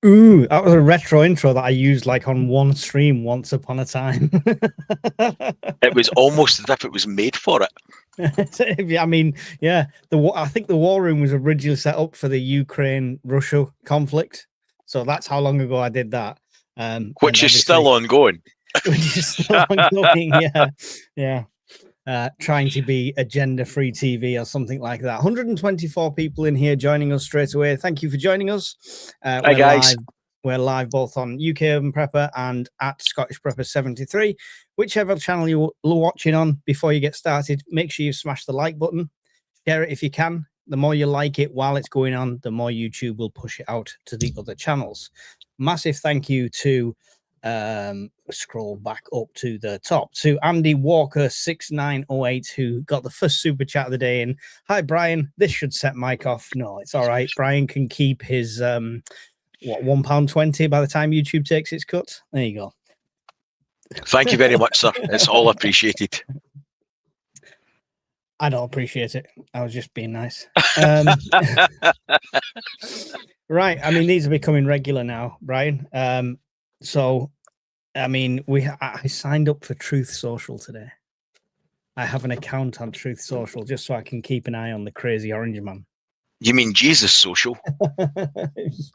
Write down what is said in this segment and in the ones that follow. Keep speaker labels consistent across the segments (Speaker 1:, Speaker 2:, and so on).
Speaker 1: Ooh, that was a retro intro that I used like on one stream once upon a time.
Speaker 2: It was almost as if it was made for it.
Speaker 1: I mean, yeah, I think the war room was originally set up for the Ukraine-Russia conflict, so that's how long ago I did that.
Speaker 2: Which is still ongoing.
Speaker 1: Which is still ongoing, yeah. Trying to be agenda-free TV or something like that. 124 people in here joining us straight away. Thank you for joining us.
Speaker 2: Hi, guys.
Speaker 1: We're live both on UK Urban Prepper and at Scottish Prepper 73. Whichever channel you're watching on, before you get started, make sure you smash the like button. Share it if you can. The more you like it while it's going on, the more YouTube will push it out to the other channels. Massive thank you to scroll back up to the top to Andy Walker 6908, who got the first super chat of the day. And hi, Brian. This should set Mike off. No, it's all right. Brian can keep his £1.20 by the time YouTube takes its cut. There you go.
Speaker 2: Thank you very much, sir. It's all appreciated.
Speaker 1: I don't appreciate it. I was just being nice. Right. I mean, these are becoming regular now, Brian. So, I mean, I signed up for Truth Social today. I have an account on Truth Social just so I can keep an eye on the crazy orange man.
Speaker 2: You mean Jesus Social?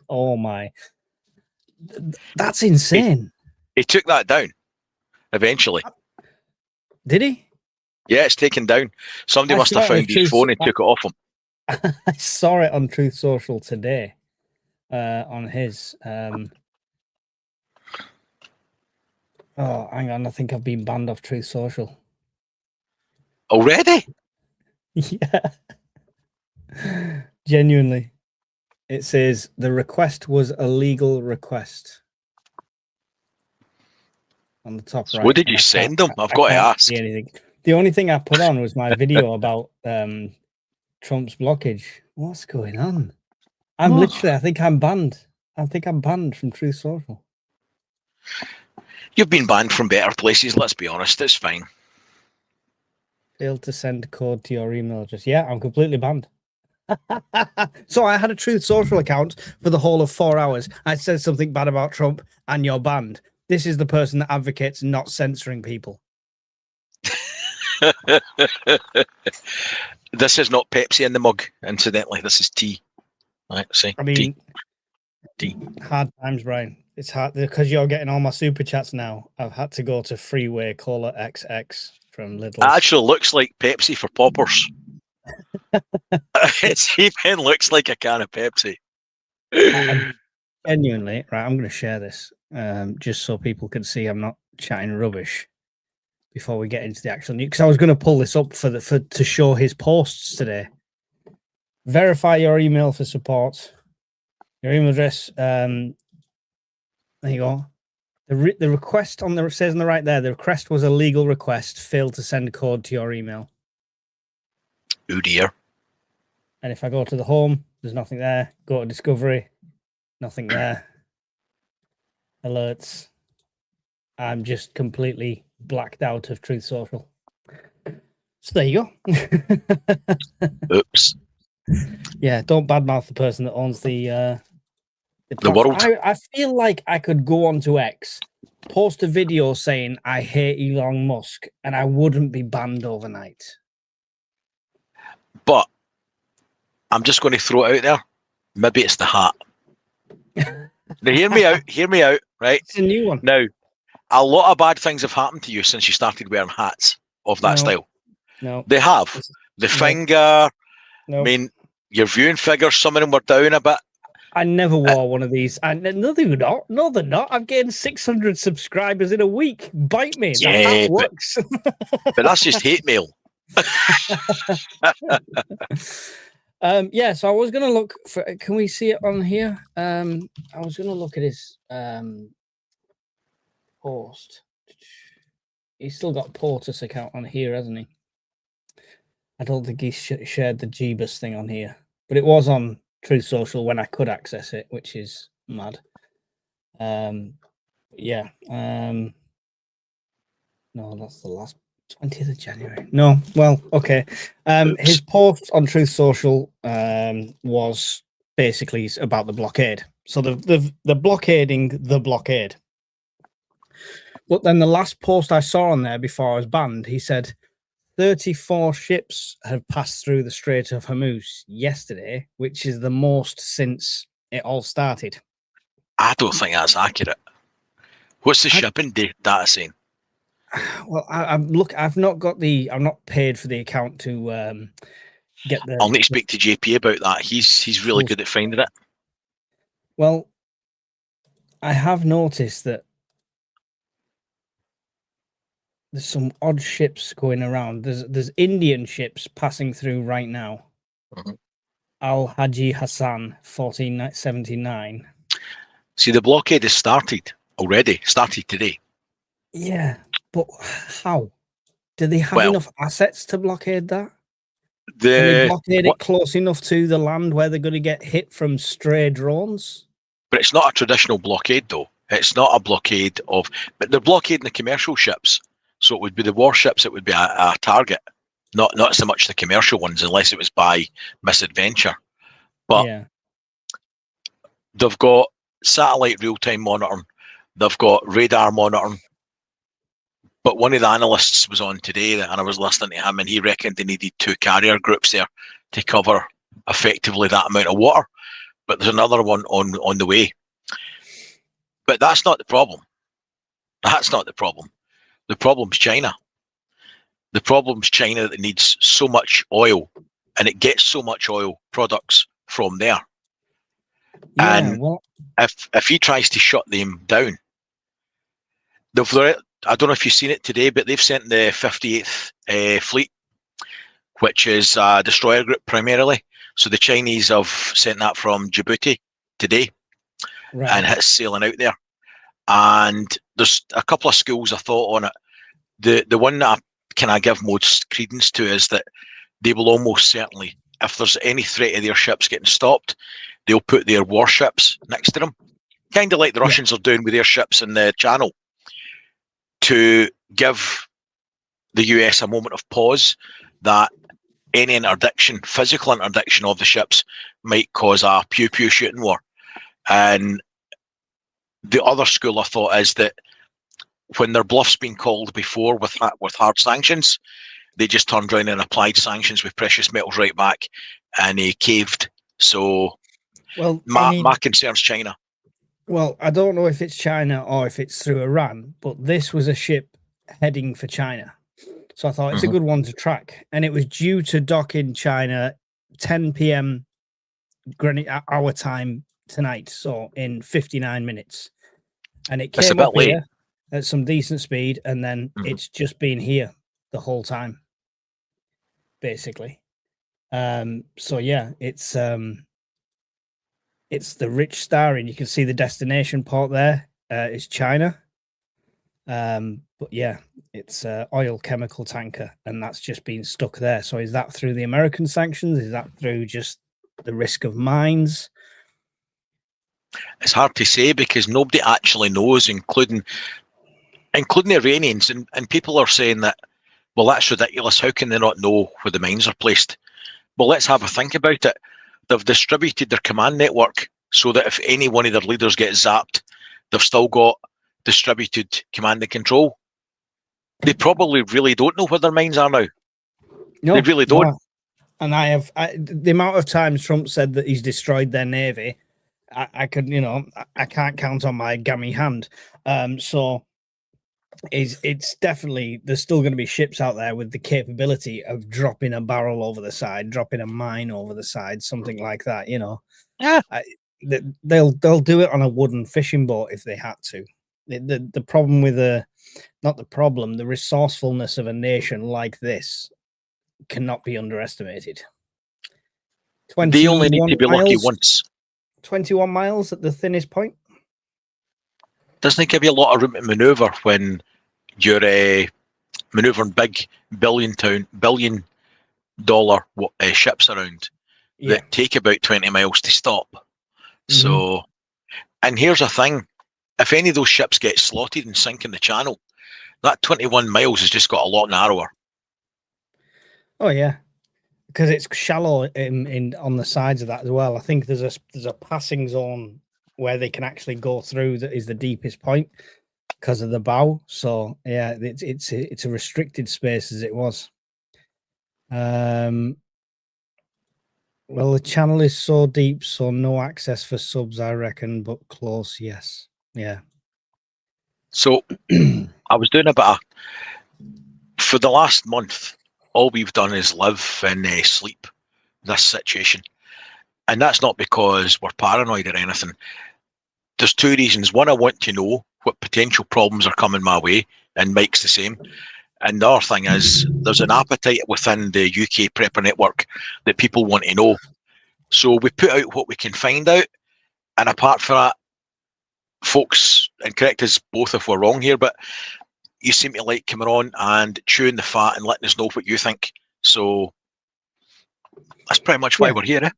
Speaker 1: Oh my, that's insane.
Speaker 2: He took that down eventually.
Speaker 1: Did he?
Speaker 2: Yeah, it's taken down. Somebody must have found his phone and took it off him.
Speaker 1: I saw it on Truth Social today. On his oh, hang on, I think I've been banned off Truth Social.
Speaker 2: Already?
Speaker 1: Yeah. Genuinely. It says the request was a legal request. On the top right.
Speaker 2: What did you send them? I've got to ask.
Speaker 1: Anything. The only thing I put on was my video about Trump's blockage. What's going on? I'm literally, I think I'm banned. I think I'm banned from Truth Social.
Speaker 2: You've been banned from better places, let's be honest. It's fine.
Speaker 1: Failed to send code to your email address. Yeah, I'm completely banned. So I had a Truth Social account for the whole of 4 hours. I said something bad about Trump and you're banned. This is the person that advocates not censoring people.
Speaker 2: This is not Pepsi in the mug, incidentally. This is tea. Right, see.
Speaker 1: I mean,
Speaker 2: tea.
Speaker 1: Hard times, Brian. It's hard because you're getting all my super chats now. I've had to go to Freeway Cola XX from Lidl.
Speaker 2: It actually looks like Pepsi for poppers. It even looks like a can of Pepsi.
Speaker 1: Genuinely, right? I'm going to share this just so people can see I'm not chatting rubbish before we get into the actual news. Because I was going to pull this up to show his posts today. Verify your email for support. Your email address. There you go. The request on the says on the right there. The request was a legal request. Failed to send code to your email.
Speaker 2: Oh dear.
Speaker 1: And if I go to the home, there's nothing there. Go to discovery, nothing there. Alerts. I'm just completely blacked out of Truth Social. So there you go.
Speaker 2: Oops.
Speaker 1: Yeah, don't badmouth the person that owns the
Speaker 2: world.
Speaker 1: I feel like I could go onto X, post a video saying I hate Elon Musk, and I wouldn't be banned overnight.
Speaker 2: But I'm just going to throw it out there. Maybe it's the hat. Now, hear me out, right?
Speaker 1: It's a new one.
Speaker 2: Now, a lot of bad things have happened to you since you started wearing hats of that style.
Speaker 1: No.
Speaker 2: They have. The finger. No. I mean, your viewing figures, some of them were down a bit.
Speaker 1: I never wore one of these. No, they're not. No, they're not. I've gained 600 subscribers in a week. Bite me.
Speaker 2: Yeah,
Speaker 1: that hat works.
Speaker 2: But that's just hate mail.
Speaker 1: Yeah, so I was going to look for, can we see it on here? I was going to look at his post. He's still got Portus account on here, hasn't he? I don't think he shared the Jeebus thing on here, but it was on Truth Social when I could access it, which is mad. Yeah. No, that's the last 20th of January. No, well, okay. His post on Truth Social was basically about the blockade. So they're blockading the blockade. But then the last post I saw on there before I was banned, he said 34 ships have passed through the Strait of Hormuz yesterday, which is the most since it all started.
Speaker 2: I don't think that's accurate. What's the shipping data saying?
Speaker 1: Well, I've not got I'm not paid for the account to get the.
Speaker 2: I'll need to speak to JP about that. He's really good at finding it.
Speaker 1: Well, I have noticed that there's some odd ships going around. There's Indian ships passing through right now.
Speaker 2: Mhm.
Speaker 1: Al Haji Hassan 1479.
Speaker 2: See, the blockade has started already. Started today.
Speaker 1: Yeah, but how? Do they have enough assets to blockade that? Can they blockade it close enough to the land where they're going to get hit from stray drones?
Speaker 2: But it's not a traditional blockade, though. It's not a blockade of... But they're blockading the commercial ships. So it would be the warships that would be a target. Not so much the commercial ones, unless it was by misadventure. But
Speaker 1: yeah,
Speaker 2: they've got satellite real-time monitoring. They've got radar monitoring. But one of the analysts was on today, and I was listening to him, and he reckoned they needed 2 carrier groups there to cover effectively that amount of water. But there's another one on the way. But that's not the problem. That's not the problem. The problem's China. The problem's China that needs so much oil, and it gets so much oil products from there.
Speaker 1: Yeah,
Speaker 2: and if he tries to shut them down, I don't know if you've seen it today, but they've sent the 58th Fleet, which is a destroyer group primarily. So the Chinese have sent that from Djibouti today, and it's sailing out there. And there's a couple of schools of thought on it. The one that I give most credence to is that they will almost certainly, if there's any threat of their ships getting stopped, they'll put their warships next to them, kind of like the Russians are doing with their ships in the Channel, to give the US a moment of pause that any interdiction, physical interdiction of the ships might cause a pew-pew shooting war. And the other school of thought is that when their bluff's been called before with hard sanctions, they just turned around and applied sanctions with precious metals right back, and he caved. So, my concern's China.
Speaker 1: Well, I don't know if it's China or if it's through Iran, but this was a ship heading for China. So I thought it's a good one to track. And it was due to dock in China 10 p.m. Greenwich hour time tonight, so in 59 minutes. And it came up here at some decent speed, and then it's just been here the whole time, basically. So yeah, it's the Rich Star, and you can see the destination port there. It's China. But yeah, it's oil chemical tanker, and that's just been stuck there. So is that through the American sanctions? Is that through just the risk of mines?
Speaker 2: It's hard to say because nobody actually knows, including the Iranians, and people are saying that, well, that's ridiculous. How can they not know where the mines are placed? Well, let's have a think about it. They've distributed their command network so that if any one of their leaders gets zapped, they've still got distributed command and control. They probably really don't know where their mines are now. No, they really don't.
Speaker 1: No. And the amount of times Trump said that he's destroyed their navy, I can't count on my gammy hand. So it's definitely, there's still going to be ships out there with the capability of dropping a barrel over the side, dropping a mine over the side, something like that.
Speaker 2: Yeah,
Speaker 1: they'll do it on a wooden fishing boat if they had to. The problem with the resourcefulness of a nation like this cannot be underestimated.
Speaker 2: They only need to be lucky once.
Speaker 1: 21 miles at the thinnest point.
Speaker 2: Doesn't it give you a lot of room to maneuver when you're maneuvering big $billion ships around that take about 20 miles to stop? So, and here's a thing: if any of those ships get slotted and sink in the Channel, that 21 miles has just got a lot narrower.
Speaker 1: Oh yeah, because it's shallow in on the sides of that as well. I think there's a passing zone where they can actually go through that is the deepest point because of the bow. So yeah, it's a restricted space as it was. Well, the channel is so deep, so no access for subs, I reckon, but close, yes. Yeah.
Speaker 2: So I was doing a bit of, for the last month, all we've done is live and sleep this situation. And that's not because we're paranoid or anything. There's two reasons. One, I want to know what potential problems are coming my way, and Mike's the same. And the other thing is, there's an appetite within the UK prepper network that people want to know. So we put out what we can find out. And apart from that, folks, and correct us both if we're wrong here, but you seem to like coming on and chewing the fat and letting us know what you think. So that's pretty much why we're here, eh?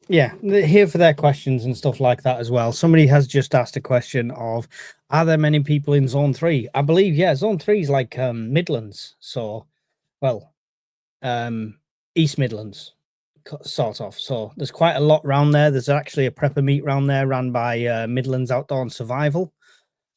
Speaker 1: Yeah, here for their questions and stuff like that as well. Somebody has just asked a question of, are there many people in Zone 3? I believe, yeah, Zone 3 is like Midlands. So, well, East Midlands, sort of. So there's quite a lot round there. There's actually a prepper meet round there run by Midlands Outdoor and Survival.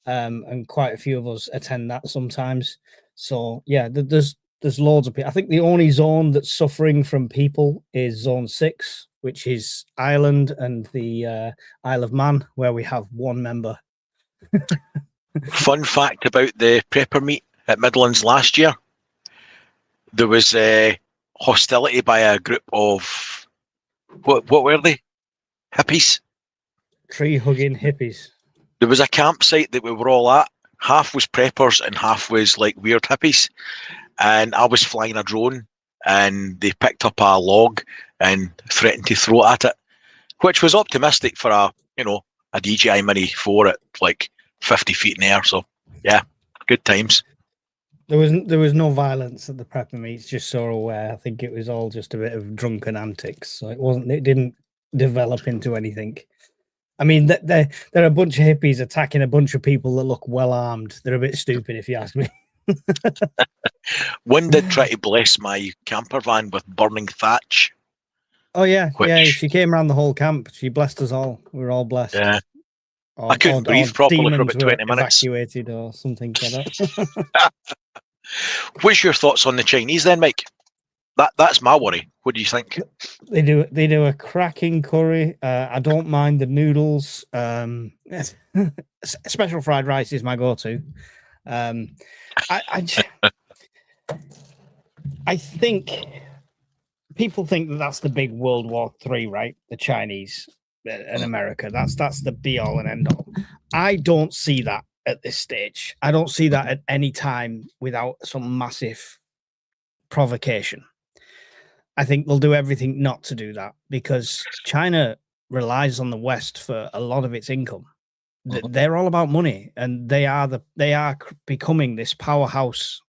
Speaker 1: And quite a few of us attend that sometimes. So, yeah, there's loads of people. I think the only zone that's suffering from people is Zone 6, which is Ireland and the Isle of Man, where we have one member.
Speaker 2: Fun fact about the prepper meet at Midlands last year, there was hostility by a group of, what were they? Hippies?
Speaker 1: Tree-hugging hippies.
Speaker 2: There was a campsite that we were all at. Half was preppers and half was like weird hippies. And I was flying a drone and they picked up a log and threatened to throw it at it, which was optimistic for a DJI Mini 4 at like 50 feet in the air. So yeah, good times.
Speaker 1: There was no violence at the prepper meets, just so aware. I think it was all just a bit of drunken antics. So it didn't develop into anything. I mean, there are a bunch of hippies attacking a bunch of people that look well armed. They're a bit stupid, if you ask me.
Speaker 2: One did try to bless my camper van with burning thatch.
Speaker 1: Oh yeah, yeah. She came around the whole camp. She blessed us all. We were all blessed.
Speaker 2: Yeah. I couldn't breathe properly for about 20 minutes.
Speaker 1: Evacuated or something like that.
Speaker 2: What's your thoughts on the Chinese then, Mike? That's my worry. What do you think?
Speaker 1: They do a cracking curry. I don't mind the noodles. Special fried rice is my go-to. I think people think that that's the big World War III, right? The Chinese and America. That's the be all and end all. I don't see that at this stage. I don't see that at any time without some massive provocation. I think they'll do everything not to do that because China relies on the West for a lot of its income. They're all about money, and they are becoming this powerhouse,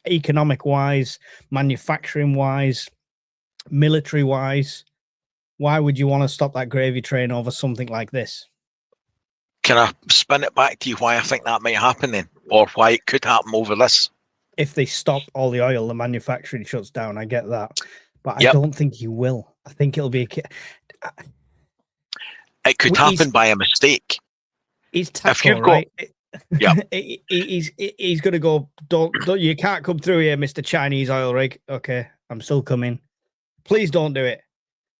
Speaker 1: economic wise, manufacturing wise, military wise. Why would you want to stop that gravy train over something like this?
Speaker 2: Can I spin it back to you why I think that might happen then, or why it could happen over this?
Speaker 1: If they stop all the oil, the manufacturing shuts down. I get that, but I don't think you will. I think it'll be
Speaker 2: it could happen by a mistake.
Speaker 1: He's tackle, right?
Speaker 2: Yeah,
Speaker 1: he's gonna go. Don't you can't come through here, Mr. Chinese oil rig. Okay, I'm still coming. Please don't do it.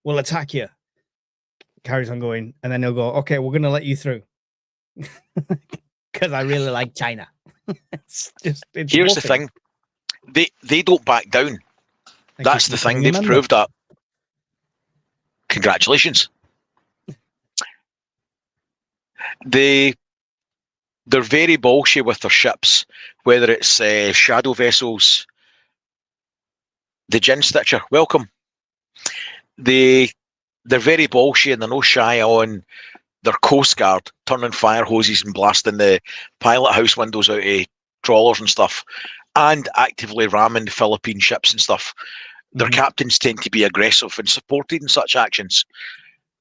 Speaker 1: We'll attack you. Carries on going, and then he'll go. Okay, we're gonna let you through because I really like China. Here's
Speaker 2: the thing: they don't back down. That's the thing. They've proved that. Congratulations. They're very bolshy with their ships, whether it's shadow vessels. The Gin Stitcher, welcome. They're very bolshy and they're no shy on their Coast Guard turning fire hoses and blasting the pilot house windows out of trawlers and stuff, and actively ramming Philippine ships and stuff. Their captains tend to be aggressive and supported in such actions.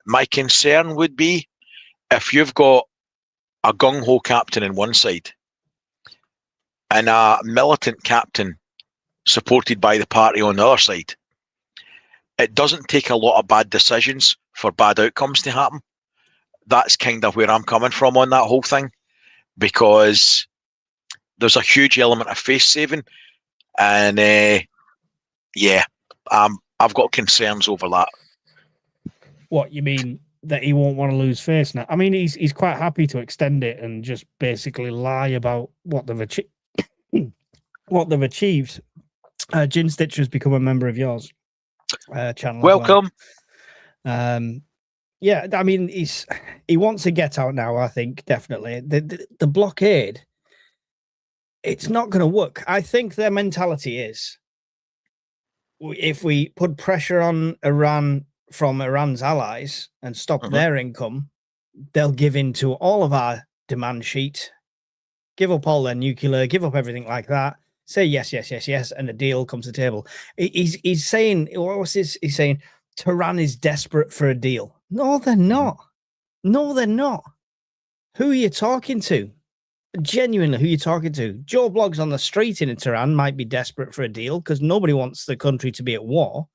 Speaker 2: My concern would be if you've got a gung-ho captain on one side and a militant captain supported by the party on the other side, it doesn't take a lot of bad decisions for bad outcomes to happen. that's kind of where I'm coming from on that whole thing, because there's a huge element of face saving, and I've got concerns over that.
Speaker 1: What you mean that he won't want to lose face now? I mean, he's quite happy to extend it and just basically lie about what they've achieved. What they've achieved. Gin Stitcher has become a member of yours channel.
Speaker 2: Welcome.
Speaker 1: Yeah, I mean, he wants to get out now. I think definitely the blockade. It's not going to work. I think their mentality is, if we put pressure on Iran from Iran's allies and stop their income, they'll give in to all of our demand sheet, give up all their nuclear, give up everything like that, say yes, yes, yes, yes, and a deal comes to the table. He's saying, what was this? He's saying Tehran is desperate for a deal. No, they're not. No, they're not. Who are you talking to? Genuinely, who are you talking to? Joe Blogs on the street in Tehran might be desperate for a deal because nobody wants the country to be at war.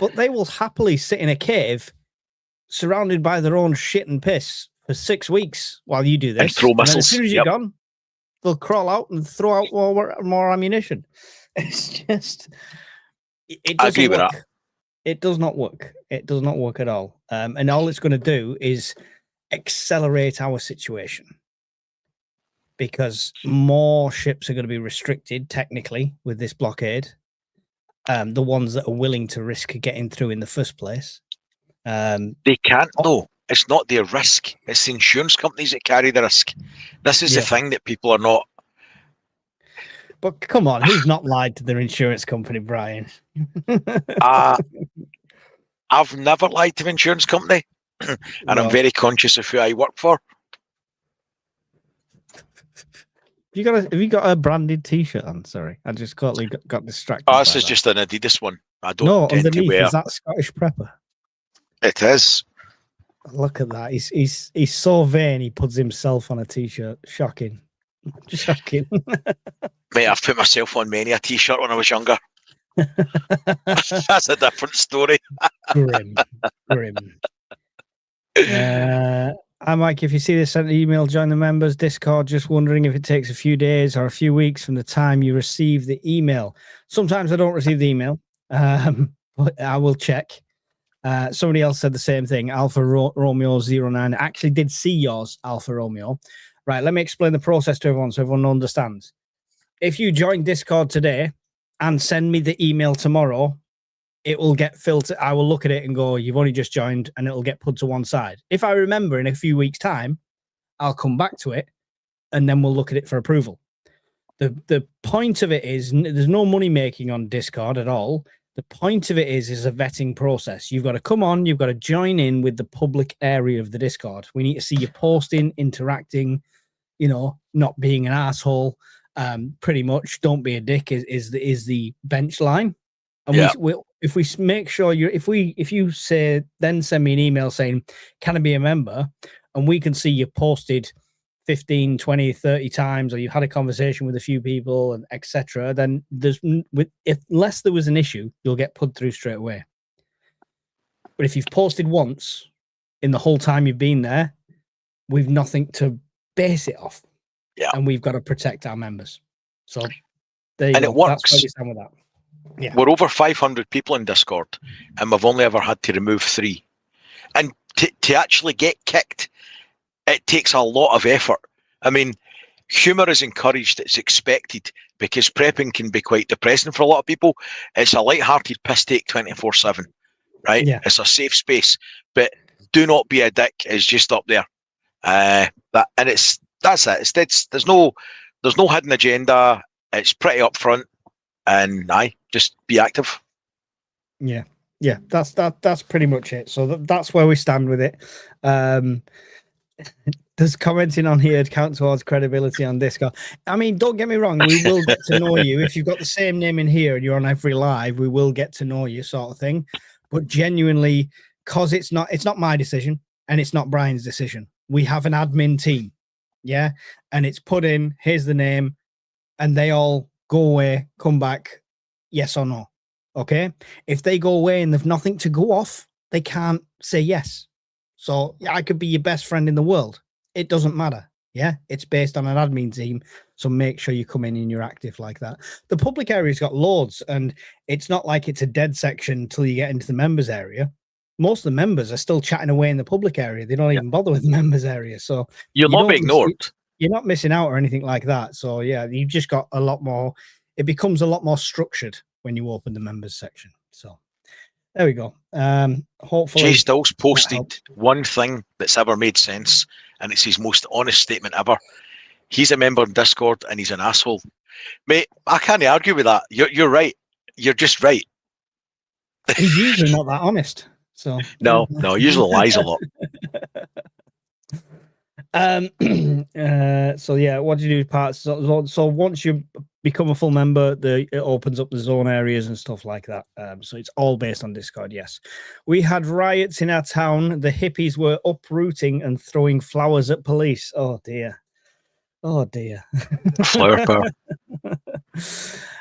Speaker 1: But they will happily sit in a cave surrounded by their own shit and piss for 6 weeks while you do this.
Speaker 2: And throw missiles.
Speaker 1: As soon as you're gone, they'll crawl out and throw out more ammunition. It's just, it doesn't
Speaker 2: agree with
Speaker 1: work.
Speaker 2: that.
Speaker 1: It does not work. It does not work at all. And all it's going to do is accelerate our situation, because more ships are going to be restricted technically with this blockade. The ones that are willing to risk getting through in the first place.
Speaker 2: They can't, though. It's not their risk. It's the insurance companies that carry the risk. This is the thing that people are not.
Speaker 1: But come on, who's not lied to their insurance company, Brian?
Speaker 2: I've never lied to an insurance company, and I'm very conscious of who I work for.
Speaker 1: Have you got a branded T-shirt on? Sorry, I just got distracted.
Speaker 2: Oh, this is just an Adidas one. I don't
Speaker 1: No,
Speaker 2: tend to
Speaker 1: underneath
Speaker 2: wear.
Speaker 1: is that Scottish Prepper.
Speaker 2: It is.
Speaker 1: Look at that. He's so vain. He puts himself on a T-shirt. Shocking. Shocking.
Speaker 2: Mate, I've put myself on many a T-shirt when I was younger. That's a different story.
Speaker 1: Grim. Hi, Mike. If you see this, sent an email, join the members Discord. Just wondering if it takes a few days or a few weeks from the time you receive the email. Sometimes I don't receive the email, but I will check. Somebody else said the same thing. Alpha Romeo 09. I actually did see yours, Alpha Romeo. Right, let me explain the process to everyone so everyone understands. If you join Discord today and send me the email tomorrow, it will get filtered. I will look at it and go, you've only just joined, and it'll get put to one side. If I remember in a few weeks' time, I'll come back to it, and then we'll look at it for approval. The point of it is there's no money making on Discord at all. The point of it is a vetting process. You've got to come on, you've got to join in with the public area of the Discord. We need to see you posting, interacting, not being an asshole. Pretty much, don't be a dick is the bench line. And if we make sure if you say, then send me an email saying, can I be a member? And we can see you posted 15, 20, 30 times, or you've had a conversation with a few people, and etc. Then unless there was an issue, you'll get put through straight away. But if you've posted once in the whole time you've been there, we've nothing to base it off.
Speaker 2: Yeah.
Speaker 1: And we've got to protect our members. So there you
Speaker 2: go.
Speaker 1: It works. That's where we stand with that.
Speaker 2: Yeah. We're over 500 people in Discord, and we've only ever had to remove 3. And to actually get kicked, it takes a lot of effort. I mean, humour is encouraged, it's expected, because prepping can be quite depressing for a lot of people. It's a light-hearted piss take 24/7, right? Yeah. It's a safe space, but do not be a dick is just up there. That's it. There's no hidden agenda. It's pretty upfront, and just be active.
Speaker 1: Yeah, that's pretty much it. So that's where we stand with it. There's commenting on here to count towards credibility on Discord. I mean, don't get me wrong, we will get to know you. If you've got the same name in here and you're on every live, we will get to know you, sort of thing. But genuinely, because it's not my decision and it's not Brian's decision. We have an admin team, yeah, and it's put in, here's the name, and they all go away, come back, yes or no. Okay? If they go away and they've nothing to go off, they can't say yes. So I could be your best friend in the world. It doesn't matter. Yeah, it's based on an admin team. So make sure you come in and you're active like that. The public area's got loads, and it's not like it's a dead section until you get into the members area. Most of the members are still chatting away in the public area. They don't even bother with the members area. So
Speaker 2: You'll not be ignored.
Speaker 1: You're not missing out or anything like that. So yeah, you've just got a lot more. It becomes a lot more structured when you open the members section. So there we go. Hopefully,
Speaker 2: Jay Stills posted one thing that's ever made sense, and it's his most honest statement ever. He's a member in Discord, and he's an asshole. Mate, I can't argue with that. You're right. You're just right.
Speaker 1: He's usually not that honest. So
Speaker 2: no, he usually lies a lot.
Speaker 1: So yeah, what do you do parts? So once you become a full member, it opens up the zone areas and stuff like that. So it's all based on Discord. Yes, we had riots in our town. The hippies were uprooting and throwing flowers at police. Oh dear.
Speaker 2: Flower power.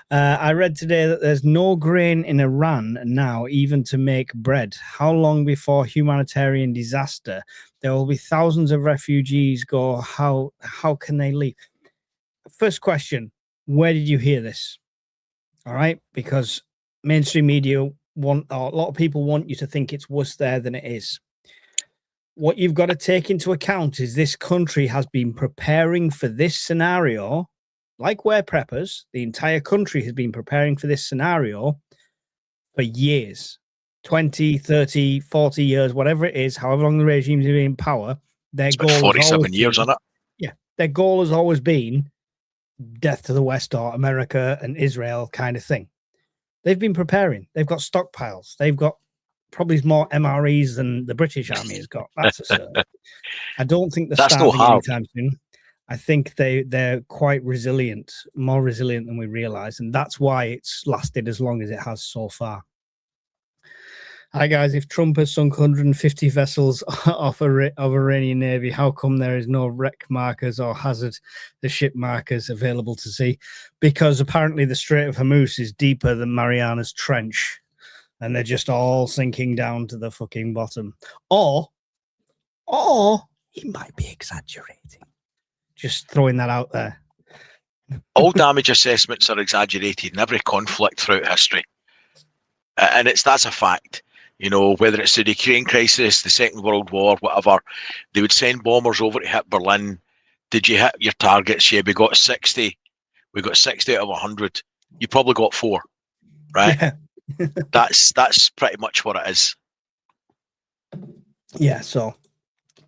Speaker 1: I read today that there's no grain in Iran now, even to make bread. How long before humanitarian disaster? There will be thousands of refugees go. How can they leave? First question, where did you hear this? All right, because mainstream media a lot of people want you to think it's worse there than it is. What you've got to take into account is this country has been preparing for this scenario. Like we're preppers, the entire country has been preparing for this scenario for years, 20, 30, 40 years, whatever it is, however long the regime's been in power. Their goal
Speaker 2: 47 years on it.
Speaker 1: Yeah, their goal has always been death to the West or America and Israel kind of thing. They've been preparing. They've got stockpiles. They've got probably more MREs than the British Army has got. That's a certain. I don't think they're starving anytime soon. I think they're quite resilient, more resilient than we realize, and that's why it's lasted as long as it has so far. Hi guys, if Trump has sunk 150 vessels of Iranian Navy, how come there is no wreck markers or the ship markers available to see? Because apparently the Strait of Hormuz is deeper than Mariana's Trench, and they're just all sinking down to the fucking bottom. Or he might be exaggerating. Just throwing that out there.
Speaker 2: All damage assessments are exaggerated in every conflict throughout history. And that's a fact. You know, whether it's the Ukraine crisis, the Second World War, whatever, they would send bombers over to hit Berlin. Did you hit your targets? Yeah, we got 60. We got 60 out of 100. You probably got 4, right?
Speaker 1: Yeah.
Speaker 2: That's pretty much what it is.
Speaker 1: Yeah, so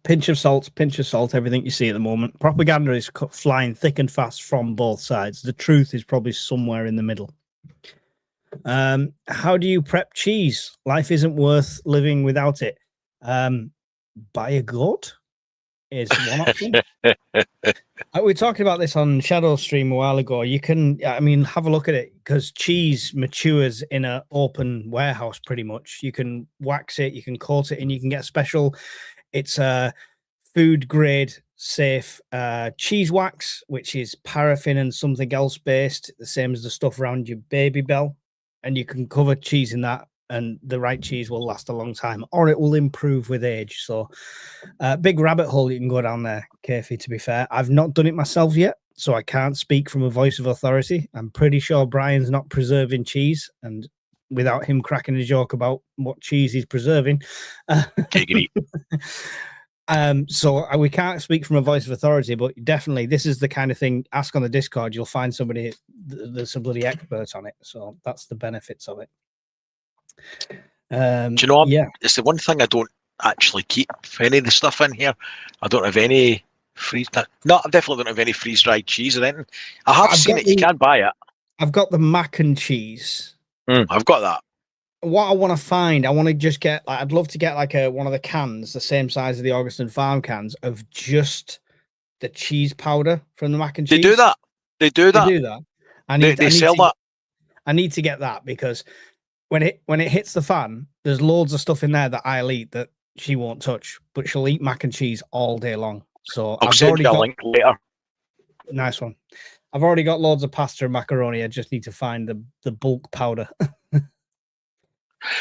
Speaker 1: pinch of salt, everything you see at the moment. Propaganda is flying thick and fast from both sides. The truth is probably somewhere in the middle. How do you prep cheese? Life isn't worth living without it. Buy a goat is one option. We were talking about this on Shadow Stream a while ago. You can, have a look at it, because cheese matures in an open warehouse pretty much. You can wax it, you can coat it, and you can get special. It's a food grade safe cheese wax, which is paraffin and something else based, the same as the stuff around your baby bell. And you can cover cheese in that, and the right cheese will last a long time, or it will improve with age. So big rabbit hole you can go down there, Kefi, to be fair. I've not done it myself yet, so I can't speak from a voice of authority. I'm pretty sure Brian's not preserving cheese, and without him cracking a joke about what cheese he's preserving. So we can't speak from a voice of authority, but definitely this is the kind of thing, ask on the Discord, you'll find somebody, there's some bloody experts on it. So that's the benefits of it.
Speaker 2: Do you know, it's the one thing I don't actually keep any of the stuff in here. I don't have any I definitely don't have any freeze-dried cheese or anything. I've seen it, you can buy it.
Speaker 1: I've got the mac and cheese.
Speaker 2: I've got that.
Speaker 1: What I want to find, I want to just get, I'd love to get like one of the cans, the same size of the Augustin Farm cans, of just the cheese powder from the mac and cheese.
Speaker 2: They do that. They do that. They sell that.
Speaker 1: I need to get that, because when it hits the fan, there's loads of stuff in there that I'll eat that she won't touch, but she'll eat mac and cheese all day long. So
Speaker 2: I'll send you a link later.
Speaker 1: Nice one. I've already got loads of pasta and macaroni. I just need to find the bulk powder.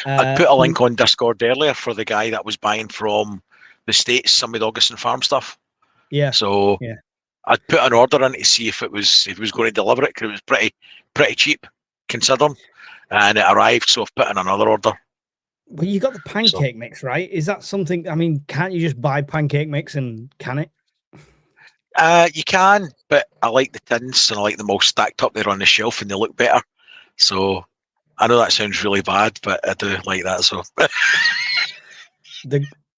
Speaker 2: I put a link on Discord earlier for the guy that was buying from the States, some of the Augustin Farm stuff.
Speaker 1: Yeah.
Speaker 2: So
Speaker 1: Yeah.
Speaker 2: I'd put an order in to see if it was going to deliver it, because it was pretty cheap considering, and it arrived. So I've put in another order.
Speaker 1: Well, you got the pancake mix, right? Is that something? I mean, can't you just buy pancake mix and can it?
Speaker 2: You can, but I like the tins and I like them all stacked up there on the shelf and they look better. So I know that sounds really bad, but I do like that. So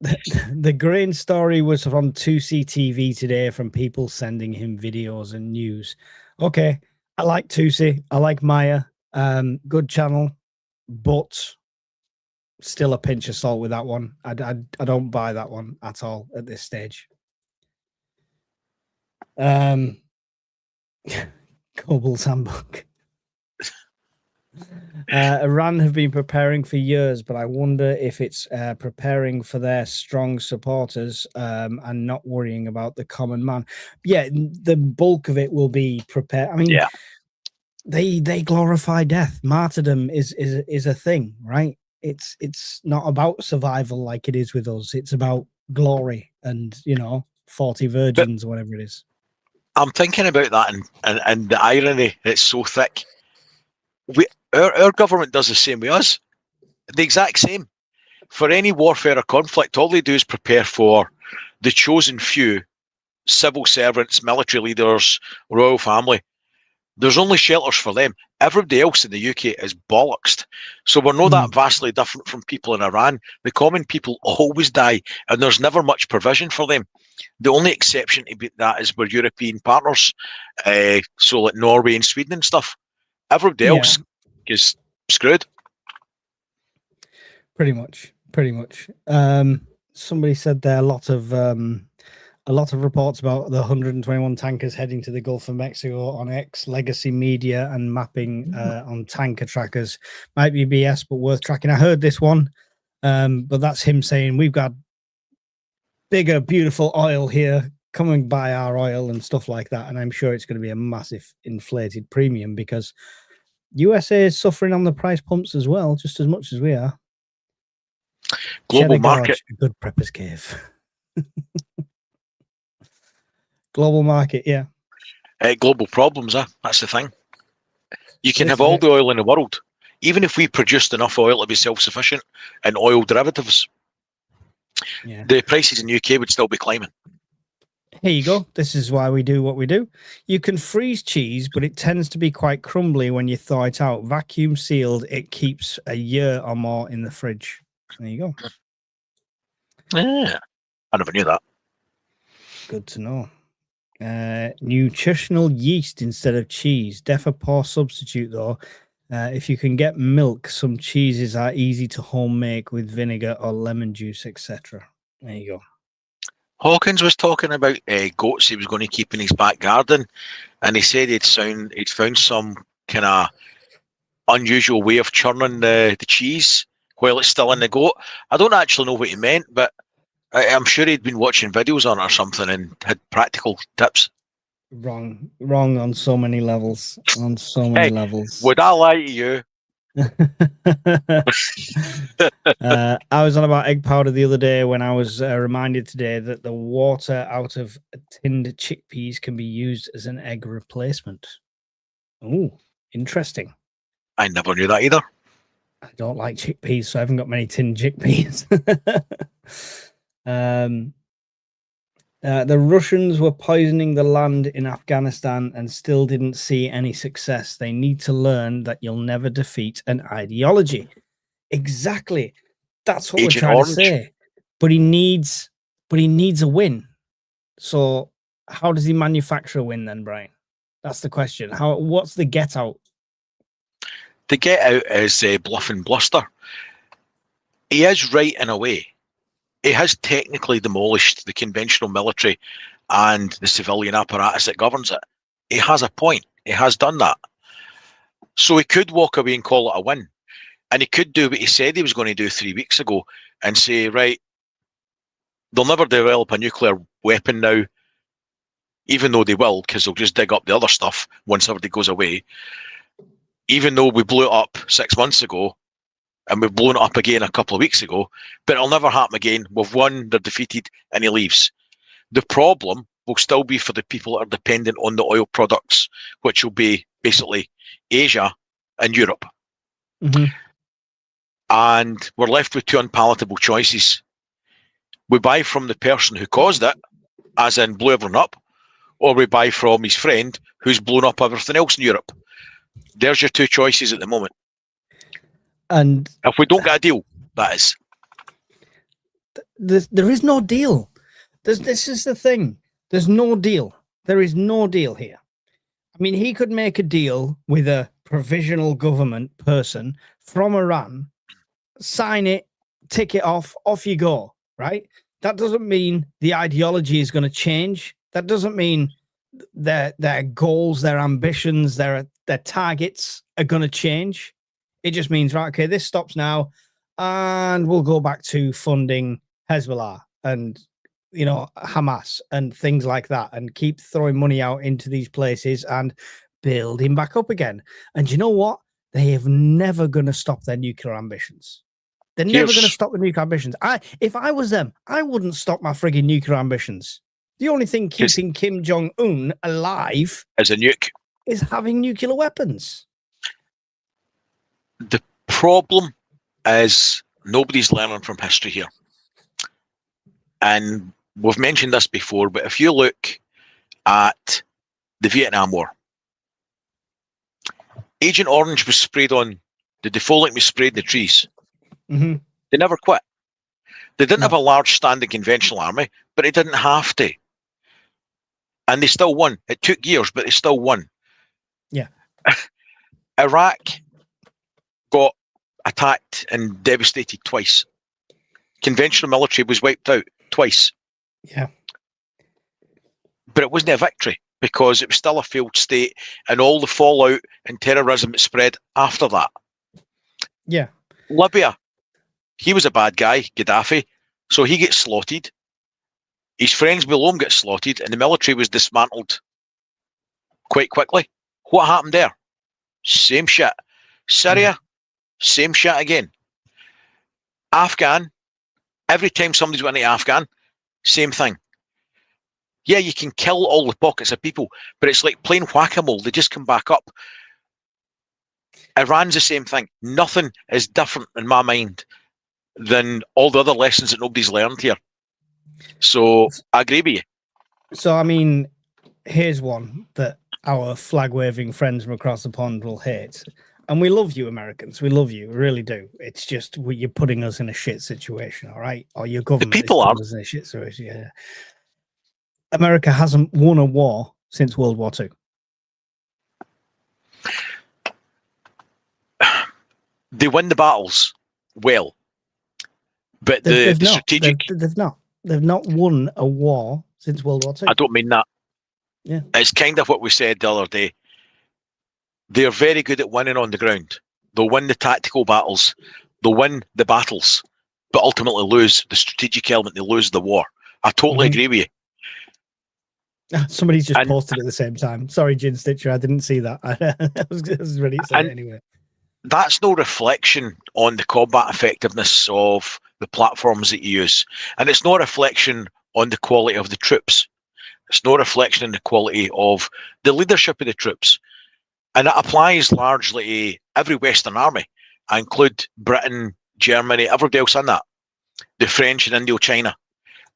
Speaker 1: the grain story was from 2CTV today, from people sending him videos and news. Okay, I like 2C. I like Maya. Good channel, but still a pinch of salt with that one. I don't buy that one at all at this stage. Cobalt's handbook. Iran have been preparing for years, but I wonder if it's preparing for their strong supporters and not worrying about the common man. Yeah, the bulk of it will be prepared. I mean,
Speaker 2: yeah,
Speaker 1: they glorify death. Martyrdom is a thing, right? It's not about survival like it is with us. It's about glory and 40 virgins, or whatever it is.
Speaker 2: I'm thinking about that, and the irony, it's so thick. Our government does the same with us, the exact same. For any warfare or conflict, all they do is prepare for the chosen few, civil servants, military leaders, royal family. There's only shelters for them. Everybody else in the UK is bollocksed. So we're not that vastly different from people in Iran. The common people always die, and there's never much provision for them. The only exception to that is we're European partners, so like Norway and Sweden and stuff. Everybody else is screwed.
Speaker 1: Pretty much. Somebody said there a lot of reports about the 121 tankers heading to the Gulf of Mexico on X, legacy media, and mapping on tanker trackers. Might be BS, but worth tracking. I heard this one, but that's him saying we've got bigger, beautiful oil here, coming by our oil and stuff like that. And I'm sure it's going to be a massive inflated premium because USA is suffering on the price pumps as well, just as much as we are.
Speaker 2: Global
Speaker 1: Cheddar
Speaker 2: market.
Speaker 1: Gorge, a good prepper's cave. Global market, yeah.
Speaker 2: Global problems, that's the thing. You can
Speaker 1: This
Speaker 2: have all the oil in the world. Even if we produced enough oil to be self-sufficient in oil derivatives, the prices in the UK would still be climbing.
Speaker 1: Here you go. This is why we do what we do. You can freeze cheese, but it tends to be quite crumbly when you thaw it out. Vacuum sealed, it keeps a year or more in the fridge. There you go.
Speaker 2: Yeah, I never knew that.
Speaker 1: Good to know. Nutritional yeast instead of cheese. Definitely a poor substitute, though. If you can get milk, some cheeses are easy to home make with vinegar or lemon juice, etc. There you go.
Speaker 2: Hawkins was talking about goats he was going to keep in his back garden, and he said he'd found some kind of unusual way of churning the cheese while it's still in the goat. I don't actually know what he meant, but I'm sure he'd been watching videos on it or something and had practical tips.
Speaker 1: Wrong on so many levels. On so many levels.
Speaker 2: Would I lie to you?
Speaker 1: I was on about egg powder the other day when I was reminded today that the water out of tinned chickpeas can be used as an egg replacement. Oh, interesting.
Speaker 2: I never knew that either.
Speaker 1: I don't like chickpeas, so I haven't got many tinned chickpeas. The Russians were poisoning the land in Afghanistan and still didn't see any success. They need to learn that you'll never defeat an ideology. Exactly. That's what
Speaker 2: Agent
Speaker 1: we're trying
Speaker 2: Orange.
Speaker 1: to say. But he needs a win. So how does he manufacture a win then, Brian? That's the question. What's the get out?
Speaker 2: The get out is bluff and bluster. He is right in a way. He has technically demolished the conventional military and the civilian apparatus that governs it. He has a point. He has done that. So he could walk away and call it a win. And he could do what he said he was going to do 3 weeks ago and say, right, they'll never develop a nuclear weapon now, even though they will, because they'll just dig up the other stuff once everybody goes away. Even though we blew it up 6 months ago, and we've blown it up again a couple of weeks ago, but it'll never happen again. We've won, they're defeated, and he leaves. The problem will still be for the people that are dependent on the oil products, which will be basically Asia and Europe.
Speaker 1: Mm-hmm.
Speaker 2: And we're left with two unpalatable choices. We buy from the person who caused it, as in blew everyone up, or we buy from his friend who's blown up everything else in Europe. There's your two choices at the moment.
Speaker 1: And
Speaker 2: if we don't get a deal, that is.
Speaker 1: There is no deal. This is the thing. There's no deal. There is no deal here. I mean, he could make a deal with a provisional government person from Iran, sign it, tick it off you go, right? That doesn't mean the ideology is going to change. That doesn't mean their goals, their ambitions, their targets are going to change. It just means, right, okay, this stops now, and we'll go back to funding Hezbollah and, you know, Hamas and things like that, and keep throwing money out into these places and building back up again. And you know what? They have never going to stop their nuclear ambitions. They're never going to stop the nuclear ambitions. If I was them, I wouldn't stop my frigging nuclear ambitions. The only thing keeping Kim Jong-un alive
Speaker 2: as a nuke
Speaker 1: is having nuclear weapons.
Speaker 2: The problem is nobody's learning from history here. And we've mentioned this before, but if you look at the Vietnam War, Agent Orange was sprayed on, the defoliant was sprayed in the trees.
Speaker 1: Mm-hmm.
Speaker 2: They never quit. They didn't have a large standing conventional army, but they didn't have to. And they still won. It took years, but they still won.
Speaker 1: Yeah.
Speaker 2: Iraq got attacked and devastated twice. Conventional military was wiped out twice.
Speaker 1: Yeah.
Speaker 2: But it wasn't a victory because it was still a failed state, and all the fallout and terrorism that spread after that.
Speaker 1: Yeah.
Speaker 2: Libya, he was a bad guy, Gaddafi, so he gets slaughtered. His friends below him get slaughtered, and the military was dismantled quite quickly. What happened there? Same shit. Syria, same shit again. Afghan, every time somebody's went into Afghan, same thing. Yeah, you can kill all the pockets of people, but it's like playing whack-a-mole. They just come back up. Iran's the same thing. Nothing is different in my mind than all the other lessons that nobody's learned here. So I agree with you.
Speaker 1: So, I mean, here's one that our flag-waving friends from across the pond will hate. And we love you, Americans. We love you. We really do. It's just you're putting us in a shit situation, all right? Or your government is putting us in a shit situation. Yeah. America hasn't won a war since World War II.
Speaker 2: They win the battles well, but the strategic...
Speaker 1: They've not won a war since World War II.
Speaker 2: I don't mean that.
Speaker 1: Yeah.
Speaker 2: It's kind of what we said the other day. They're very good at winning on the ground. They'll win the tactical battles. They'll win the battles, but ultimately lose the strategic element. They lose the war. I totally agree with you.
Speaker 1: Somebody's just posted at the same time. Sorry, Gin Stitcher, I didn't see that. I was ready to say it anyway.
Speaker 2: That's no reflection on the combat effectiveness of the platforms that you use. And it's no reflection on the quality of the troops. It's no reflection on the quality of the leadership of the troops. And it applies largely to every Western army. I include Britain, Germany, everybody else in that. The French and Indochina.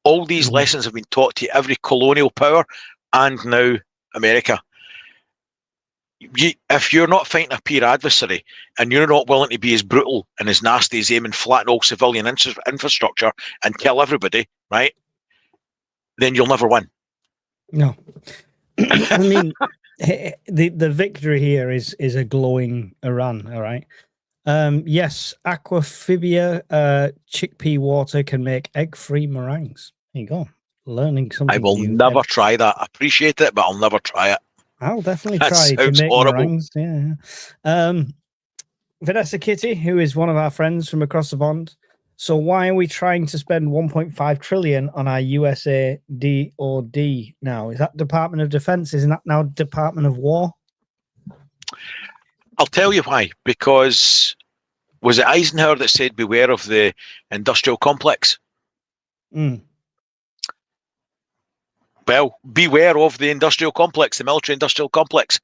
Speaker 2: All these lessons have been taught to every colonial power and now America. If you're not fighting a peer adversary and you're not willing to be as brutal and as nasty as aim and flatten all civilian infrastructure and kill everybody, right, then you'll never win.
Speaker 1: No. I mean, the victory here is a glowing Iran, all right? Yes, aquafibia chickpea water can make egg-free meringues. There you go. Learning something.
Speaker 2: I will never try that. I appreciate it, but I'll never try it.
Speaker 1: I'll definitely try to make meringues. Yeah. Vanessa Kitty, who is one of our friends from across the pond. So why are we trying to spend 1.5 trillion on our USA DoD now? Is that Department of Defense? Isn't that now Department of War?
Speaker 2: I'll tell you why. Because was it Eisenhower that said, beware of the industrial complex?
Speaker 1: Mm.
Speaker 2: Well, beware of the industrial complex, the military industrial complex,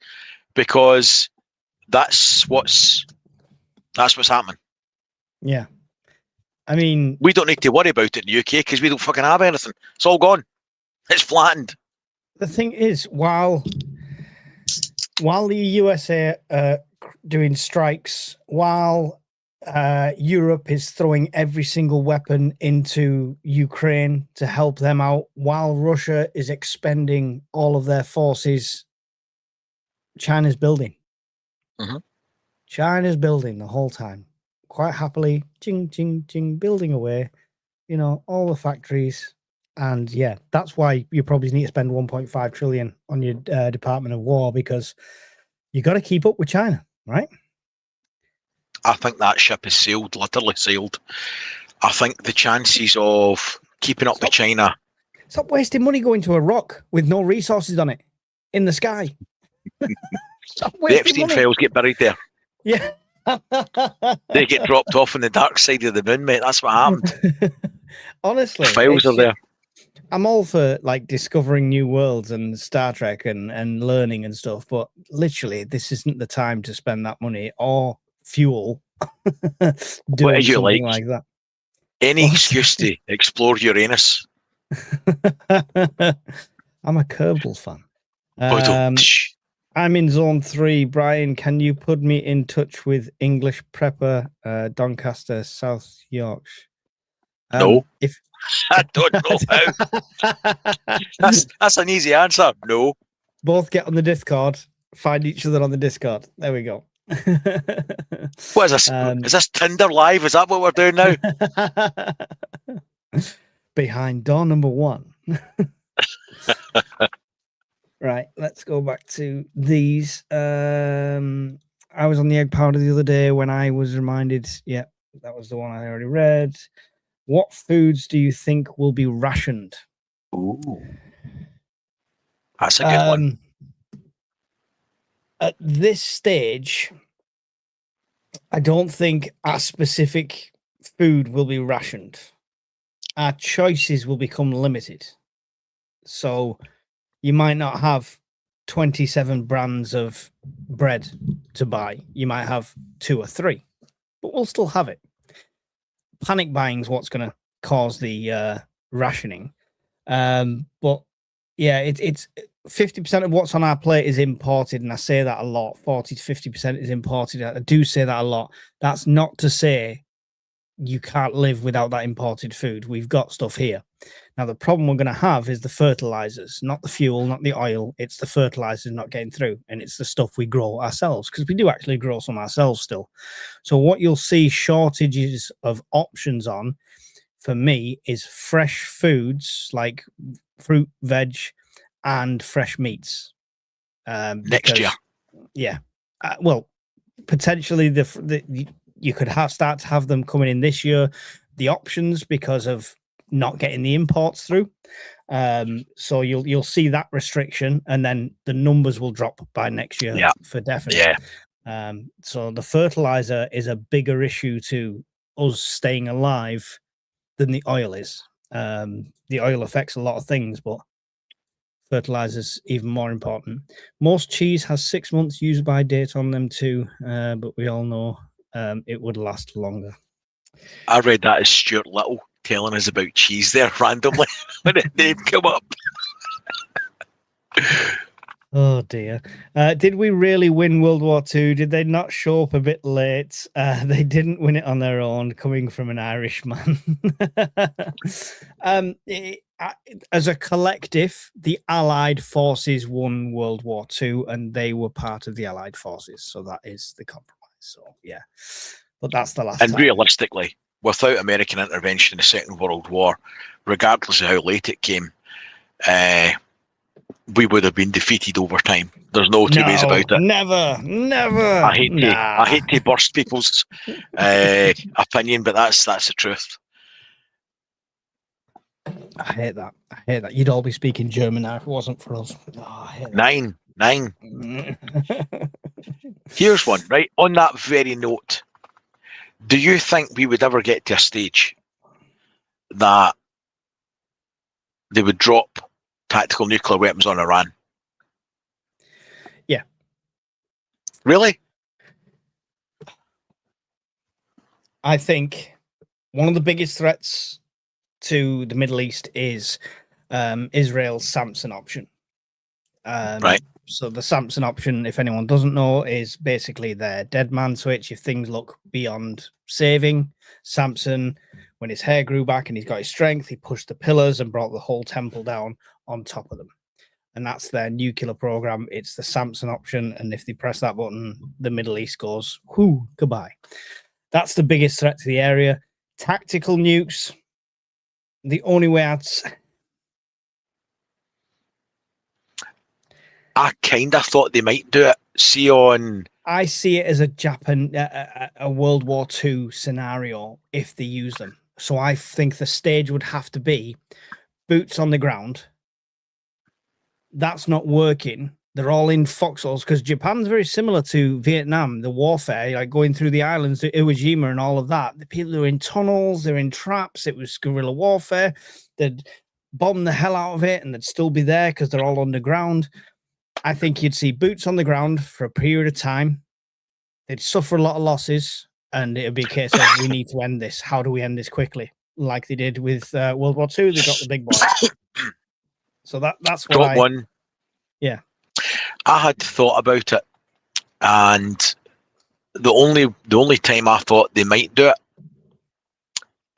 Speaker 2: because that's what's happening.
Speaker 1: Yeah. I mean,
Speaker 2: we don't need to worry about it in the UK because we don't fucking have anything. It's all gone. It's flattened.
Speaker 1: The thing is, while the USA are doing strikes, while Europe is throwing every single weapon into Ukraine to help them out, while Russia is expending all of their forces, China's building.
Speaker 2: Mm-hmm.
Speaker 1: China's building the whole time, quite happily, ching, ching, ching, building away, you know, all the factories. And yeah, that's why you probably need to spend 1.5 trillion on your Department of War, because you got to keep up with China, right?
Speaker 2: I think that ship is sailed, literally sailed. I think the chances of keeping up with China.
Speaker 1: Stop wasting money going to a rock with no resources on it in the sky. Stop
Speaker 2: The
Speaker 1: wasting
Speaker 2: Epstein
Speaker 1: money.
Speaker 2: files get buried there.
Speaker 1: Yeah.
Speaker 2: They get dropped off on the dark side of the moon, mate. That's what happened.
Speaker 1: Honestly,
Speaker 2: The files are there.
Speaker 1: I'm all for like discovering new worlds and Star Trek and learning and stuff, but literally, this isn't the time to spend that money or fuel doing something like that.
Speaker 2: Any excuse to explore Uranus.
Speaker 1: I'm a Kerbal fan. I'm in zone 3. Brian, can you put me in touch with English Prepper, Doncaster, South Yorkshire?
Speaker 2: No. I don't know how. That's an easy answer. No.
Speaker 1: Both get on the Discord. Find each other on the Discord. There we go.
Speaker 2: What is this? Is this Tinder Live? Is that what we're doing now?
Speaker 1: Behind door number 1. Right, let's go back to these. I was on the egg powder the other day when I was reminded. Yeah, that was the one I already read. What foods do you think will be rationed?
Speaker 2: Ooh. That's a good one.
Speaker 1: At this stage, I don't think our specific food will be rationed. Our choices will become limited. So you might not have 27 brands of bread to buy. You might have 2 or 3, but we'll still have it. Panic buying is what's going to cause the rationing. But yeah, it's 50% of what's on our plate is imported, and I say that a lot. 40 to 50% is imported. I do say that a lot. That's not to say you can't live without that imported food. We've got stuff here. Now, the problem we're going to have is the fertilizers, not the fuel, not the oil. It's the fertilizers not getting through, and it's the stuff we grow ourselves, because we do actually grow some ourselves still. So what you'll see shortages of options on, for me, is fresh foods like fruit, veg, and fresh meats.
Speaker 2: Next year.
Speaker 1: Yeah. Well, potentially you could start to have them coming in this year, the options, because of not getting the imports through. So you'll see that restriction, and then the numbers will drop by next year for definite. Yeah. So the fertilizer is a bigger issue to us staying alive than the oil is. The oil affects a lot of things, but fertilizer's even more important. Most cheese has 6 months use by date on them too, but we all know it would last longer.
Speaker 2: I read that as Stuart Little telling us about cheese there randomly when it did come up.
Speaker 1: Oh dear. Did we really win World War II? Did they not show up a bit late? They didn't win it on their own, coming from an Irishman. As a collective, the Allied forces won World War II, and they were part of the Allied forces. So that is the compromise. So yeah, but that's the last.
Speaker 2: And realistically, without American intervention in the Second World War, regardless of how late it came, we would have been defeated over time. There's no two ways about it.
Speaker 1: Never.
Speaker 2: I hate to burst people's opinion, but that's the truth.
Speaker 1: I hate that. You'd all be speaking German now if it wasn't for us. Oh, I hate
Speaker 2: that. Nine. Here's one, right? On that very note, Do you think we would ever get to a stage that they would drop tactical nuclear weapons on Iran?
Speaker 1: Yeah.
Speaker 2: Really?
Speaker 1: I think one of the biggest threats to the Middle East is Israel's Samson option.
Speaker 2: Right.
Speaker 1: So the Samson option, if anyone doesn't know, is basically their dead man switch. If things look beyond saving, Samson, when his hair grew back and he's got his strength, he pushed the pillars and brought the whole temple down on top of them. And that's their nuclear program. It's the Samson option. And if they press that button, the Middle East goes, whoo, goodbye. That's the biggest threat to the area. Tactical nukes, the only way
Speaker 2: I kind of thought they might do it.
Speaker 1: I see it as a World War II scenario if they use them. So I think the stage would have to be boots on the ground. That's not working. They're all in foxholes because Japan's very similar to Vietnam, the warfare, like going through the islands, Iwo Jima and all of that. The people are in tunnels, they're in traps. It was guerrilla warfare. They'd bomb the hell out of it and they'd still be there because they're all underground. I think you'd see boots on the ground for a period of time. They'd suffer a lot of losses, and it'd be a case of we need to end this. How do we end this quickly? Like they did with World War II, they got the big boy. So that's what
Speaker 2: one.
Speaker 1: Yeah.
Speaker 2: I had thought about it, and the only time I thought they might do it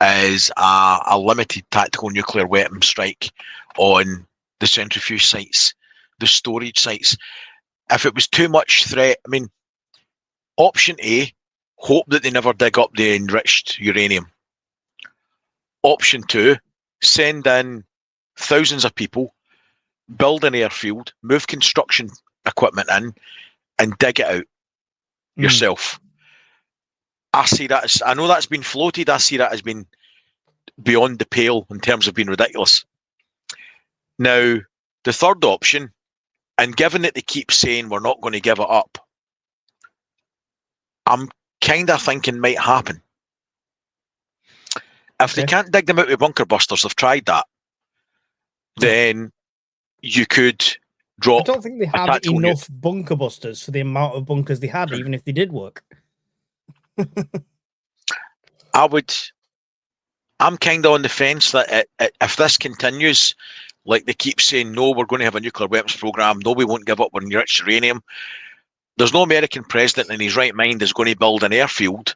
Speaker 2: is a limited tactical nuclear weapon strike on the centrifuge sites, the storage sites. If it was too much threat, I mean, option A, hope that they never dig up the enriched uranium. Option 2, send in thousands of people, build an airfield, move construction equipment in, and dig it out yourself. I see that as, I know that's been floated, I see that as being beyond the pale in terms of being ridiculous. Now, the third option, and given that they keep saying we're not going to give it up, I'm kind of thinking might happen. If they can't dig them out with bunker busters, they've tried that, then you could drop.
Speaker 1: I don't think they have enough bunker busters for the amount of bunkers they had, even if they did work.
Speaker 2: I'm kind of on the fence that if this continues, like they keep saying, no, we're going to have a nuclear weapons program, no, we won't give up on enriched uranium. There's no American president in his right mind is going to build an airfield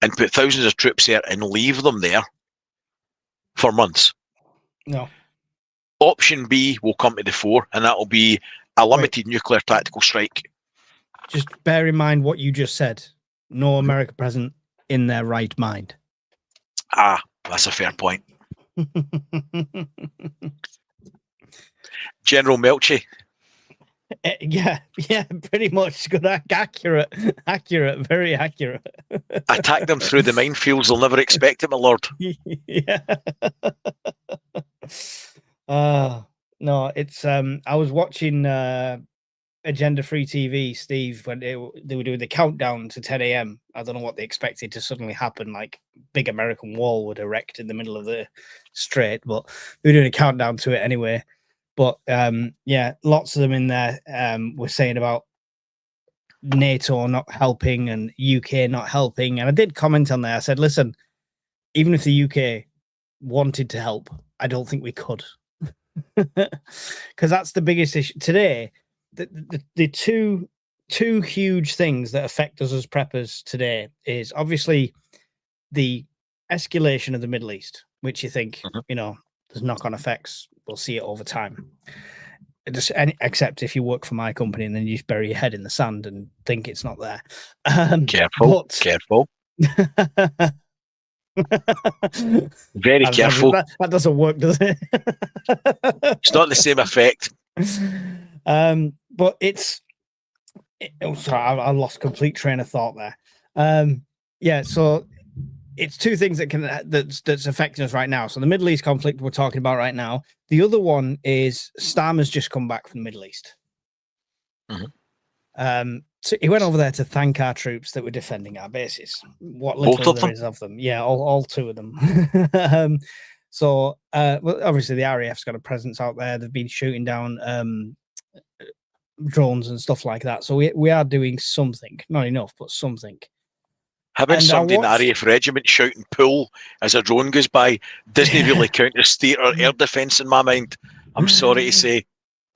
Speaker 2: and put thousands of troops there and leave them there for months.
Speaker 1: No.
Speaker 2: Option B will come to the fore, and that will be a limited nuclear tactical strike.
Speaker 1: Just bear in mind what you just said. No American president in their right mind.
Speaker 2: Ah, that's a fair point. General Melchi.
Speaker 1: Yeah, pretty much. Good, accurate, very accurate.
Speaker 2: Attack them through the minefields. They'll never expect it, my lord.
Speaker 1: Yeah. No, it's I was watching Agenda Free TV, Steve, when they were doing the countdown to 10 a.m. I don't know what they expected to suddenly happen, like big American wall would erect in the middle of the strait, but they were doing a countdown to it anyway. But yeah, lots of them in there were saying about NATO not helping and UK not helping. And I did comment on there. I said, listen, even if the UK wanted to help, I don't think we could. Because that's the biggest issue today. The two huge things that affect us as preppers today is obviously the escalation of the Middle East, which you think, there's knock-on effects. We'll see it over time. Except if you work for my company and then you just bury your head in the sand and think it's not there.
Speaker 2: Careful. Very careful.
Speaker 1: That doesn't work, does it?
Speaker 2: It's not the same effect.
Speaker 1: But sorry, I lost complete train of thought there. Yeah, so it's two things that's affecting us right now. So the Middle East conflict we're talking about right now. The other one is Starmer's just come back from the Middle East. he went over there to thank our troops that were defending our bases. What
Speaker 2: Both
Speaker 1: little
Speaker 2: of
Speaker 1: there
Speaker 2: them?
Speaker 1: is of them. Yeah, all two of them. So, well, obviously the RAF's got a presence out there. They've been shooting down drones and stuff like that. So we are doing something, not enough, but something.
Speaker 2: Having
Speaker 1: And
Speaker 2: somebody in the RAF regiment shouting "pull" as a drone goes by doesn't really count as theatre air defence in my mind. I'm sorry to say.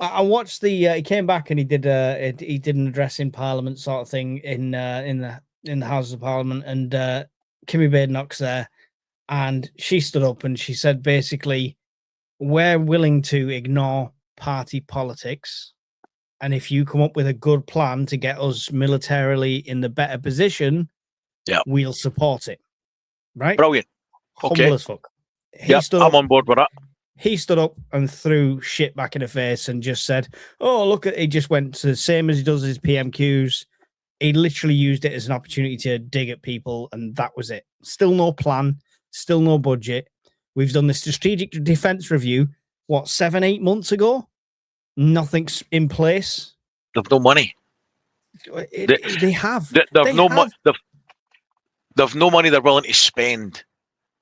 Speaker 1: I watched the. He came back and he did an address in Parliament sort of thing in the Houses of Parliament, and Kimmy Badenoch's there, and she stood up and she said basically, we're willing to ignore party politics, and if you come up with a good plan to get us militarily in the better position, we'll support it. Right?
Speaker 2: Brilliant.
Speaker 1: Humble
Speaker 2: Okay.
Speaker 1: as fuck.
Speaker 2: I'm on board with that.
Speaker 1: He stood up and threw shit back in her face and just said, "Oh, look at." He just went to the same as he does his PMQs. He literally used it as an opportunity to dig at people, and that was it. Still no plan, still no budget. We've done the strategic defense review, 7-8 months ago? Nothing's in place.
Speaker 2: They've no money.
Speaker 1: They have.
Speaker 2: They've no money. They've no money they're willing to spend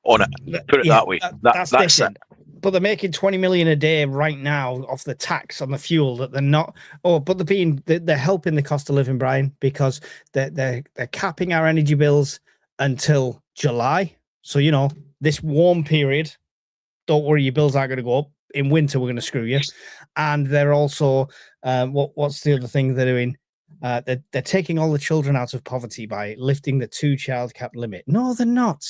Speaker 2: on it. Put it that way. That's it.
Speaker 1: But they're making 20 million a day right now off the tax on the fuel that they're not. Oh, but they're helping the cost of living, Brian, because they're capping our energy bills until July. So this warm period, don't worry, your bills aren't going to go up. In winter, we're going to screw you. And they're also what's the other thing they're doing? They're taking all the children out of poverty by lifting the 2-child cap limit. No, they're not.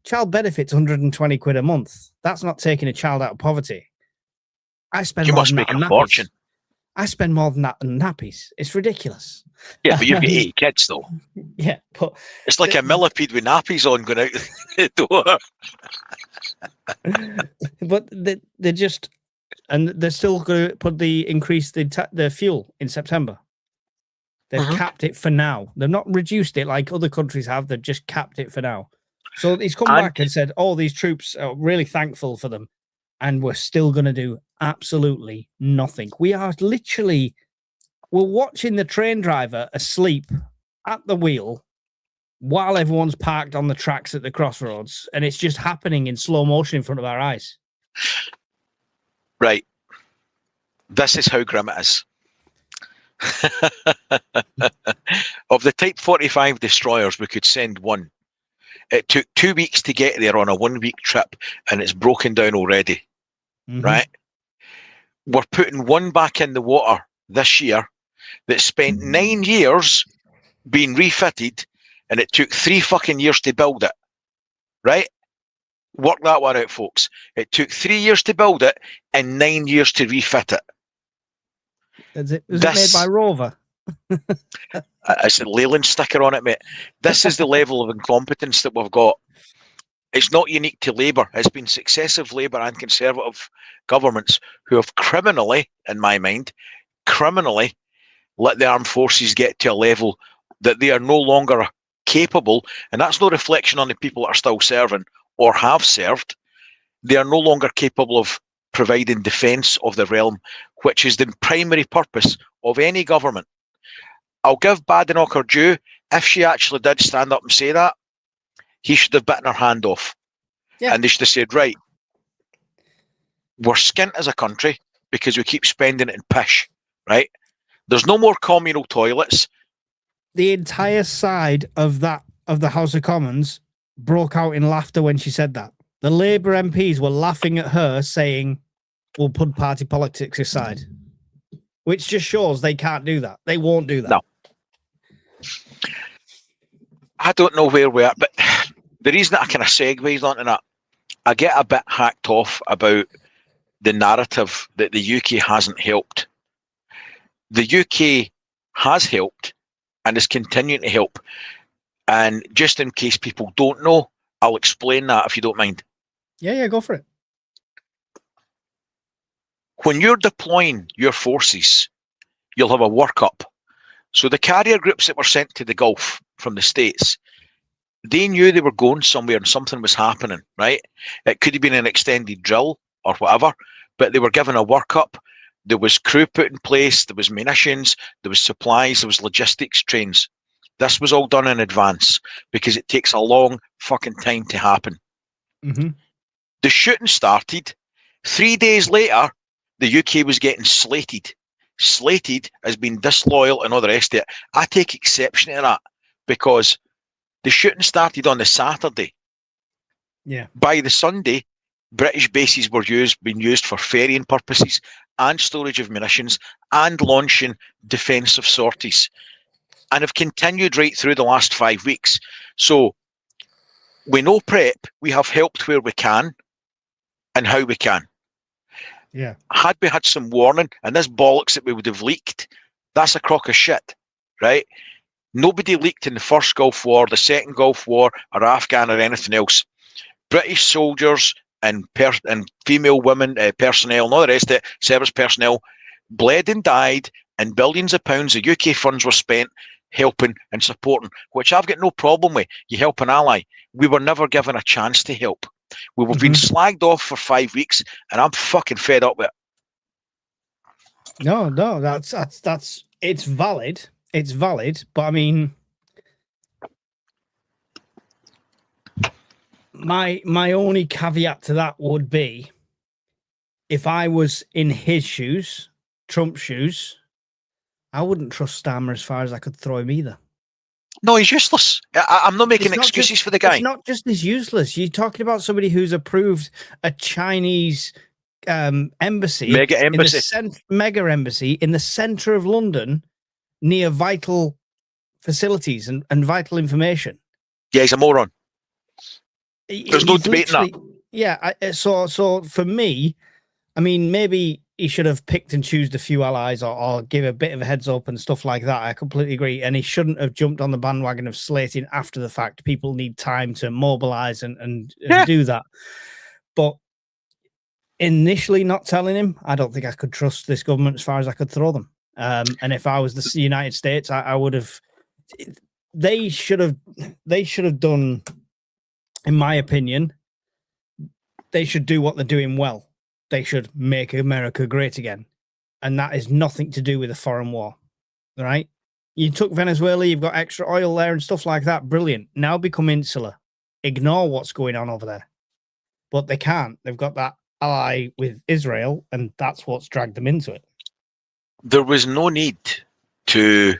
Speaker 1: Child benefits 120 quid a month. That's not taking a child out of poverty.
Speaker 2: You must make a fortune.
Speaker 1: I spend more than that on nappies. It's ridiculous.
Speaker 2: Yeah, but you've got 8 kids though.
Speaker 1: Yeah, but
Speaker 2: it's like a millipede with nappies on going out the door.
Speaker 1: But they're just, and they're still going to increase the fuel in September. They've capped it for now. They've not reduced it like other countries have. They've just capped it for now. So he's come back and said, "Oh, these troops are really thankful for them, and we're still going to do absolutely nothing." We're watching the train driver asleep at the wheel while everyone's parked on the tracks at the crossroads, and it's just happening in slow motion in front of our eyes.
Speaker 2: Right. This is how grim it is. Of the Type 45 destroyers, we could send one. It took 2 weeks to get there on a 1-week trip, and it's broken down already. Right? We're putting one back in the water this year that spent 9 years being refitted, and it took 3 fucking years to build it. Right? Work that one out, folks. It took 3 years to build it and 9 years to refit it.
Speaker 1: Was it made by Rover?
Speaker 2: It's a Leyland sticker on it, mate. This is the level of incompetence that we've got. It's not unique to Labour. It's been successive Labour and Conservative governments who have criminally, in my mind, let the armed forces get to a level that they are no longer capable, and that's no reflection on the people that are still serving or have served. They are no longer capable of providing defence of the realm, which is the primary purpose of any government. I'll give Badenoch her due. If she actually did stand up and say that, he should have bitten her hand off. Yeah. And they should have said, right, we're skint as a country because we keep spending it in pish, right? There's no more communal toilets.
Speaker 1: The entire side of the House of Commons broke out in laughter when she said that. The Labour MPs were laughing at her saying, we'll put party politics aside, which just shows they can't do that. They won't do that.
Speaker 2: No. I don't know where we are, but the reason that I kind of segues onto that, I get a bit hacked off about the narrative that the UK hasn't helped. The UK has helped and is continuing to help. And just in case people don't know, I'll explain that if you don't mind.
Speaker 1: Yeah, go for it.
Speaker 2: When you're deploying your forces, you'll have a workup. So the carrier groups that were sent to the Gulf from the States, they knew they were going somewhere and something was happening, right? It could have been an extended drill or whatever, but they were given a workup. There was crew put in place, there was munitions, there was supplies, there was logistics trains. This was all done in advance because it takes a long fucking time to happen.
Speaker 1: Mm-hmm.
Speaker 2: The shooting started. 3 days later, the UK was getting slated. Slated as being disloyal and all the rest of it. I take exception to that because the shooting started on the Saturday.
Speaker 1: Yeah.
Speaker 2: By the Sunday, British bases were being used for ferrying purposes and storage of munitions and launching defensive sorties, and have continued right through the last 5 weeks. So we know prep, we have helped where we can and how we can.
Speaker 1: Yeah.
Speaker 2: Had we had some warning, and this bollocks that we would have leaked, that's a crock of shit, right? Nobody leaked in the first Gulf War, the second Gulf War, or Afghan or anything else. British soldiers and female women, personnel, and all the rest of it, service personnel, bled and died, and billions of pounds of UK funds were spent helping and supporting, which I've got no problem with. You help an ally. We were never given a chance to help. We've been slagged off for 5 weeks, and I'm fucking fed up with it.
Speaker 1: No, that's it's valid. It's valid, but I mean, my only caveat to that would be, if I was in his shoes, Trump's shoes, I wouldn't trust Starmer as far as I could throw him either.
Speaker 2: No, he's useless. I'm not making excuses for the guy.
Speaker 1: It's not just he's useless. You're talking about somebody who's approved a Chinese embassy,
Speaker 2: mega embassy,
Speaker 1: mega embassy in the centre of London, near vital facilities and vital information.
Speaker 2: Yeah, he's a moron. There's no debating that.
Speaker 1: Yeah, so for me, I mean, maybe he should have picked and choosed a few allies or give a bit of a heads up and stuff like that. I completely agree. And he shouldn't have jumped on the bandwagon of slating after the fact. People need time to mobilize and do that. But initially not telling him, I don't think I could trust this government as far as I could throw them. And if I was the United States, I would have. They should have done, in my opinion, they should do what they're doing well. They should make America great again. And that is nothing to do with a foreign war, right? You took Venezuela, you've got extra oil there and stuff like that. Brilliant. Now become insular. Ignore what's going on over there. But they can't. They've got that ally with Israel, and that's what's dragged them into it.
Speaker 2: There was no need to,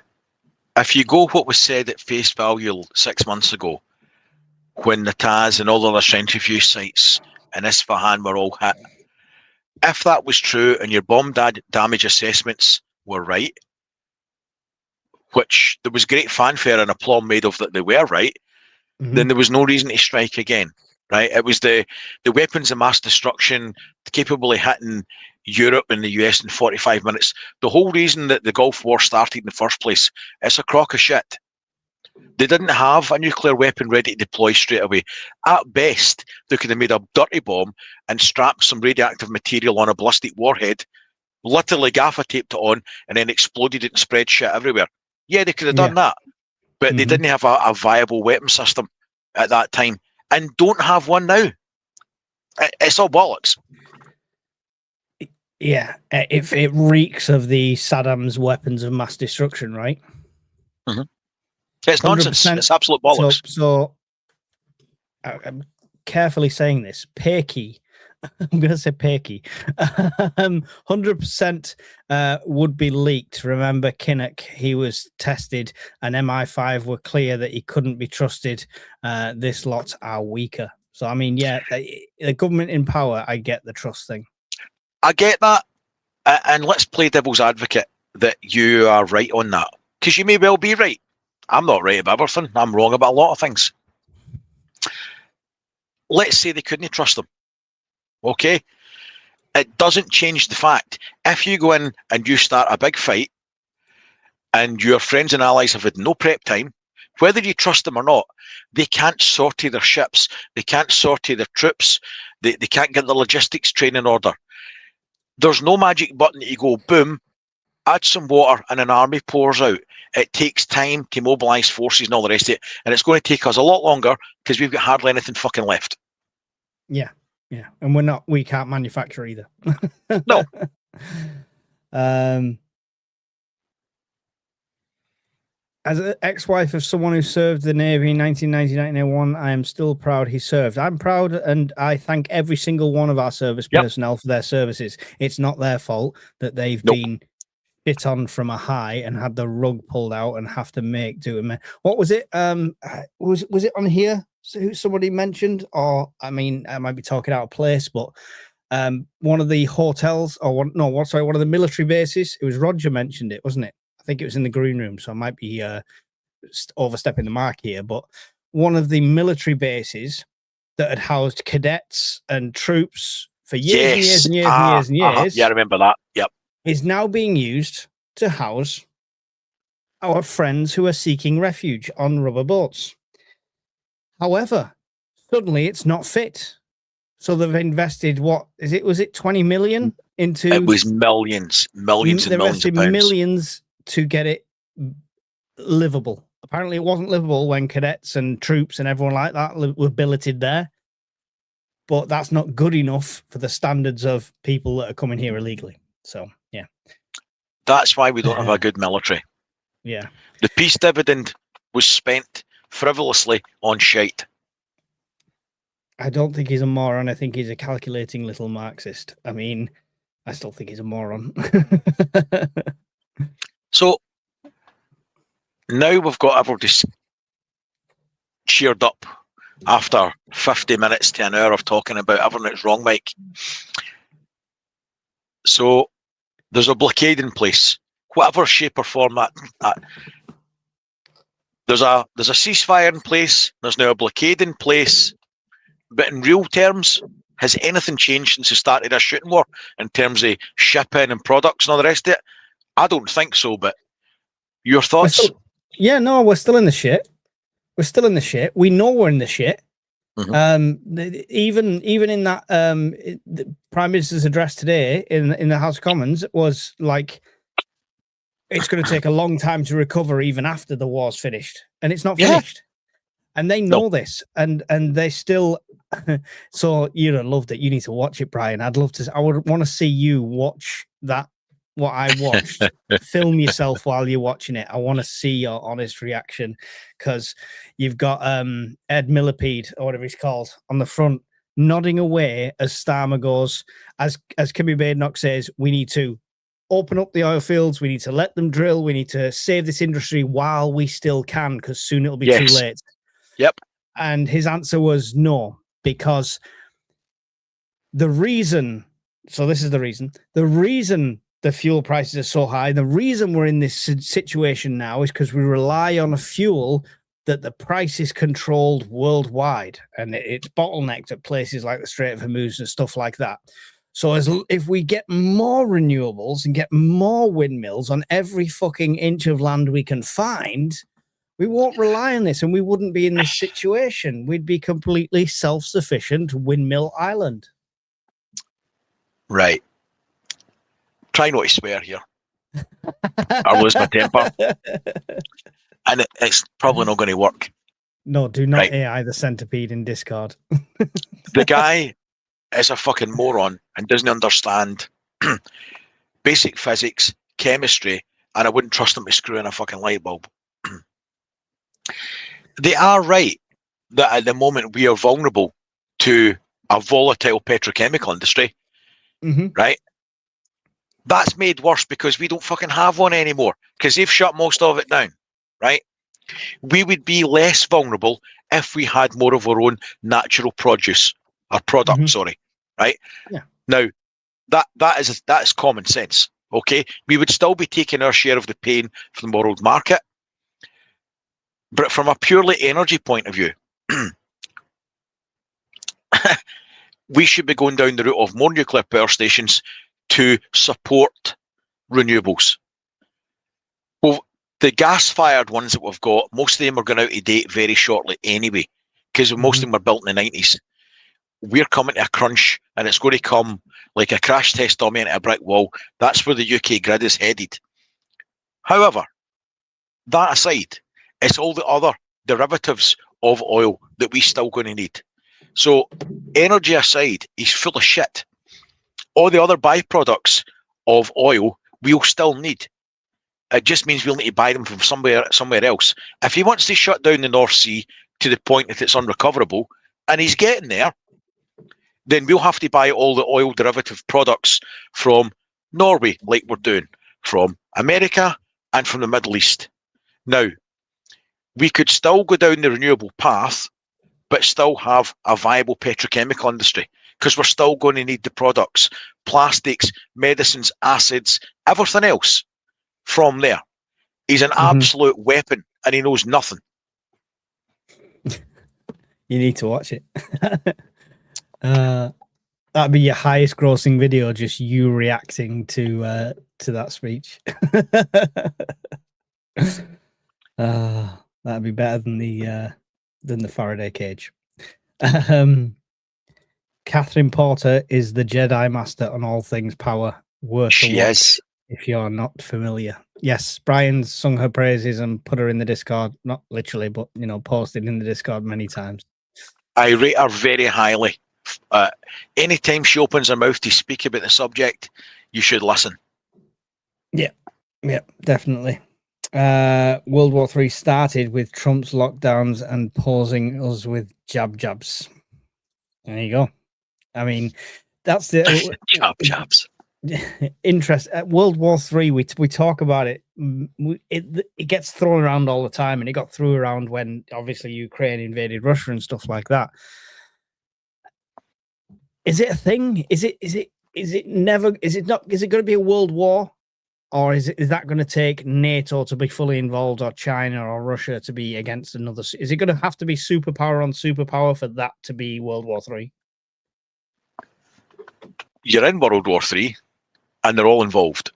Speaker 2: if you go what was said at face value 6 months ago, when the Taz and all the other centrifuge sites in Isfahan were all hit, if that was true and your bomb damage assessments were right, which there was great fanfare and aplomb made of that they were right, then there was no reason to strike again, right? It was the weapons of mass destruction capable of hitting Europe and the US in 45 minutes. The whole reason that the Gulf War started in the first place, it's a crock of shit. They didn't have a nuclear weapon ready to deploy straight away. At best, they could have made a dirty bomb and strapped some radioactive material on a ballistic warhead, literally gaffer taped it on, and then exploded it and spread shit everywhere. Yeah, they could have done that, but they didn't have a viable weapon system at that time, and don't have one now. It's all bollocks.
Speaker 1: Yeah, if it reeks of the Saddam's weapons of mass destruction, right?
Speaker 2: It's nonsense. It's absolute bollocks.
Speaker 1: So I'm carefully saying this. Pakey, I'm going to say Pakey. 100% would be leaked. Remember Kinnock, he was tested, and MI5 were clear that he couldn't be trusted. This lot are weaker. So, I mean, yeah, the government in power, I get the trust thing.
Speaker 2: I get that. And let's play devil's advocate that you are right on that. Because you may well be right. I'm not right about everything. I'm wrong about a lot of things. Let's say they couldn't trust them. Okay? It doesn't change the fact. If you go in and you start a big fight and your friends and allies have had no prep time, whether you trust them or not, they can't sortie their ships. They can't sortie their troops. They can't get the logistics train in order. There's no magic button that you go, boom, add some water and an army pours out. It takes time to mobilise forces and all the rest of it. And it's going to take us a lot longer because we've got hardly anything fucking left.
Speaker 1: Yeah. And we can't manufacture either.
Speaker 2: No.
Speaker 1: As an ex-wife of someone who served the Navy in 1990-1991, I am still proud he served. I'm proud, and I thank every single one of our service personnel for their services. It's not their fault that they've been hit on from a high and had the rug pulled out and have to make do. What was it? Was it on here? Who somebody mentioned? Or I mean, I might be talking out of place, but one of the hotels, or one of the military bases. It was Roger mentioned it, wasn't it? I think it was in the green room, so I might be overstepping the mark here. But one of the military bases that had housed cadets and troops for years and years.
Speaker 2: Yeah, I remember that. Yep.
Speaker 1: Is now being used to house our friends who are seeking refuge on rubber boats. However, suddenly it's not fit. So they've invested, what is it? Was it 20 million into?
Speaker 2: It was millions and millions of pounds.
Speaker 1: Millions to get it livable. Apparently it wasn't livable when cadets and troops and everyone like that were billeted there. But that's not good enough for the standards of people that are coming here illegally. So, yeah.
Speaker 2: That's why we don't have a good military.
Speaker 1: Yeah.
Speaker 2: The peace dividend was spent frivolously on shite.
Speaker 1: I don't think he's a moron. I think he's a calculating little Marxist. I mean, I still think he's a moron.
Speaker 2: So now we've got everybody cheered up after 50 minutes to an hour of talking about everything that's wrong, Mike. So there's a blockade in place, whatever shape or form that. There's a ceasefire in place. There's now a blockade in place. But in real terms, has anything changed since we started our shooting war in terms of shipping and products and all the rest of it? I don't think so, but your thoughts?
Speaker 1: We're still in the shit. We're still in the shit. We know we're in the shit. Mm-hmm. Even in that the Prime Minister's address today in the House of Commons was like, it's going to take a long time to recover even after the war's finished, and it's not finished. And they know this, and they still. So you'd have loved it. You need to watch it, Brian. I would want to see you watch that. What I watched. Film yourself while you're watching it. I want to see your honest reaction, because you've got Ed Millipede, or whatever he's called, on the front, nodding away as Starmer goes, as Kimmy Badenoch says, we need to open up the oil fields, we need to let them drill, we need to save this industry while we still can, because soon it'll be too late.
Speaker 2: Yep.
Speaker 1: And his answer was no, because the reason the fuel prices are so high, the reason we're in this situation now is because we rely on a fuel that the price is controlled worldwide, and it's bottlenecked at places like the Strait of Hormuz and stuff like that. So if we get more renewables and get more windmills on every fucking inch of land we can find, we won't rely on this, and we wouldn't be in this situation. We'd be completely self-sufficient windmill island.
Speaker 2: Right. Try not to swear here. I lose my temper. And it's probably not going to work.
Speaker 1: No, do not AI the centipede in Discord.
Speaker 2: The guy is a fucking moron and doesn't understand basic physics, chemistry, and I wouldn't trust him to screw in a fucking light bulb. They are right that at the moment we are vulnerable to a volatile petrochemical industry, right? That's made worse because we don't fucking have one anymore, because they've shut most of it down, right? We would be less vulnerable if we had more of our own natural produce or product, right?
Speaker 1: Yeah.
Speaker 2: Now, that is common sense, okay? We would still be taking our share of the pain from the world market, but from a purely energy point of view, we should be going down the route of more nuclear power stations to support renewables. Well, the gas-fired ones that we've got, most of them are going out of date very shortly anyway, because most of them were built in the 90s. We're coming to a crunch, and it's going to come like a crash test dummy into a brick wall. That's where the UK grid is headed. However, that aside, it's all the other derivatives of oil that we still going to need. So energy aside, he's full of shit. All the other byproducts of oil we'll still need. It just means we'll need to buy them from somewhere else. If he wants to shut down the North Sea to the point that it's unrecoverable, and he's getting there, then we'll have to buy all the oil derivative products from Norway, like we're doing, from America and from the Middle East. Now, we could still go down the renewable path, but still have a viable petrochemical industry, because we're still going to need the products, plastics, medicines, acids, everything else from there. He's an absolute weapon, and he knows nothing.
Speaker 1: You need to watch it. That'd be your highest grossing video, just you reacting to that speech. That'd be better than the Faraday cage. Catherine Porter is the Jedi Master on all things power. Worth a watch if you're not familiar. Yes, Brian's sung her praises and put her in the Discord, not literally, but posted in the Discord many times.
Speaker 2: I rate her very highly. Anytime she opens her mouth to speak about the subject, you should listen. Yeah,
Speaker 1: definitely. World War III started with Trump's lockdowns and pausing us with jabs. There you go. I mean, that's the
Speaker 2: jabs.
Speaker 1: Interest at World War III. We talk about it. It gets thrown around all the time, and it got thrown around when obviously Ukraine invaded Russia and stuff like that. Is it a thing? Is it never? Is it not? Is it going to be a world war, or is that going to take NATO to be fully involved, or China or Russia to be against another? Is it going to have to be superpower on superpower for that to be World War III?
Speaker 2: You're in World War III, and they're all involved.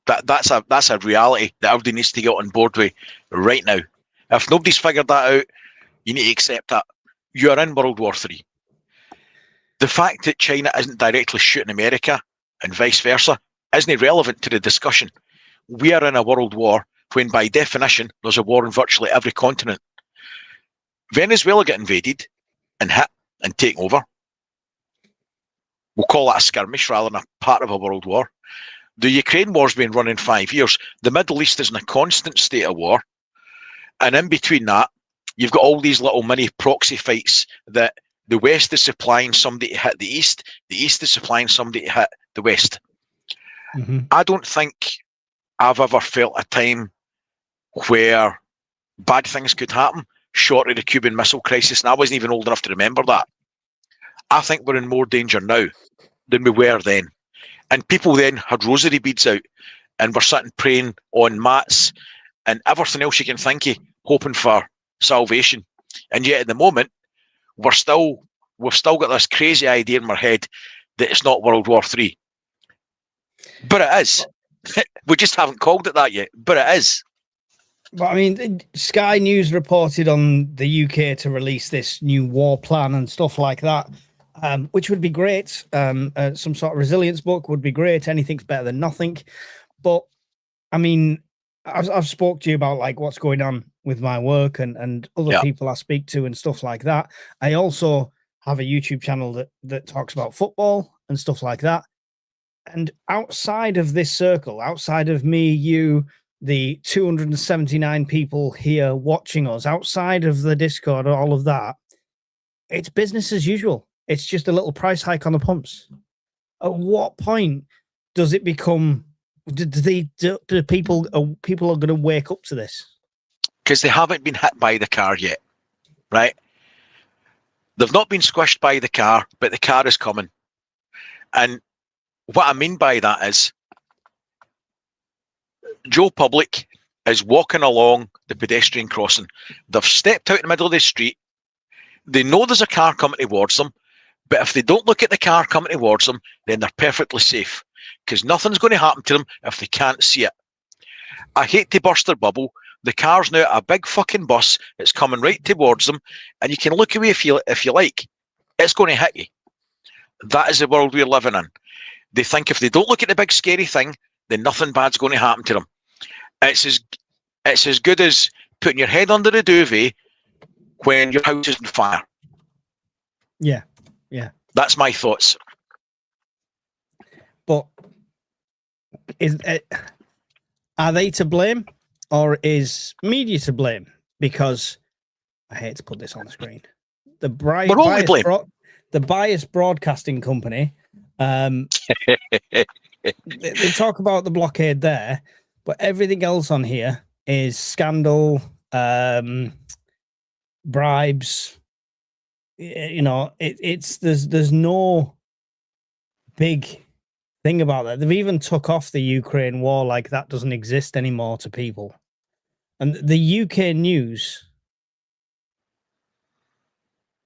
Speaker 2: That's a reality that everybody needs to get on board with right now. If nobody's figured that out, you need to accept that you are in World War III. The fact that China isn't directly shooting America and vice versa isn't relevant to the discussion. We are in a world war when, by definition, there's a war in virtually every continent. Venezuela got invaded and hit and taken over. We'll call that a skirmish rather than a part of a world war. The Ukraine war's been running 5 years. The Middle East is in a constant state of war. And in between that, you've got all these little mini proxy fights that the West is supplying somebody to hit the East is supplying somebody to hit the West. I don't think I've ever felt a time where bad things could happen short of the Cuban Missile Crisis, and I wasn't even old enough to remember that. I think we're in more danger now than we were then. And people then had rosary beads out and were sitting praying on mats and everything else you can think of, hoping for salvation. And yet at the moment, we've still got this crazy idea in our head that it's not World War III. But it is. We just haven't called it that yet, but it is.
Speaker 1: But I mean, Sky News reported on the UK to release this new war plan and stuff like that, which would be great. Some sort of resilience book would be great. Anything's better than nothing. But I mean, I've spoke to you about like what's going on with my work and other people I speak to and stuff like that. I also have a YouTube channel that talks about football and stuff like that. And outside of this circle, outside of me, you, the 279 people here watching us, outside of the Discord, all of that, it's business as usual. It's just a little price hike on the pumps. At what point does it become? Do people are going to wake up to this?
Speaker 2: Because they haven't been hit by the car yet, right? They've not been squished by the car, but the car is coming. And what I mean by that is Joe Public is walking along the pedestrian crossing. They've stepped out in the middle of the street. They know there's a car coming towards them, but if they don't look at the car coming towards them, then they're perfectly safe because nothing's going to happen to them if they can't see it. I hate to burst their bubble. The car's now a big fucking bus. It's coming right towards them, and you can look away if you like. It's going to hit you. That is the world we're living in. They think if they don't look at the big scary thing, then nothing bad's going to happen to them. It's as good as putting your head under the duvet when your house is on fire.
Speaker 1: Yeah.
Speaker 2: That's my thoughts.
Speaker 1: But are they to blame, or is media to blame? Because I hate to put this on the screen. The
Speaker 2: We're all to blame.
Speaker 1: the biased broadcasting company. They talk about the blockade there, but everything else on here is scandal, bribes. You know, there's no big thing about that. They've even took off the Ukraine war like that doesn't exist anymore to people. And the UK news,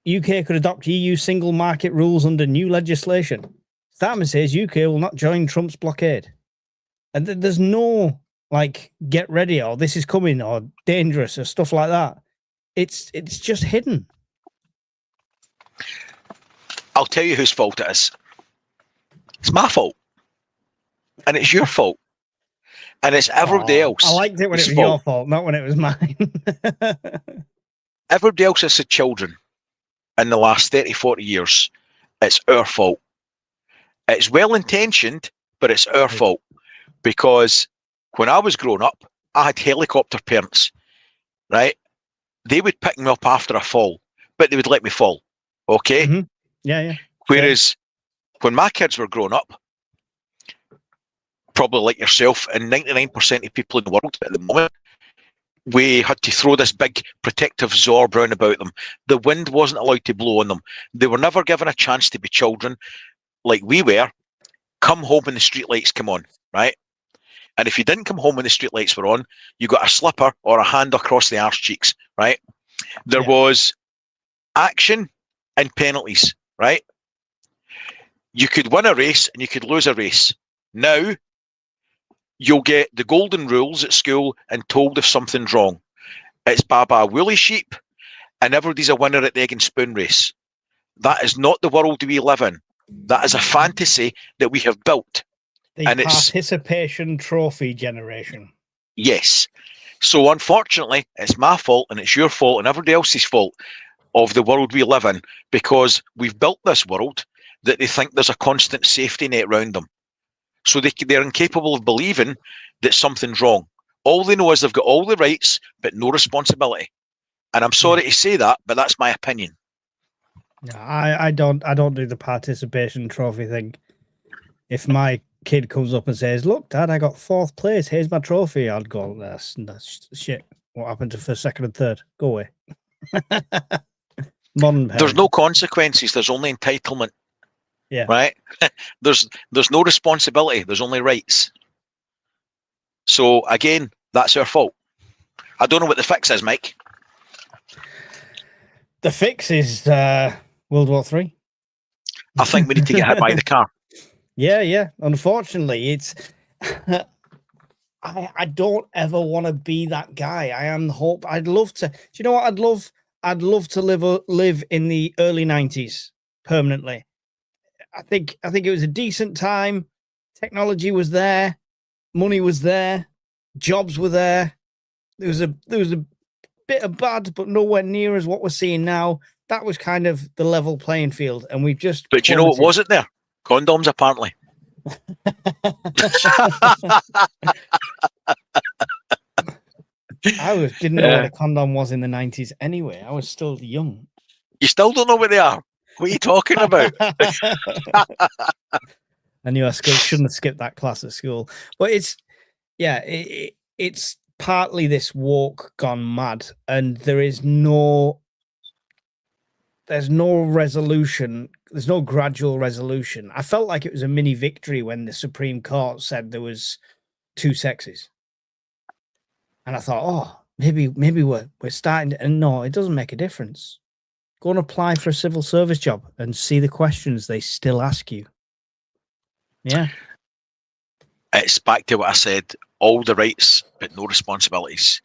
Speaker 1: UK could adopt EU single market rules under new legislation. Starmer says UK will not join Trump's blockade. And there's no like get ready or this is coming or dangerous or stuff like that. It's just hidden.
Speaker 2: I'll tell you whose fault it is. It's my fault. And it's your fault. And it's everybody else.
Speaker 1: I liked it when it was your fault, not when it was mine.
Speaker 2: Everybody else has had children in the last 30, 40 years. It's our fault. It's well-intentioned, but it's our fault. Because when I was growing up, I had helicopter parents, right? They would pick me up after a fall, but they would let me fall. Okay?
Speaker 1: Mm-hmm. Yeah.
Speaker 2: Whereas when my kids were growing up, probably like yourself and 99% of people in the world at the moment, we had to throw this big protective zorb round about them. The wind wasn't allowed to blow on them. They were never given a chance to be children like we were. Come home when the street lights come on, right? And if you didn't come home when the street lights were on, you got a slipper or a hand across the arse cheeks, right? There was action and penalties, right? You could win a race and you could lose a race. Now, you'll get the golden rules at school and told if something's wrong. It's Baba Woolly Sheep and everybody's a winner at the egg and spoon race. That is not the world we live in. That is a fantasy that we have built.
Speaker 1: The
Speaker 2: and
Speaker 1: participation trophy generation.
Speaker 2: Yes. So unfortunately, it's my fault and it's your fault and everybody else's fault of the world we live in, because we've built this world that they think there's a constant safety net around them. So they're incapable of believing that something's wrong. All they know is they've got all the rights, but no responsibility. And I'm sorry to say that, but that's my opinion.
Speaker 1: No, I don't do the participation trophy thing. If my kid comes up and says, "Look, Dad, I got 4th place. Here's my trophy," I'd go, "That's shit. What happened to first, second, and third? Go away." Modern parents.
Speaker 2: There's no consequences. There's only entitlement.
Speaker 1: Yeah.
Speaker 2: Right. There's no responsibility. There's only rights. So again, that's our fault. I don't know what the fix is, Mike.
Speaker 1: The fix is World War III.
Speaker 2: I think we need to get hit by the car.
Speaker 1: Yeah. Unfortunately, it's. I don't ever want to be that guy. I am the hope. I'd love to. Do you know what I'd love? I'd love to live in the early 90s permanently. I think it was a decent time. Technology was there, money was there, jobs were there. There was a bit of bad, but nowhere near as what we're seeing now. That was kind of the level playing field, and we've just.
Speaker 2: But you know what wasn't there? Condoms, apparently.
Speaker 1: I didn't know what a condom was in the 90s anyway. I was still young.
Speaker 2: You still don't know what they are? What are you talking about?
Speaker 1: I knew I shouldn't have skipped that class at school. But it's partly this woke gone mad, and there's no resolution. There's no gradual resolution. I felt like it was a mini victory when the Supreme Court said there was 2 sexes. And I thought, oh, maybe we're starting to, and no, it doesn't make a difference. Go and apply for a civil service job and see the questions they still ask you. Yeah.
Speaker 2: It's back to what I said, all the rights, but no responsibilities.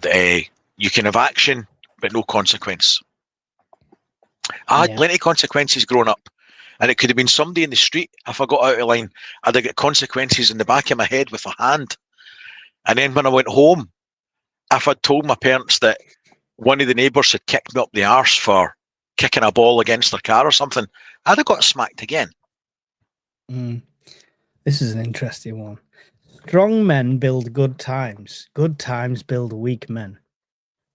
Speaker 2: You can have action, but no consequence. I had plenty of consequences growing up. And it could have been somebody in the street. If I got out of line, I'd have got consequences in the back of my head with a hand. And then when I went home, if I'd told my parents that one of the neighbours had kicked me up the arse for kicking a ball against their car or something, I'd have got smacked again.
Speaker 1: This is an interesting one. Strong men build good times. Good times build weak men.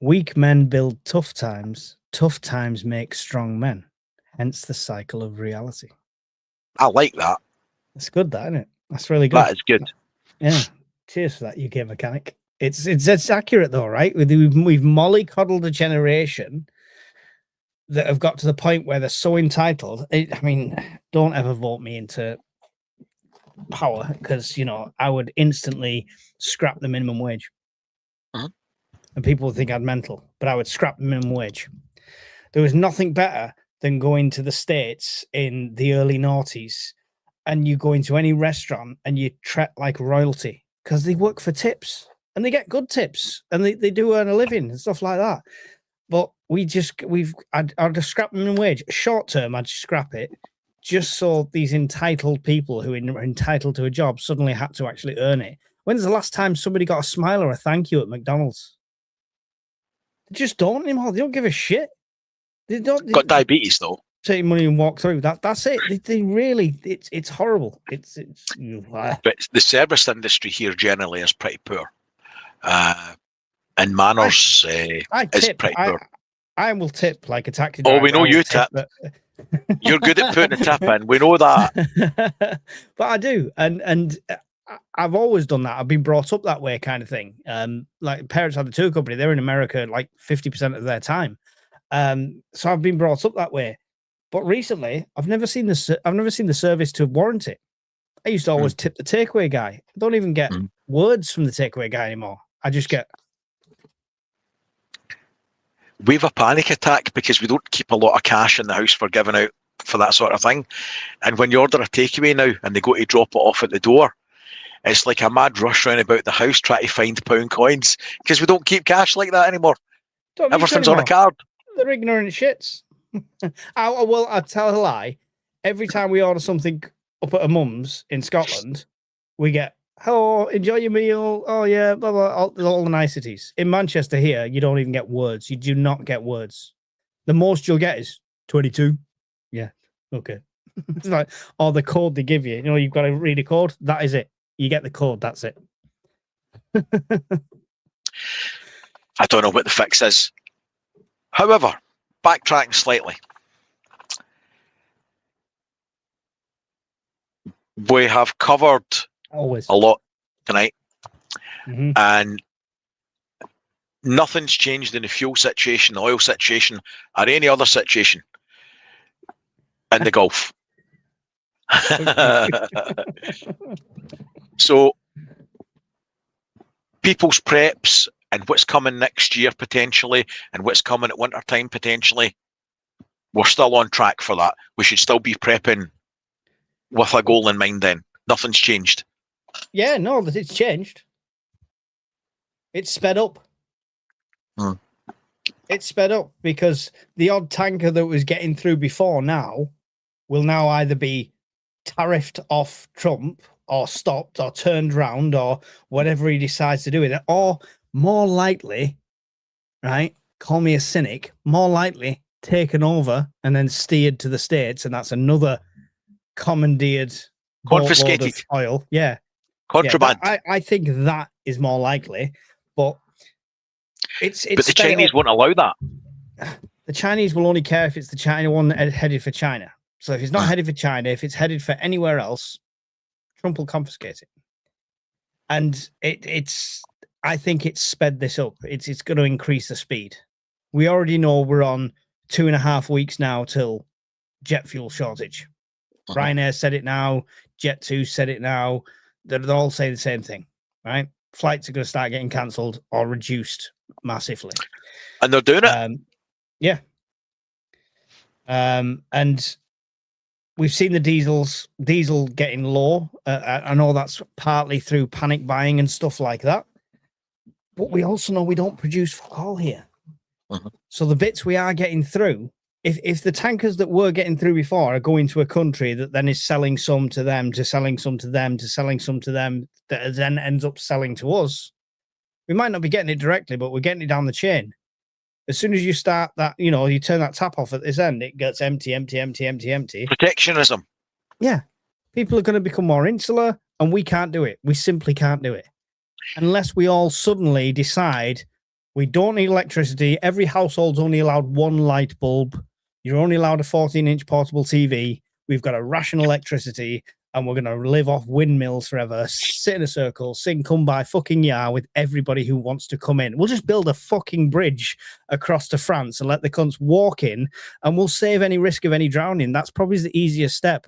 Speaker 1: Weak men build tough times. Tough times make strong men. Hence the cycle of reality.
Speaker 2: I like that.
Speaker 1: It's good, that, isn't it? That's really good.
Speaker 2: That is good.
Speaker 1: Yeah. Cheers for that, UK mechanic. It's accurate though, right? We've mollycoddled a generation that have got to the point where they're so entitled. I mean, don't ever vote me into power, because I would instantly scrap the minimum wage. And people would think I'd mental, but I would scrap the minimum wage. There was nothing better than going to the States in the early noughties, and you go into any restaurant and you treat like royalty, because they work for tips and they get good tips and they do earn a living and stuff like that. But I'd just scrap minimum wage. Short term, I'd scrap it, just so these entitled people who are entitled to a job suddenly had to actually earn it. When's the last time somebody got a smile or a thank you at McDonald's? They just don't anymore. They don't give a shit. They
Speaker 2: got diabetes though.
Speaker 1: Take money and walk through. That's it. They really, it's horrible. It's
Speaker 2: But the service industry here generally is pretty poor. And manners is pretty poor.
Speaker 1: I will tip like a taxi
Speaker 2: driver.
Speaker 1: Oh,
Speaker 2: we know you tip. But... You're good at putting a tip in. We know that.
Speaker 1: But I do. And I've always done that. I've been brought up that way, kind of thing. Like parents had the tour company. They're in America like 50% of their time. So I've been brought up that way. But recently, I've never seen the service to warrant it. I used to always tip the takeaway guy. I don't even get words from the takeaway guy anymore. I just get.
Speaker 2: We have a panic attack because we don't keep a lot of cash in the house for giving out for that sort of thing. And when you order a takeaway now and they go to drop it off at the door, it's like a mad rush round about the house trying to find pound coins because we don't keep cash like that anymore. Everything's on a card.
Speaker 1: They're ignorant shits. I'll tell a lie. Every time we order something up at a mum's in Scotland, we get, "Oh, enjoy your meal. Oh yeah, blah blah." All the niceties. In Manchester here, you don't even get words. You do not get words. The most you'll get is 22. Yeah, okay. It's like, or the code they give you. You've got to read a code. That is it. You get the code. That's it.
Speaker 2: I don't know what the fix is. However, backtracking slightly. We have covered a lot tonight, and nothing's changed in the fuel situation, the oil situation, or any other situation in the Gulf. So, people's preps and what's coming next year potentially, and what's coming at winter time potentially, we're still on track for that. We should still be prepping with a goal in mind then. Nothing's changed.
Speaker 1: Yeah, no, it's changed. It's sped up. It's sped up because the odd tanker that was getting through before now will now either be tariffed off Trump or stopped or turned round or whatever he decides to do with it. Or more likely, right, call me a cynic, more likely taken over and then steered to the States, and that's another commandeered
Speaker 2: confiscated
Speaker 1: oil. Yeah.
Speaker 2: Contraband.
Speaker 1: Yeah, I think that is more likely, but it's
Speaker 2: but the Chinese won't allow that.
Speaker 1: The Chinese will only care if it's the China one headed for China. So if it's not headed for China, if it's headed for anywhere else, Trump will confiscate it. And I think it's sped this up. It's going to increase the speed. We already know we're on 2.5 weeks now till jet fuel shortage. Ryanair said it now. Jet2 said it now. They're all saying the same thing, right? Flights are going to start getting cancelled or reduced massively.
Speaker 2: And they're doing it.
Speaker 1: Yeah. And we've seen the diesel getting low. I know that's partly through panic buying and stuff like that. But we also know we don't produce fuck all here. So the bits we are getting through, if the tankers that were getting through before are going to a country that then is selling some to them, to selling some to them, to selling some to them, that then ends up selling to us, we might not be getting it directly, but we're getting it down the chain. As soon as you start that, you turn that tap off at this end, it gets empty.
Speaker 2: Protectionism.
Speaker 1: Yeah. People are going to become more insular, and we can't do it. We simply can't do it. Unless we all suddenly decide we don't need electricity. Every household's only allowed one light bulb. You're only allowed a 14-inch portable TV. We've got to ration electricity, and we're going to live off windmills forever, sit in a circle, sing Kumbaya fucking Ya with everybody who wants to come in. We'll just build a fucking bridge across to France and let the cunts walk in, and we'll save any risk of any drowning. That's probably the easiest step.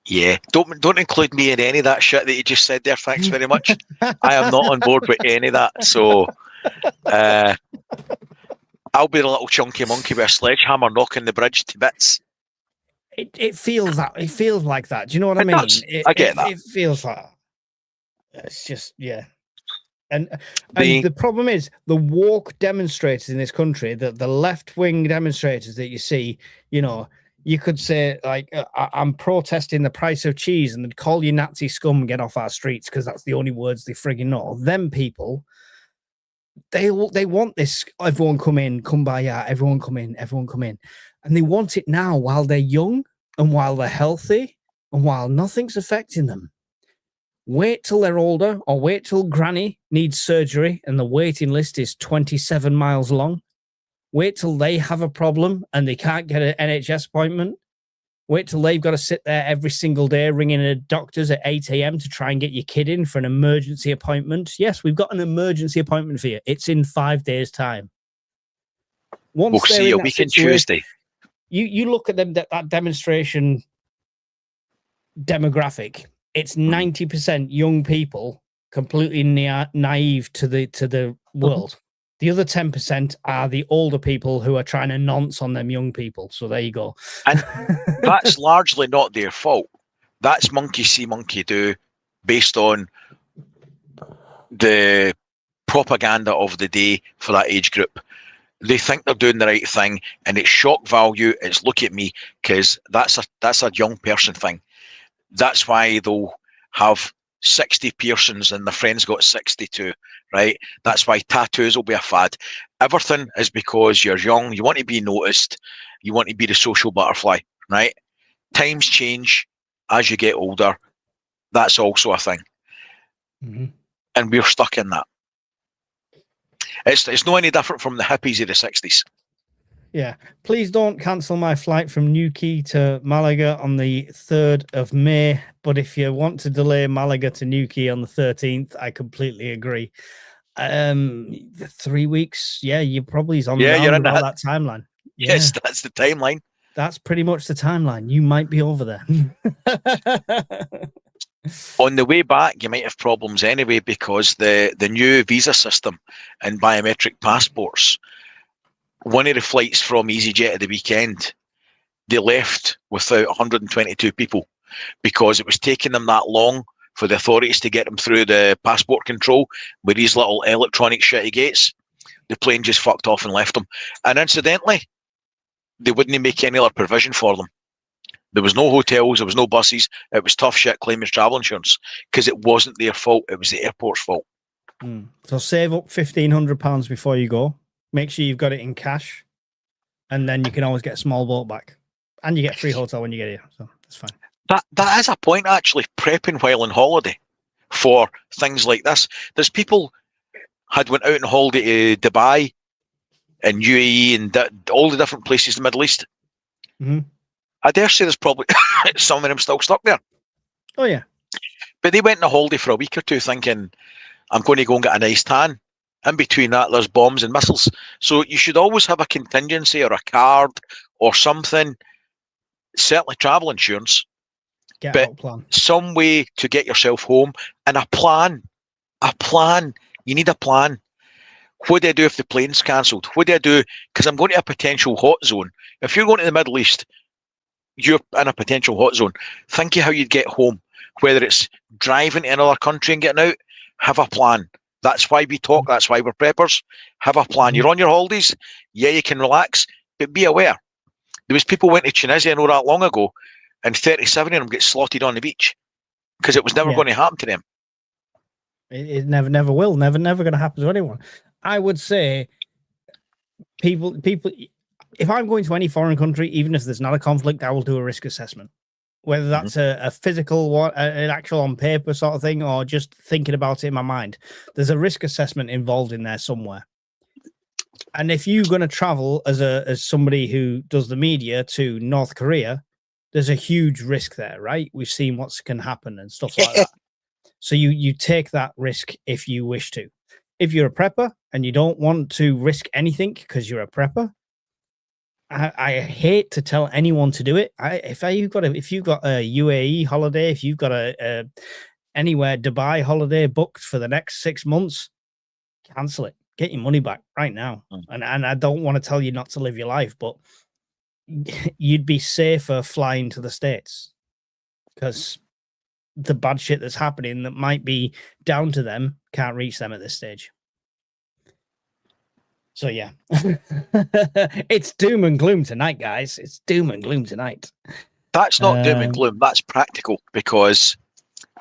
Speaker 2: Yeah, don't include me in any of that shit that you just said there. Thanks very much. I am not on board with any of that. So I'll be the little chunky monkey with a sledgehammer knocking the bridge to bits.
Speaker 1: It feels that. It feels like that. Do you know what I mean?
Speaker 2: I get that.
Speaker 1: It feels like that. It's just, yeah. And the problem is the woke demonstrators in this country, the left-wing demonstrators that you see, you know, you could say, like, I'm protesting the price of cheese, and they'd call you Nazi scum and get off our streets because that's the only words they frigging know. Them people, they want this, everyone come in, Kumbaya, everyone come in, everyone come in. And they want it now while they're young and while they're healthy and while nothing's affecting them. Wait till they're older, or wait till granny needs surgery and the waiting list is 27 miles long. Wait till they have a problem and they can't get an NHS appointment. Wait till they've got to sit there every single day ringing a doctor's at 8 a.m. to try and get your kid in for an emergency appointment. Yes, we've got an emergency appointment for you. It's in 5 days' time.
Speaker 2: We'll see a week on Tuesday.
Speaker 1: You look at them, that demonstration demographic. It's 90% young people, completely naive to the world. The other 10% are the older people who are trying to nonce on them young people. So there you go.
Speaker 2: And that's largely not their fault. That's monkey see, monkey do, based on the propaganda of the day for that age group. They think they're doing the right thing, and it's shock value. It's look at me, because that's a young person thing. That's why they'll have 60 piercings and their friends got 62, right? That's why tattoos will be a fad. Everything is because you're young, you want to be noticed, you want to be the social butterfly, right? Times change as you get older. That's also a thing.
Speaker 1: Mm-hmm.
Speaker 2: And we're stuck in that. It's no any different from the hippies of the 60s.
Speaker 1: Yeah. Please don't cancel my flight from Newquay to Malaga on the 3rd of May. But if you want to delay Malaga to Newquay on the 13th, I completely agree. 3 weeks, yeah, you're probably on
Speaker 2: you're in
Speaker 1: about that timeline. Yeah.
Speaker 2: Yes, that's the timeline.
Speaker 1: That's pretty much the timeline. You might be over there.
Speaker 2: On the way back, you might have problems anyway, because the new visa system and biometric passports, one of the flights from EasyJet at the weekend, they left without 122 people because it was taking them that long for the authorities to get them through the passport control with these little electronic shitty gates. The plane just fucked off and left them. And incidentally, they wouldn't make any other provision for them. There was no hotels, there was no buses. It was tough shit claiming travel insurance because it wasn't their fault. It was the airport's fault.
Speaker 1: So save up £1,500 before you go. Make sure you've got it in cash, and then you can always get a small boat back, and you get free hotel when you get here. So that's fine.
Speaker 2: That is a point, actually, prepping while on holiday for things like this. There's people had went out on holiday to Dubai and UAE and all the different places in the Middle East.
Speaker 1: Mm-hmm.
Speaker 2: I dare say there's probably some of them still stuck there.
Speaker 1: Oh, yeah.
Speaker 2: But they went on a holiday for a week or two thinking, I'm going to go and get a nice tan. In between that, there's bombs and missiles. So you should always have a contingency or a card or something, certainly travel insurance, but
Speaker 1: plan.
Speaker 2: Some way to get yourself home, and a plan. A plan. You need a plan. What do I do if the plane's cancelled? What do I do? Because I'm going to a potential hot zone. If you're going to the Middle East, you're in a potential hot zone. Think of how you'd get home. Whether it's driving to another country and getting out, have a plan. That's why we talk. That's why we're preppers. Have a plan. You're on your holidays. Yeah, you can relax, but be aware. There was people went to Tunisia not that long ago, and 37 of them get slotted on the beach because it was never going to happen to them.
Speaker 1: It never will. Never going to happen to anyone. I would say people. If I'm going to any foreign country, even if there's not a conflict, I will do a risk assessment. whether that's a physical one, an actual on paper sort of thing, or just thinking about it in my mind. There's a risk assessment involved in there somewhere. And if you're going to travel as somebody who does the media to North Korea, there's a huge risk there, right? We've seen what can happen and stuff like that. So you take that risk if you wish to. If you're a prepper and you don't want to risk anything because you're a prepper, I hate to tell anyone to do it. If you've got a UAE holiday, if you've got a anywhere Dubai holiday booked for the next 6 months, cancel it. Get your money back right now. And I don't want to tell you not to live your life, but you'd be safer flying to the States because the bad shit that's happening that might be down to them can't reach them at this stage. So yeah, it's doom and gloom tonight, guys. It's doom and gloom tonight.
Speaker 2: That's not doom and gloom. That's practical, because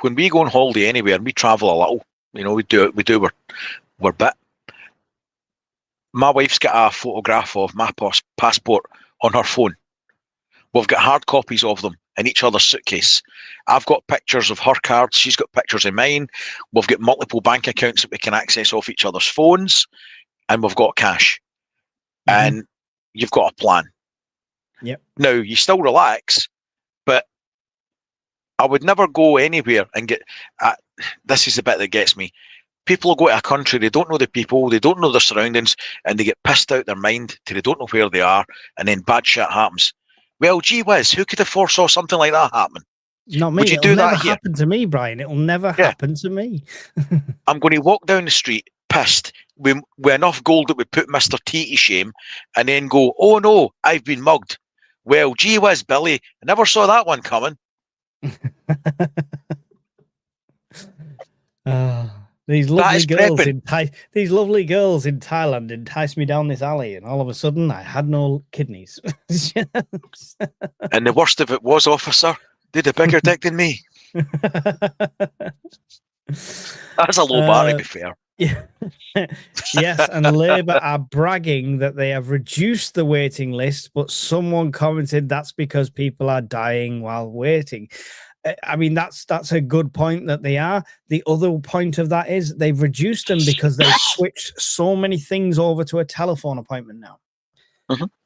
Speaker 2: when we go on holiday anywhere and we travel a little, we do our bit. My wife's got a photograph of my passport on her phone. We've got hard copies of them in each other's suitcase. I've got pictures of her cards. She's got pictures of mine. We've got multiple bank accounts that we can access off each other's phones, and we've got cash. And you've got a plan.
Speaker 1: Yep.
Speaker 2: Now, you still relax, but I would never go anywhere and get... this is the bit that gets me. People will go to a country, they don't know the people, they don't know their surroundings, and they get pissed out their mind till they don't know where they are, and then bad shit happens. Well, gee whiz, who could have foresaw something like that happening?
Speaker 1: Not me.
Speaker 2: Would you
Speaker 1: It'll
Speaker 2: do
Speaker 1: never
Speaker 2: that here?
Speaker 1: happen to me, Brian. It'll never happen to me.
Speaker 2: I'm going to walk down the street pissed with enough gold that would put Mr. T to shame, and then go, oh no, I've been mugged. Well, gee whiz, Billy, I never saw that one coming.
Speaker 1: These lovely girls in Thailand enticed me down this alley, and all of a sudden I had no kidneys.
Speaker 2: And the worst of it was, officer, they'd a bigger dick than me. That's a low bar, to be fair.
Speaker 1: Yeah. Yes, and Labour are bragging that they have reduced the waiting list, but someone commented that's because people are dying while waiting. I mean, that's a good point that they are. The other point of that is they've reduced them because they've switched so many things over to a telephone appointment now.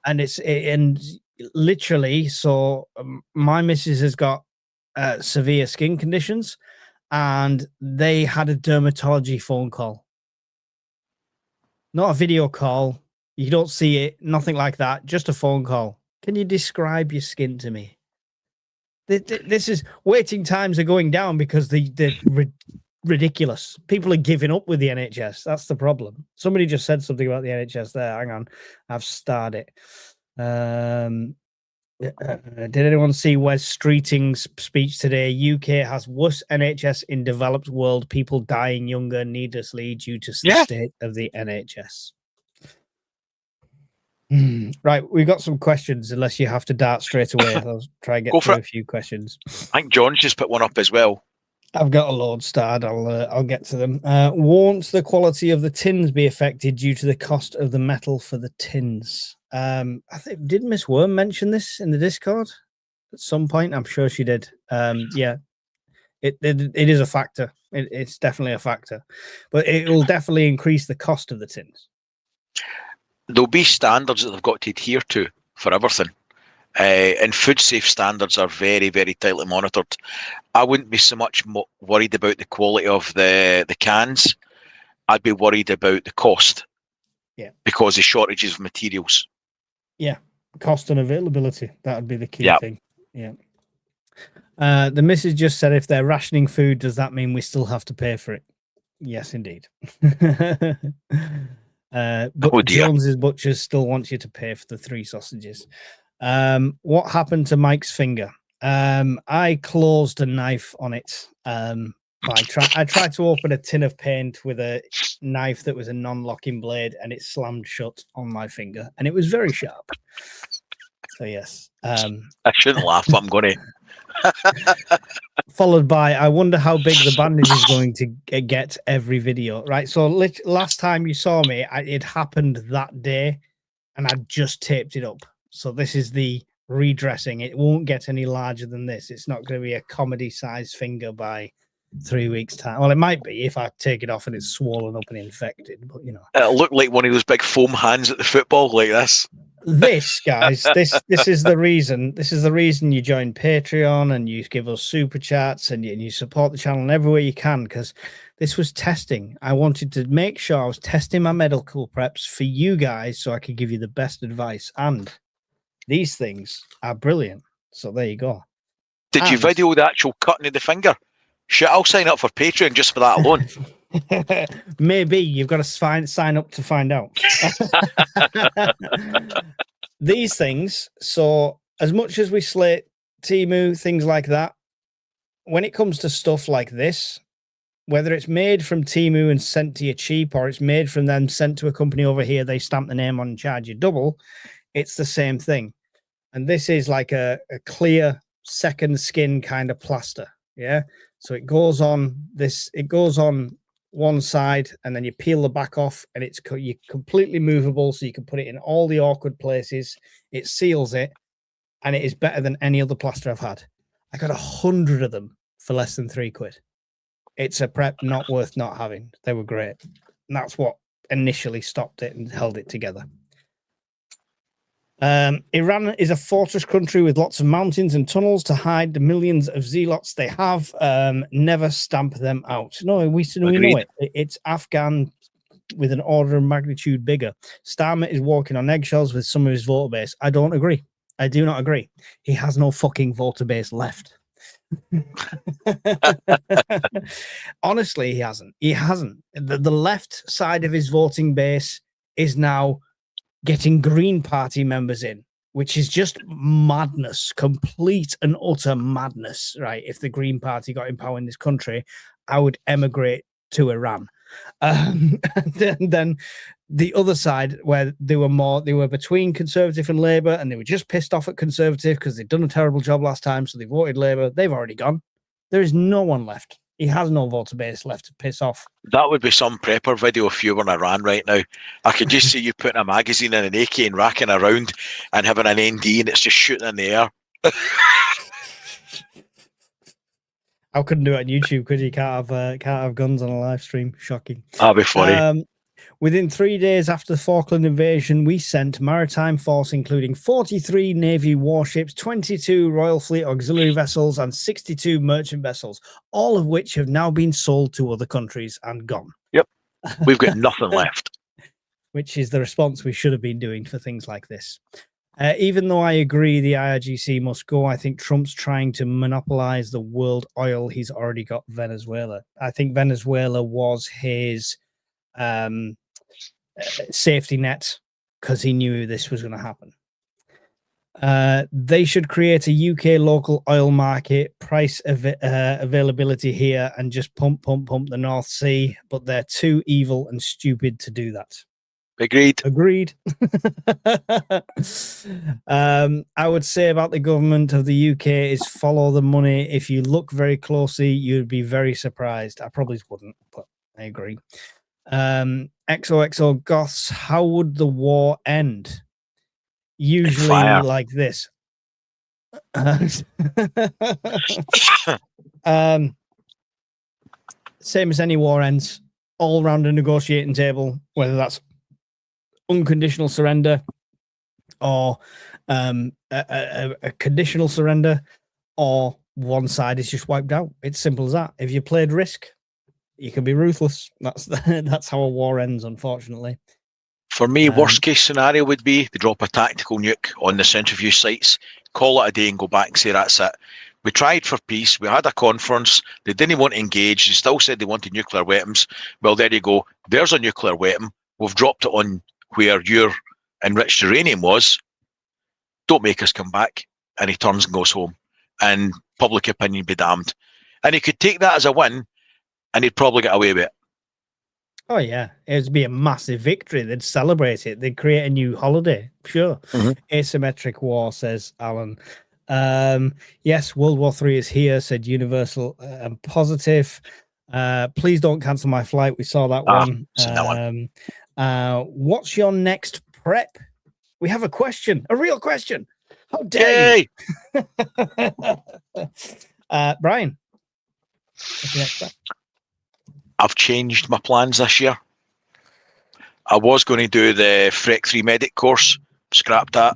Speaker 1: And literally, so my missus has got severe skin conditions, and they had a dermatology phone call. Not a video call. You don't see it, nothing like that, just a phone call. Can you describe your skin to me? This is waiting times are going down because they're ridiculous. People are giving up with the NHS. That's the problem. Somebody just said something about the NHS there. Hang on, I've started it. Did anyone see Wes Streeting's speech today? UK has worse NHS in developed world. People dying younger needlessly due to the state of the NHS. Right, we've got some questions. Unless you have to dart straight away, I'll try and get through a few questions.
Speaker 2: I think John's just put one up as well.
Speaker 1: I've got a load starred. I'll get to them. Won't the quality of the tins be affected due to the cost of the metal for the tins? I think did Miss Worm mention this in the Discord at some point? I'm sure she did. Yeah, it is a factor. It's definitely a factor, but it will definitely increase the cost of the tins.
Speaker 2: There'll be standards that they've got to adhere to for everything. And food safe standards are very, very tightly monitored. I wouldn't be so much worried about the quality of the cans. I'd be worried about the cost. Yeah. Because of shortages of materials.
Speaker 1: Yeah. Cost and availability. That would be the key thing. Yeah. The missus just said, if they're rationing food, does that mean we still have to pay for it? Yes, indeed. But Jones's Butchers still wants you to pay for the 3 sausages. What happened to Mike's finger? I closed a knife on it. I tried to open a tin of paint with a knife that was a non-locking blade, and it slammed shut on my finger, and it was very sharp. So yes.
Speaker 2: I shouldn't laugh, but I'm going to.
Speaker 1: Followed by, I wonder how big the bandage is going to get every video. Right. So last time you saw me, it happened that day, and I just taped it up. So this is the redressing. It won't get any larger than this. It's not going to be a comedy-sized finger by 3 weeks' time. Well, it might be if I take it off and it's swollen up and infected, but
Speaker 2: It looked like one of those big foam hands at the football, like this.
Speaker 1: This, guys, this is the reason. This is the reason you join Patreon and you give us super chats and you support the channel in every way you can, because this was testing. I wanted to make sure I was testing my medical preps for you guys so I could give you the best advice. And these things are brilliant. So there you go.
Speaker 2: Did you video the actual cutting of the finger? Shit, I'll sign up for Patreon just for that alone.
Speaker 1: Maybe you've got to sign up to find out. These things, so as much as we slate Temu, things like that, when it comes to stuff like this, whether it's made from Temu and sent to you cheap, or it's made from them, sent to a company over here, they stamp the name on and charge you double, it's the same thing. And this is like a clear second skin kind of plaster. Yeah. So it goes on one side and then you peel the back off and you're completely movable. So you can put it in all the awkward places. It seals it and it is better than any other plaster I've had. I got 100 of them for less than £3. It's a prep not worth not having. They were great. And that's what initially stopped it and held it together. Iran is a fortress country with lots of mountains and tunnels to hide the millions of zealots they have. Never stamp them out. No, we know it. It's Afghan with an order of magnitude bigger. Starmer is walking on eggshells with some of his voter base. I don't agree. I do not agree. He has no fucking voter base left. Honestly, he hasn't. He hasn't. The left side of his voting base is now getting Green Party members in, which is just madness, complete and utter madness, right? If the Green Party got in power in this country, I would emigrate to Iran. Then the other side, where they were between Conservative and Labour, and they were just pissed off at Conservative because they'd done a terrible job last time, so they voted Labour. They've already gone. There is no one left. He has no voter base left to piss off.
Speaker 2: That would be some prepper video if you were in Iran right now. I could just see you putting a magazine in an AK and racking around and having an ND and it's just shooting in the air.
Speaker 1: I couldn't do it on YouTube because you can't have guns on a live stream. Shocking.
Speaker 2: That'd be funny.
Speaker 1: Within 3 days after the Falkland invasion, we sent maritime force, including 43 Navy warships, 22 Royal Fleet auxiliary vessels, and 62 merchant vessels, all of which have now been sold to other countries and gone.
Speaker 2: Yep. We've got nothing left.
Speaker 1: Which is the response we should have been doing for things like this. Even though I agree the IRGC must go, I think Trump's trying to monopolize the world oil. He's already got Venezuela. I think Venezuela was his safety net because he knew this was going to happen. They should create a UK local oil market, price availability here, and just pump the North Sea, but they're too evil and stupid to do that. Agreed. I would say about the government of the UK is follow the money. If you look very closely, you'd be very surprised. I probably wouldn't, but I agree. XOXO Goths, how would the war end? Usually like this. Same as any war ends, all around a negotiating table, whether that's unconditional surrender or a conditional surrender, or one side is just wiped out. It's simple as that. If you played Risk, you can be ruthless. That's how a war ends, unfortunately.
Speaker 2: For me, worst case scenario would be they drop a tactical nuke on the centrifuge sites, call it a day and go back and say that's it. We tried for peace. We had a conference. They didn't want to engage. They still said they wanted nuclear weapons. Well, there you go. There's a nuclear weapon. We've dropped it on where your enriched uranium was. Don't make us come back. And he turns and goes home. And public opinion be damned. And he could take that as a win, and he'd probably get away with it.
Speaker 1: Oh, yeah. It would be a massive victory. They'd celebrate it. They'd create a new holiday. Sure. Asymmetric war, says Alan. Yes, World War III is here, said Universal and Positive. Please don't cancel my flight. We saw that one. What's your next prep? We have a question, a real question. How dare
Speaker 2: Yay!
Speaker 1: you? Brian, what's your next step?
Speaker 2: I've changed my plans this year. I was going to do the Freck 3 Medic course, scrapped that.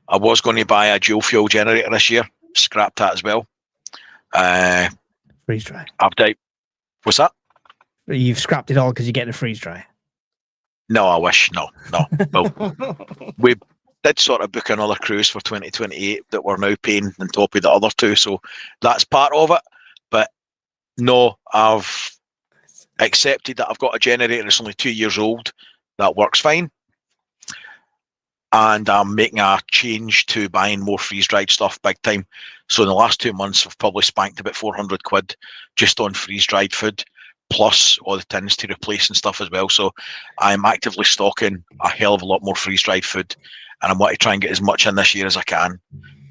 Speaker 2: I was going to buy a dual fuel generator this year, scrapped that as well.
Speaker 1: Freeze dry.
Speaker 2: I've died. What's that?
Speaker 1: You've scrapped it all because you're getting a freeze dry.
Speaker 2: No, I wish. No. Well, we did sort of book another cruise for 2028 that we're now paying on top of the other two, so that's part of it. But no, I've accepted that I've got a generator that's only 2 years old. That works fine. And I'm making a change to buying more freeze-dried stuff big time. So in the last 2 months, I've probably spanked about 400 quid just on freeze-dried food, plus all the tins to replace and stuff as well. So I'm actively stocking a hell of a lot more freeze-dried food, and I want to try and get as much in this year as I can.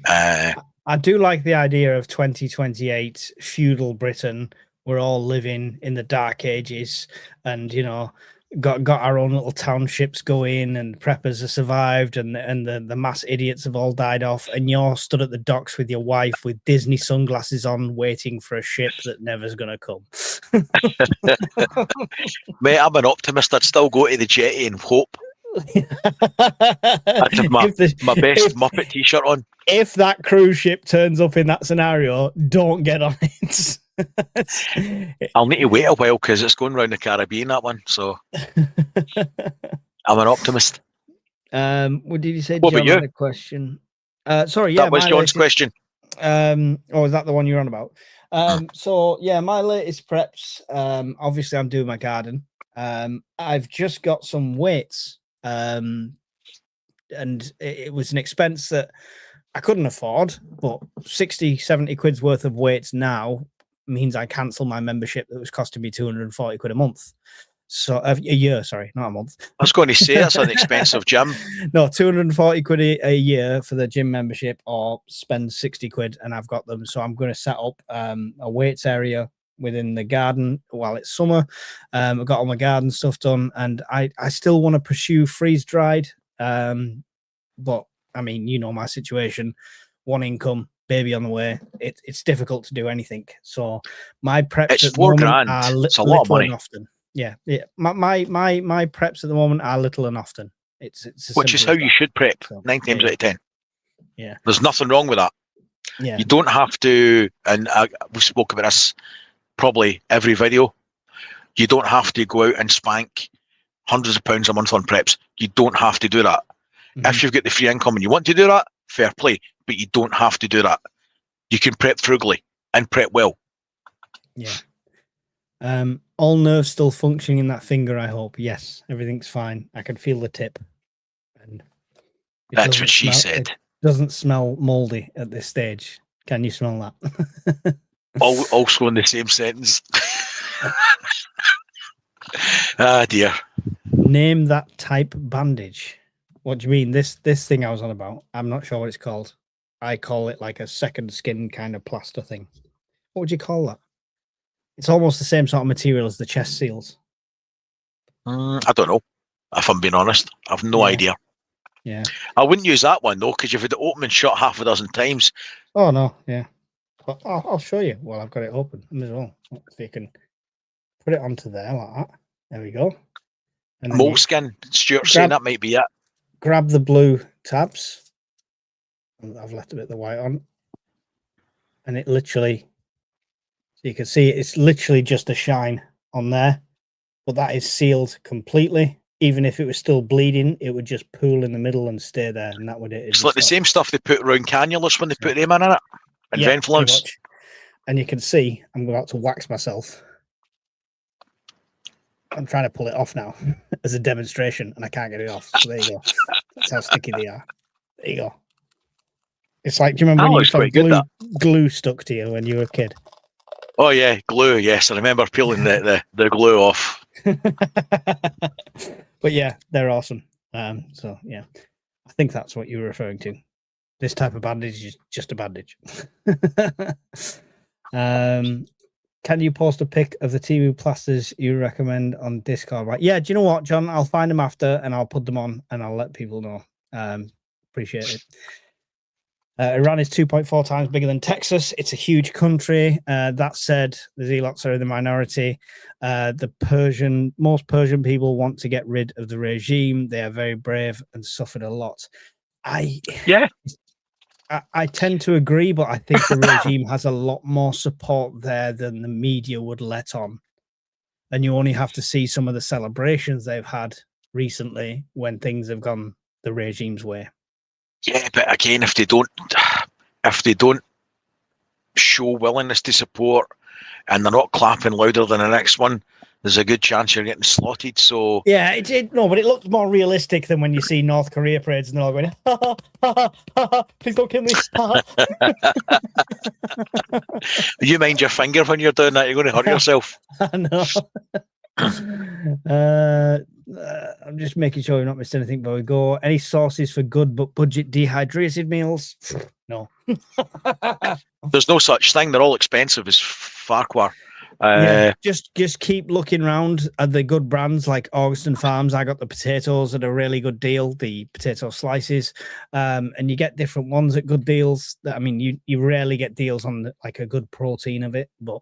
Speaker 1: I do like the idea of 2028 feudal Britain. We're all living in the dark ages, and got our own little townships going, and preppers have survived, and the mass idiots have all died off, and you're stood at the docks with your wife with Disney sunglasses on, waiting for a ship that never's gonna come.
Speaker 2: Mate, I'm an optimist. I'd still go to the jetty and hope. I'd have my best Muppet t-shirt on.
Speaker 1: If that cruise ship turns up in that scenario, don't get on it.
Speaker 2: I'll need to wait a while because it's going around the Caribbean, that one. So I'm an optimist.
Speaker 1: What did you say?
Speaker 2: What about you?
Speaker 1: Had a question. Sorry, yeah,
Speaker 2: that was John's question.
Speaker 1: Oh, is that the one you're on about? So yeah, my latest preps. Obviously, I'm doing my garden. I've just got some weights. And it was an expense that I couldn't afford, but 60-70 quid's worth of weights now means I cancel my membership that was costing me 240 quid a month. So a year, sorry, not a month.
Speaker 2: I was going to say that's an expensive gym.
Speaker 1: No, 240 quid a year for the gym membership, or spend 60 quid and I've got them. So I'm going to set up a weights area within the garden while it's summer. I've got all my garden stuff done, and I still want to pursue freeze dried. But I mean, my situation, one income, baby on the way. It's difficult to do anything. So my preps
Speaker 2: it's
Speaker 1: at the moment
Speaker 2: $4,000.
Speaker 1: are
Speaker 2: it's a lot of money.
Speaker 1: Often. Yeah. My preps at the moment are little and often. It's
Speaker 2: which is how you should prep. So, 9 times out of 10.
Speaker 1: Yeah.
Speaker 2: There's nothing wrong with that.
Speaker 1: Yeah.
Speaker 2: You don't have to, and we spoke about this probably every video. You don't have to go out and spank hundreds of pounds a month on preps. You don't have to do that. Mm-hmm. If you've got the free income and you want to do that, fair play. But you don't have to do that. You can prep frugally and prep well.
Speaker 1: Yeah. All nerves still functioning in that finger, I hope. Yes, everything's fine. I can feel the tip. And
Speaker 2: that's what she said.
Speaker 1: It doesn't smell moldy at this stage. Can you smell that?
Speaker 2: Also in the same sentence. Ah, dear.
Speaker 1: Name that type bandage. What do you mean? This thing I was on about? I'm not sure what it's called. I call it like a second skin kind of plaster thing. What would you call that? It's almost the same sort of material as the chest seals.
Speaker 2: I don't know. If I'm being honest, I've no idea.
Speaker 1: Yeah.
Speaker 2: I wouldn't use that one though, because you've had it open and shut half a dozen times.
Speaker 1: Oh no, yeah. But I'll show you while I've got it open as well. So you can put it onto there like that. There we go.
Speaker 2: Moleskin. Stuart's saying that might be it.
Speaker 1: Grab the blue tabs. I've left a bit of the white on. And it literally, so you can see it's literally just a shine on there. But that is sealed completely. Even if it was still bleeding, it would just pool in the middle and stay there. And that would it.
Speaker 2: It's like the same stuff they put around cannulas when they put them in it. And vent flows.
Speaker 1: And you can see I'm about to wax myself. I'm trying to pull it off now as a demonstration, and I can't get it off. So there you go. That's how sticky they are. There you go. It's like, do you remember when you used to have glue stuck to you when you were a kid?
Speaker 2: Oh yeah, glue. Yes, I remember peeling the glue off.
Speaker 1: But yeah, they're awesome. So yeah, I think that's what you were referring to. This type of bandage is just a bandage. Can you post a pic of the TV plasters you recommend on Discord? Right? Yeah, do you know what, John? I'll find them after and I'll put them on and I'll let people know. Appreciate it. Iran is 2.4 times bigger than Texas. It's a huge country. That said, the Zealots are in the minority. Most Persian people want to get rid of the regime. They are very brave and suffered a lot. I tend to agree, but I think the regime has a lot more support there than the media would let on. And you only have to see some of the celebrations they've had recently when things have gone the regime's way.
Speaker 2: Yeah, but again, if they don't show willingness to support and they're not clapping louder than the next one, there's a good chance you're getting slotted. So
Speaker 1: yeah, but it looks more realistic than when you see North Korea parades and they're all going, ha, ha, ha, ha, ha, please don't kill me.
Speaker 2: You mind your finger when you're doing that, you're going to hurt yourself.
Speaker 1: I know. I'm just making sure we've not missed anything before we go. Any sources for good but budget dehydrated meals? No.
Speaker 2: There's no such thing. They're all expensive as Farquhar.
Speaker 1: Just keep looking around at the good brands like Augustin Farms. I got the potatoes at a really good deal, the potato slices, and you get different ones at good deals. I mean, you rarely get deals on like a good protein of it, but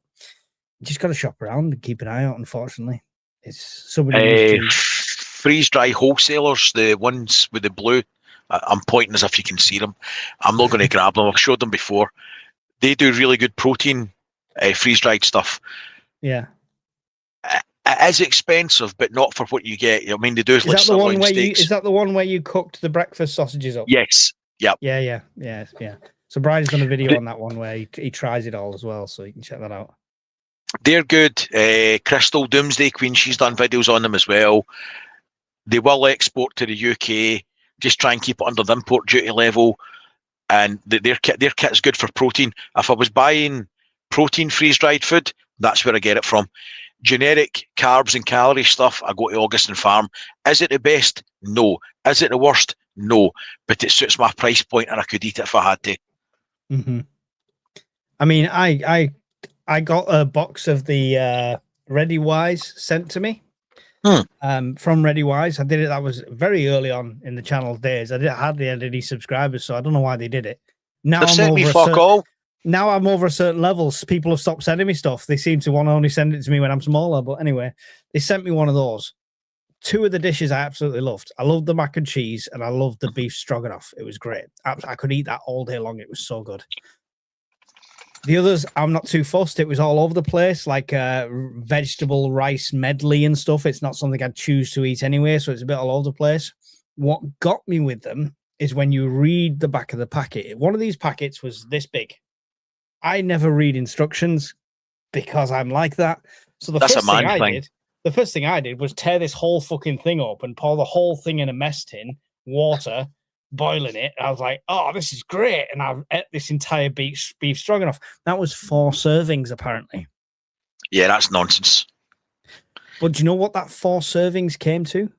Speaker 1: you just got to shop around and keep an eye out. Unfortunately, it's somebody
Speaker 2: freeze dry wholesalers, the ones with the blue. I'm pointing as if you can see them. I'm not going to grab them. I've showed them before. They do really good protein freeze dried stuff.
Speaker 1: Yeah.
Speaker 2: It is expensive, but not for what you get. I mean, they do
Speaker 1: Is
Speaker 2: like
Speaker 1: that the one where
Speaker 2: steaks.
Speaker 1: is that the one where you cooked the breakfast sausages up?
Speaker 2: Yes. Yep.
Speaker 1: Yeah. So Brian's done a video on that one where he tries it all as well, so you can check that out.
Speaker 2: They're good. Crystal Doomsday Queen, she's done videos on them as well. They will export to the UK. Just try and keep it under the import duty level. And their kit's good for protein. If I was buying protein freeze-dried food, that's where I get it from. Generic carbs and calorie stuff, I go to Augustin Farm. Is it the best? No. Is it the worst? No. But it suits my price point and I could eat it if I had to.
Speaker 1: Mm-hmm. I mean, I got a box of the Ready Wise sent to me from Ready Wise. I did it. That was very early on in the channel days. I hardly had any subscribers, so I don't know why they did it. Now Now I'm over a certain level. People have stopped sending me stuff. They seem to want to only send it to me when I'm smaller. But anyway, they sent me one of those. Two of the dishes I absolutely loved. I loved the mac and cheese and I loved the beef stroganoff. It was great. I could eat that all day long. It was so good. The others, I'm not too fussed. It was all over the place, like vegetable rice medley and stuff. It's not something I'd choose to eat anyway, so it's a bit all over the place. What got me with them is when you read the back of the packet. One of these packets was this big. I never read instructions because I'm like that. So the first thing I did was tear this whole fucking thing up and pour the whole thing in a mess tin, water, boiling it. I was like, oh, this is great. And I've ate this entire beef stroganoff. That was 4 servings, apparently.
Speaker 2: Yeah, that's nonsense.
Speaker 1: But do you know what that 4 servings came to?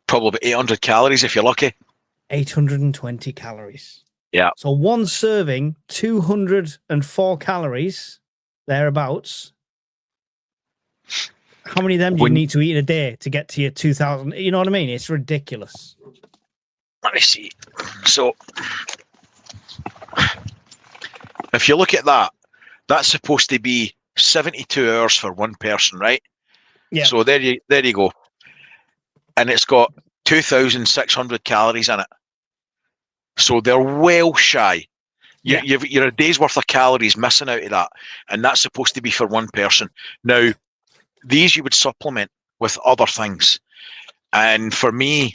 Speaker 2: Probably 800 calories if you're lucky.
Speaker 1: 820 calories.
Speaker 2: Yeah.
Speaker 1: So one serving, 204 calories, thereabouts. How many of them do you need to eat in a day to get to your 2,000? You know what I mean? It's ridiculous.
Speaker 2: Let me see. So, if you look at that, that's supposed to be 72 hours for one person, right?
Speaker 1: Yeah.
Speaker 2: So there you go. And it's got 2,600 calories in it. So they're well shy. You're a day's worth of calories missing out of that. And that's supposed to be for one person. Now, these you would supplement with other things. And for me,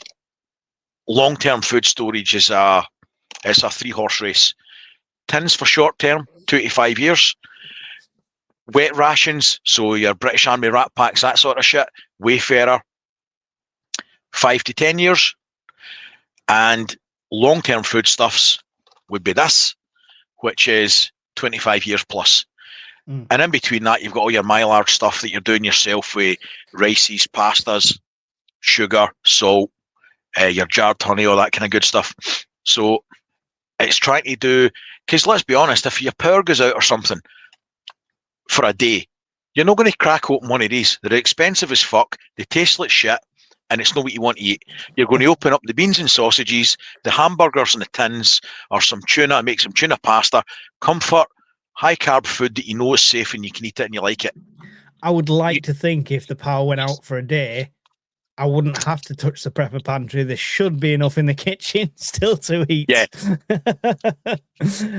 Speaker 2: long-term food storage is a 3-horse race. Tins for short-term, 2 to 5 years. Wet rations, so your British Army rat packs, that sort of shit. Wayfarer, 5 to 10 years. And long-term foodstuffs would be this, which is 25 years plus. And in between that, you've got all your Mylar stuff that you're doing yourself with rices, pastas, sugar, salt, your jarred honey, all that kind of good stuff. So it's trying to do, because let's be honest, if your power goes out or something for a day, you're not going to crack open one of these. They're expensive as fuck. They taste like shit. and it's not what you want to eat. You're going to open up the beans and sausages, the hamburgers and the tins, or some tuna, make some tuna pasta. Comfort, high carb food that you know is safe and you can eat it and you like it.
Speaker 1: I would like to think if the power went out for a day, I wouldn't have to touch the prepper pantry. There should be enough in the kitchen still to eat.
Speaker 2: Yeah.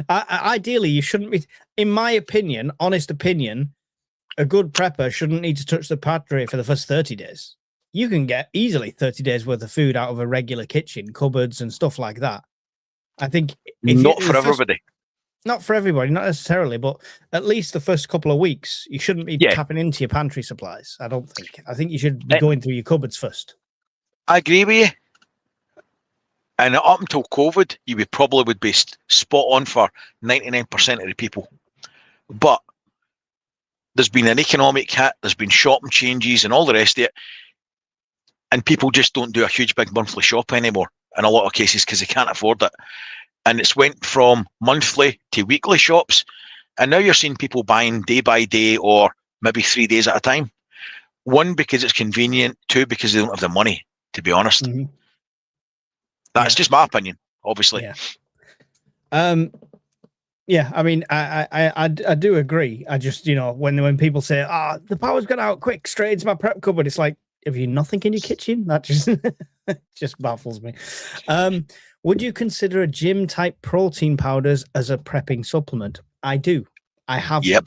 Speaker 1: Ideally, you shouldn't be, in my opinion, honest opinion, a good prepper shouldn't need to touch the pantry for the first 30 days. You can get easily 30 days worth of food out of a regular kitchen, cupboards and stuff like that. I think
Speaker 2: not for everybody.
Speaker 1: Not for everybody, not necessarily, but at least the first couple of weeks, you shouldn't be tapping into your pantry supplies. I don't think. I think you should be going through your cupboards first.
Speaker 2: I agree with you. And up until COVID, you would probably be spot on for 99% of the people. But there's been an economic hit, there's been shopping changes and all the rest of it. And people just don't do a huge big monthly shop anymore in a lot of cases because they can't afford it. And it's went from monthly to weekly shops. And now you're seeing people buying day by day or maybe 3 days at a time. One, because it's convenient. Two, because they don't have the money, to be honest.
Speaker 1: Mm-hmm.
Speaker 2: That's just my opinion, obviously.
Speaker 1: Yeah, I mean, I do agree. I just, when people say, the power's gone out quick, straight into my prep cupboard, it's like, have you nothing in your kitchen? That just baffles me. Would you consider a gym type protein powders as a prepping supplement? I do. I have.
Speaker 2: Yep.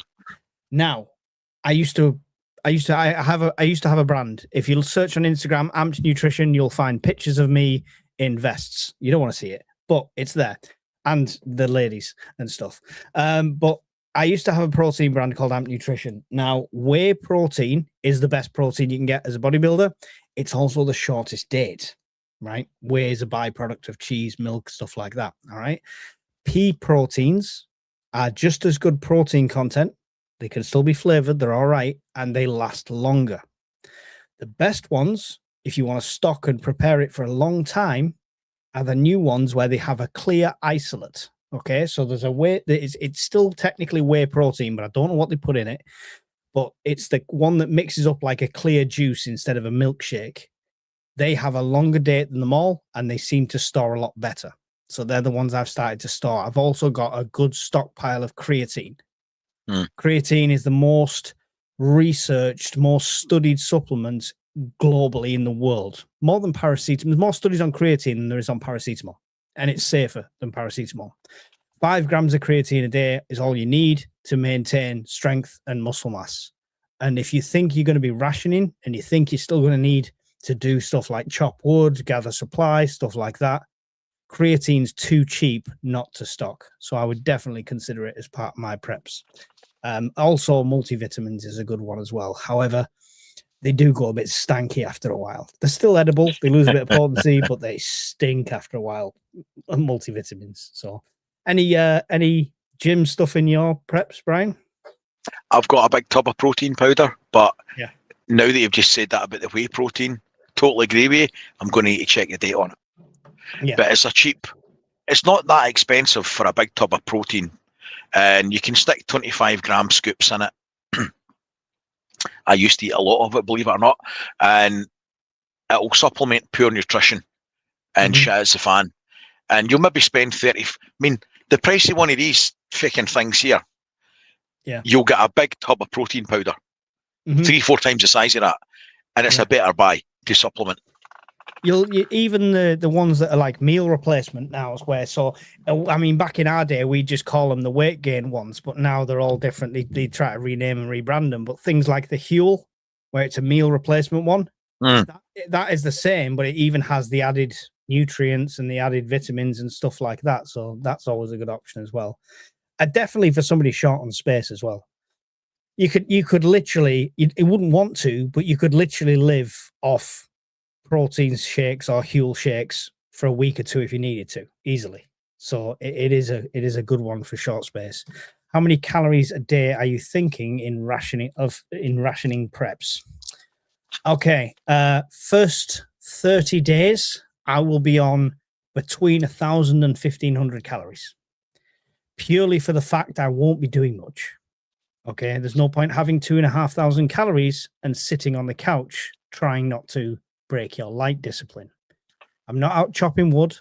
Speaker 1: Now, I used to have a brand. If you search on Instagram, Amped Nutrition, you'll find pictures of me in vests. You don't want to see it, but it's there. And the ladies and stuff. But I used to have a protein brand called Amped Nutrition. Now, whey protein is the best protein you can get as a bodybuilder. It's also the shortest date, right? Whey is a byproduct of cheese, milk, stuff like that. All right. Pea proteins are just as good protein content. They can still be flavored. They're all right. And they last longer. The best ones, if you want to stock and prepare it for a long time, are the new ones where they have a clear isolate. Okay, so there's a whey. It's still technically whey protein, but I don't know what they put in it. But it's the one that mixes up like a clear juice instead of a milkshake. They have a longer date than them all, and they seem to store a lot better. So they're the ones I've started to store. I've also got a good stockpile of creatine. Creatine is the most researched, most studied supplement globally in the world. More than paracetamol. There's more studies on creatine than there is on paracetamol. And it's safer than paracetamol. 5 grams of creatine a day is all you need to maintain strength and muscle mass. And if you think you're going to be rationing and you think you're still going to need to do stuff like chop wood, gather supplies, stuff like that, creatine's too cheap not to stock. So I would definitely consider it as part of my preps. Also, multivitamins is a good one as well. However, they do go a bit stanky after a while. They're still edible. They lose a bit of potency, but they stink after a while. Multivitamins. So, any gym stuff in your preps, Brian?
Speaker 2: I've got a big tub of protein powder, but now that you've just said that about the whey protein, totally agree with you. I'm going to need to check the date on it. Yeah. But it's not that expensive for a big tub of protein, and you can stick 25 gram scoops in it. I used to eat a lot of it, believe it or not, and it'll supplement pure nutrition and shit as a fan. And you'll maybe spend 30. I mean, the price of one of these freaking things here, you'll get a big tub of protein powder, 3-4 times the size of that, and it's a better buy to supplement.
Speaker 1: You even the ones that are like meal replacement now, where I mean, back in our day we just call them the weight gain ones, but now they're all different. They try to rename and rebrand them. But things like the Huel, where it's a meal replacement one, that is the same, but it even has the added nutrients and the added vitamins and stuff like that. So that's always a good option as well. Definitely for somebody short on space as well. You could literally, it wouldn't want to, but you could literally live off protein shakes or Huel shakes for a week or two if you needed to, easily. So it is a good one for short space. How many calories a day are you thinking in rationing preps? Okay, first 30 days I will be on between 1,000 and 1,500 calories, purely for the fact I won't be doing much. Okay, there's no point having 2,500 calories and sitting on the couch trying not to break your light discipline. I'm not out chopping wood.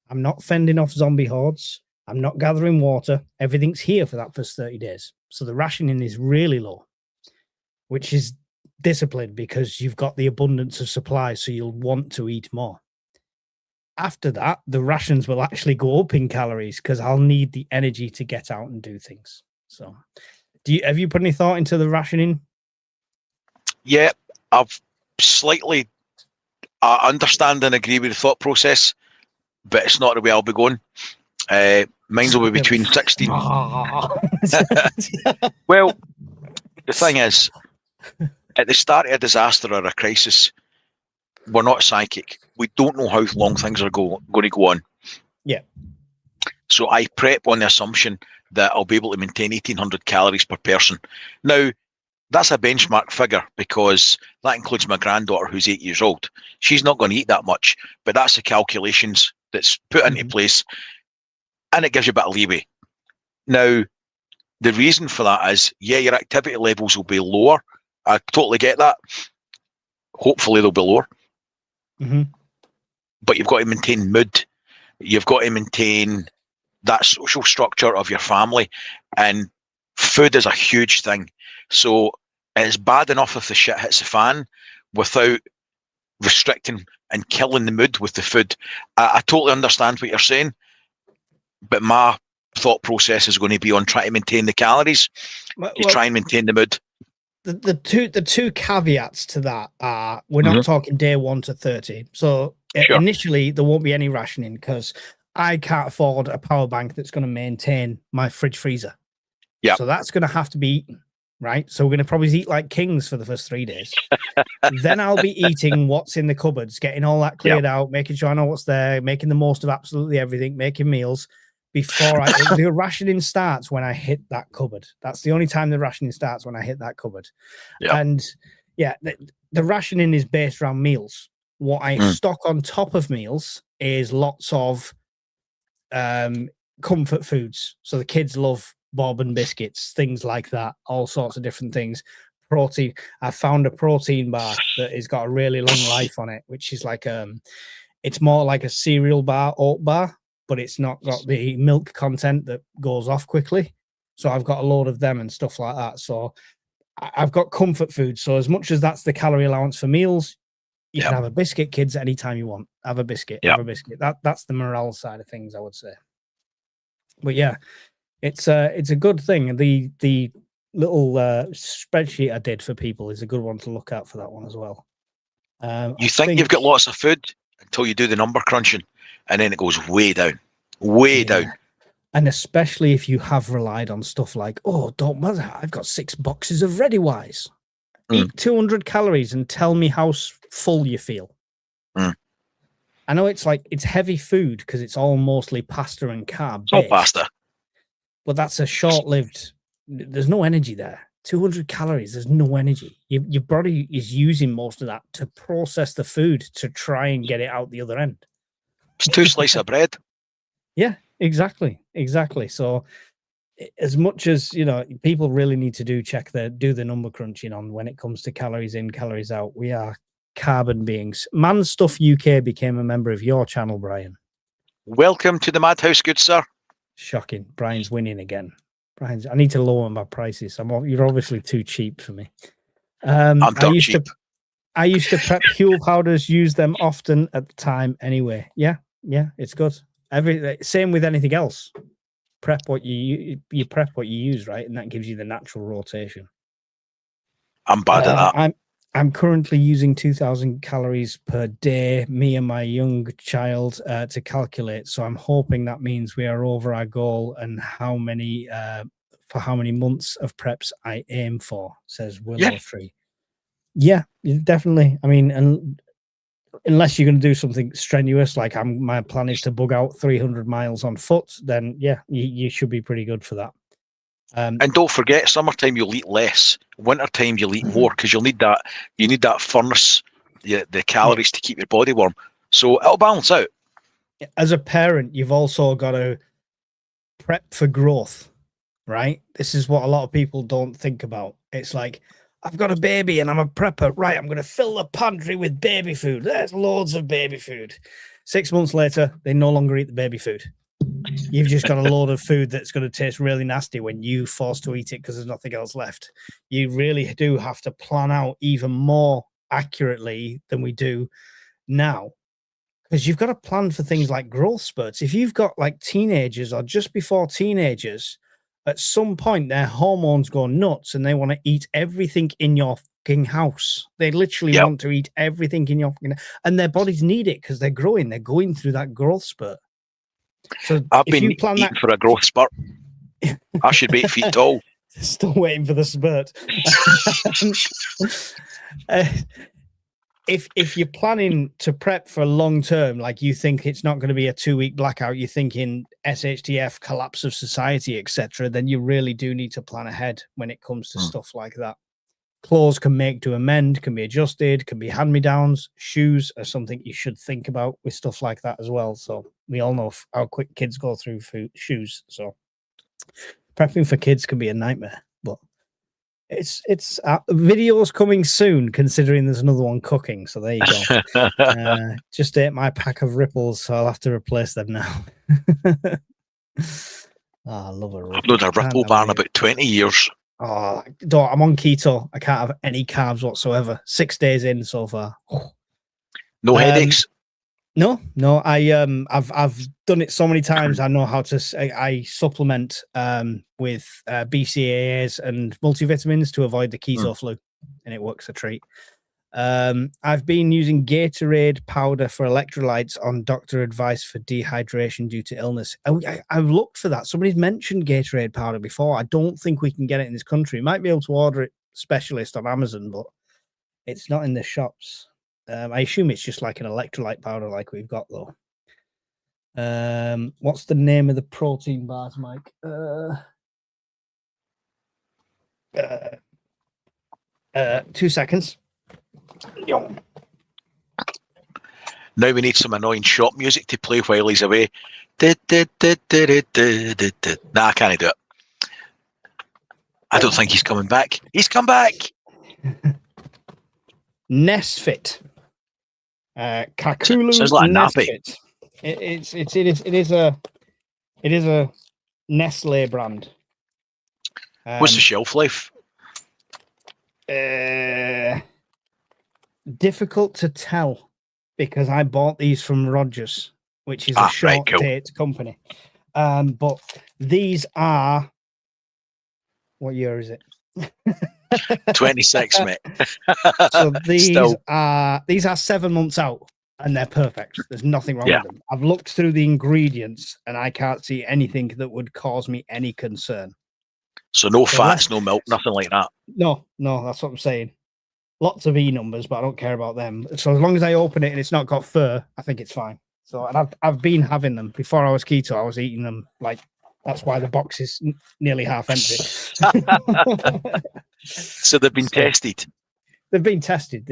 Speaker 1: I'm not fending off zombie hordes. I'm not gathering water. Everything's here for that first 30 days. So the rationing is really low, which is discipline because you've got the abundance of supply, so you'll want to eat more. After that, the rations will actually go up in calories because I'll need the energy to get out and do things. So have you put any thought into the rationing?
Speaker 2: Yeah, I've slightly understand and agree with the thought process, but it's not the way I'll be going. Mine will be between 16. Well, the thing is, at the start of a disaster or a crisis, we're not psychic. We don't know how long things are going to go on.
Speaker 1: Yeah.
Speaker 2: So I prep on the assumption that I'll be able to maintain 1,800 calories per person. Now, that's a benchmark figure because that includes my granddaughter who's 8 years old. She's not going to eat that much, but that's the calculations that's put into place, and it gives you a bit of leeway. Now, the reason for that is, yeah, your activity levels will be lower. I totally get that. Hopefully they'll be lower. But you've got to maintain mood. You've got to maintain that social structure of your family, and food is a huge thing. So it's bad enough if the shit hits the fan without restricting and killing the mood with the food. I totally understand what you're saying, but my thought process is going to be on trying to maintain the calories to try and maintain the mood.
Speaker 1: The two caveats to that are we're not talking day 1 to 30. So initially there won't be any rationing because I can't afford a power bank that's going to maintain my fridge freezer.
Speaker 2: Yeah.
Speaker 1: So that's going to have to be eaten, right? So we're going to probably eat like kings for the first 3 days. Then I'll be eating what's in the cupboards, getting all that cleared out, making sure I know what's there, making the most of absolutely everything, making meals. Before the rationing starts when I hit that cupboard. That's the only time the rationing starts, when I hit that cupboard. Yeah. And yeah, the rationing is based around meals. What I stock on top of meals is lots of comfort foods. So the kids love bourbon biscuits, things like that, all sorts of different things. Protein. I found a protein bar that has got a really long life on it, which is like it's more like a cereal bar, oat bar, but it's not got the milk content that goes off quickly. So I've got a load of them and stuff like that. So I've got comfort food. So as much as that's the calorie allowance for meals, you can have a biscuit, kids, anytime you want. Have a biscuit, have a biscuit. That's the morale side of things, I would say. But yeah, it's a good thing. The little spreadsheet I did for people is a good one to look at for that one as well.
Speaker 2: You think you've got lots of food until you do the number crunching, and then it goes way down, down.
Speaker 1: And especially if you have relied on stuff like, oh, don't matter, I've got 6 boxes of ReadyWise. Eat 200 calories and tell me how full you feel. I know it's heavy food because it's all mostly pasta and carb.
Speaker 2: It's all pasta.
Speaker 1: But that's a short-lived, there's no energy there. 200 calories, there's no energy. Your body is using most of that to process the food to try and get it out the other end.
Speaker 2: It's 2 slices of bread.
Speaker 1: Yeah, exactly. So as much as, people really need to do the number crunching on when it comes to calories in, calories out. We are carbon beings. Man Stuff UK became a member of your channel, Brian.
Speaker 2: Welcome to the madhouse, good sir.
Speaker 1: Shocking. Brian's winning again. I need to lower my prices. You're obviously too cheap for me.
Speaker 2: I'm cheap.
Speaker 1: I used to prep fuel powders, use them often at the time anyway. Yeah, it's good. Same with anything else. Prep what you prep what you use, right? And that gives you the natural rotation.
Speaker 2: I'm bad at that.
Speaker 1: I'm currently using 2,000 calories per day, me and my young child, to calculate. So I'm hoping that means we are over our goal and how many months of preps I aim for, says Willow Tree. Yeah, definitely. I mean, unless you're going to do something strenuous, like my plan is to bug out 300 miles on foot, then yeah, you should be pretty good for that.
Speaker 2: And don't forget, summertime you'll eat less. Wintertime you'll eat more because you'll need that. You need that furnace, the calories to keep your body warm. So it'll balance out.
Speaker 1: As a parent, you've also got to prep for growth, right? This is what a lot of people don't think about. It's like, I've got a baby and I'm a prepper. Right, I'm going to fill the pantry with baby food. There's loads of baby food. 6 months later, they no longer eat the baby food. You've just got a load of food that's going to taste really nasty when you force to eat it because there's nothing else left. You really do have to plan out even more accurately than we do now, because you've got to plan for things like growth spurts. If you've got like teenagers or just before teenagers, at some point their hormones go nuts and they want to eat everything in your fucking house. They literally want to eat everything in your fucking, and their bodies need it because they're growing. They're going through that growth spurt. So
Speaker 2: I've
Speaker 1: if
Speaker 2: been
Speaker 1: you plan
Speaker 2: eating
Speaker 1: that
Speaker 2: for a growth spurt. I should be 8 feet tall.
Speaker 1: Still waiting for the spurt. If you're planning to prep for long term, like you think it's not going to be a 2-week blackout, you're thinking SHTF, collapse of society, etc., then you really do need to plan ahead when it comes to stuff like that. Clothes can make to amend, can be adjusted, can be hand-me-downs. Shoes are something you should think about with stuff like that as well. So we all know how quick kids go through shoes. So prepping for kids can be a nightmare, but it's videos coming soon, considering there's another one cooking. So there you go. Just ate my pack of Ripples, so I'll have to replace them now. I love a Ripple.
Speaker 2: I've known a Ripple bar in about 20 years.
Speaker 1: Oh, I'm on keto. I can't have any carbs whatsoever. 6 days in so far.
Speaker 2: No headaches?
Speaker 1: No. I've done it so many times. I know how to. I supplement with BCAAs and multivitamins to avoid the keto flu, and it works a treat. I've been using Gatorade powder for electrolytes on doctor advice for dehydration due to illness. I've looked for that. Somebody's mentioned Gatorade powder before. I don't think we can get it in this country. You might be able to order it specialist on Amazon, but it's not in the shops. I assume it's just like an electrolyte powder like we've got, though. What's the name of the protein bars, Mike? 2 seconds.
Speaker 2: Now we need some annoying shop music to play while he's away. Nah, I can't do it. I don't think he's coming back. He's come back.
Speaker 1: Nesfit. Kakulu
Speaker 2: sounds like a nappy.
Speaker 1: Nesfit. It is a Nestle brand.
Speaker 2: What's the shelf life?
Speaker 1: Difficult to tell, because I bought these from Rogers, which is a short date company. But these are, what year is it?
Speaker 2: 26, mate.
Speaker 1: So these are 7 months out, and they're perfect. There's nothing wrong with them. I've looked through the ingredients and I can't see anything that would cause me any concern.
Speaker 2: So no fats, no milk, nothing like that.
Speaker 1: No, that's what I'm saying. Lots of E numbers, but I don't care about them. So as long as I open it and it's not got fur, I think it's fine. So, and I've been having them before I was keto. I was eating them, like, that's why the box is nearly half empty.
Speaker 2: So they've been tested.
Speaker 1: They've been tested.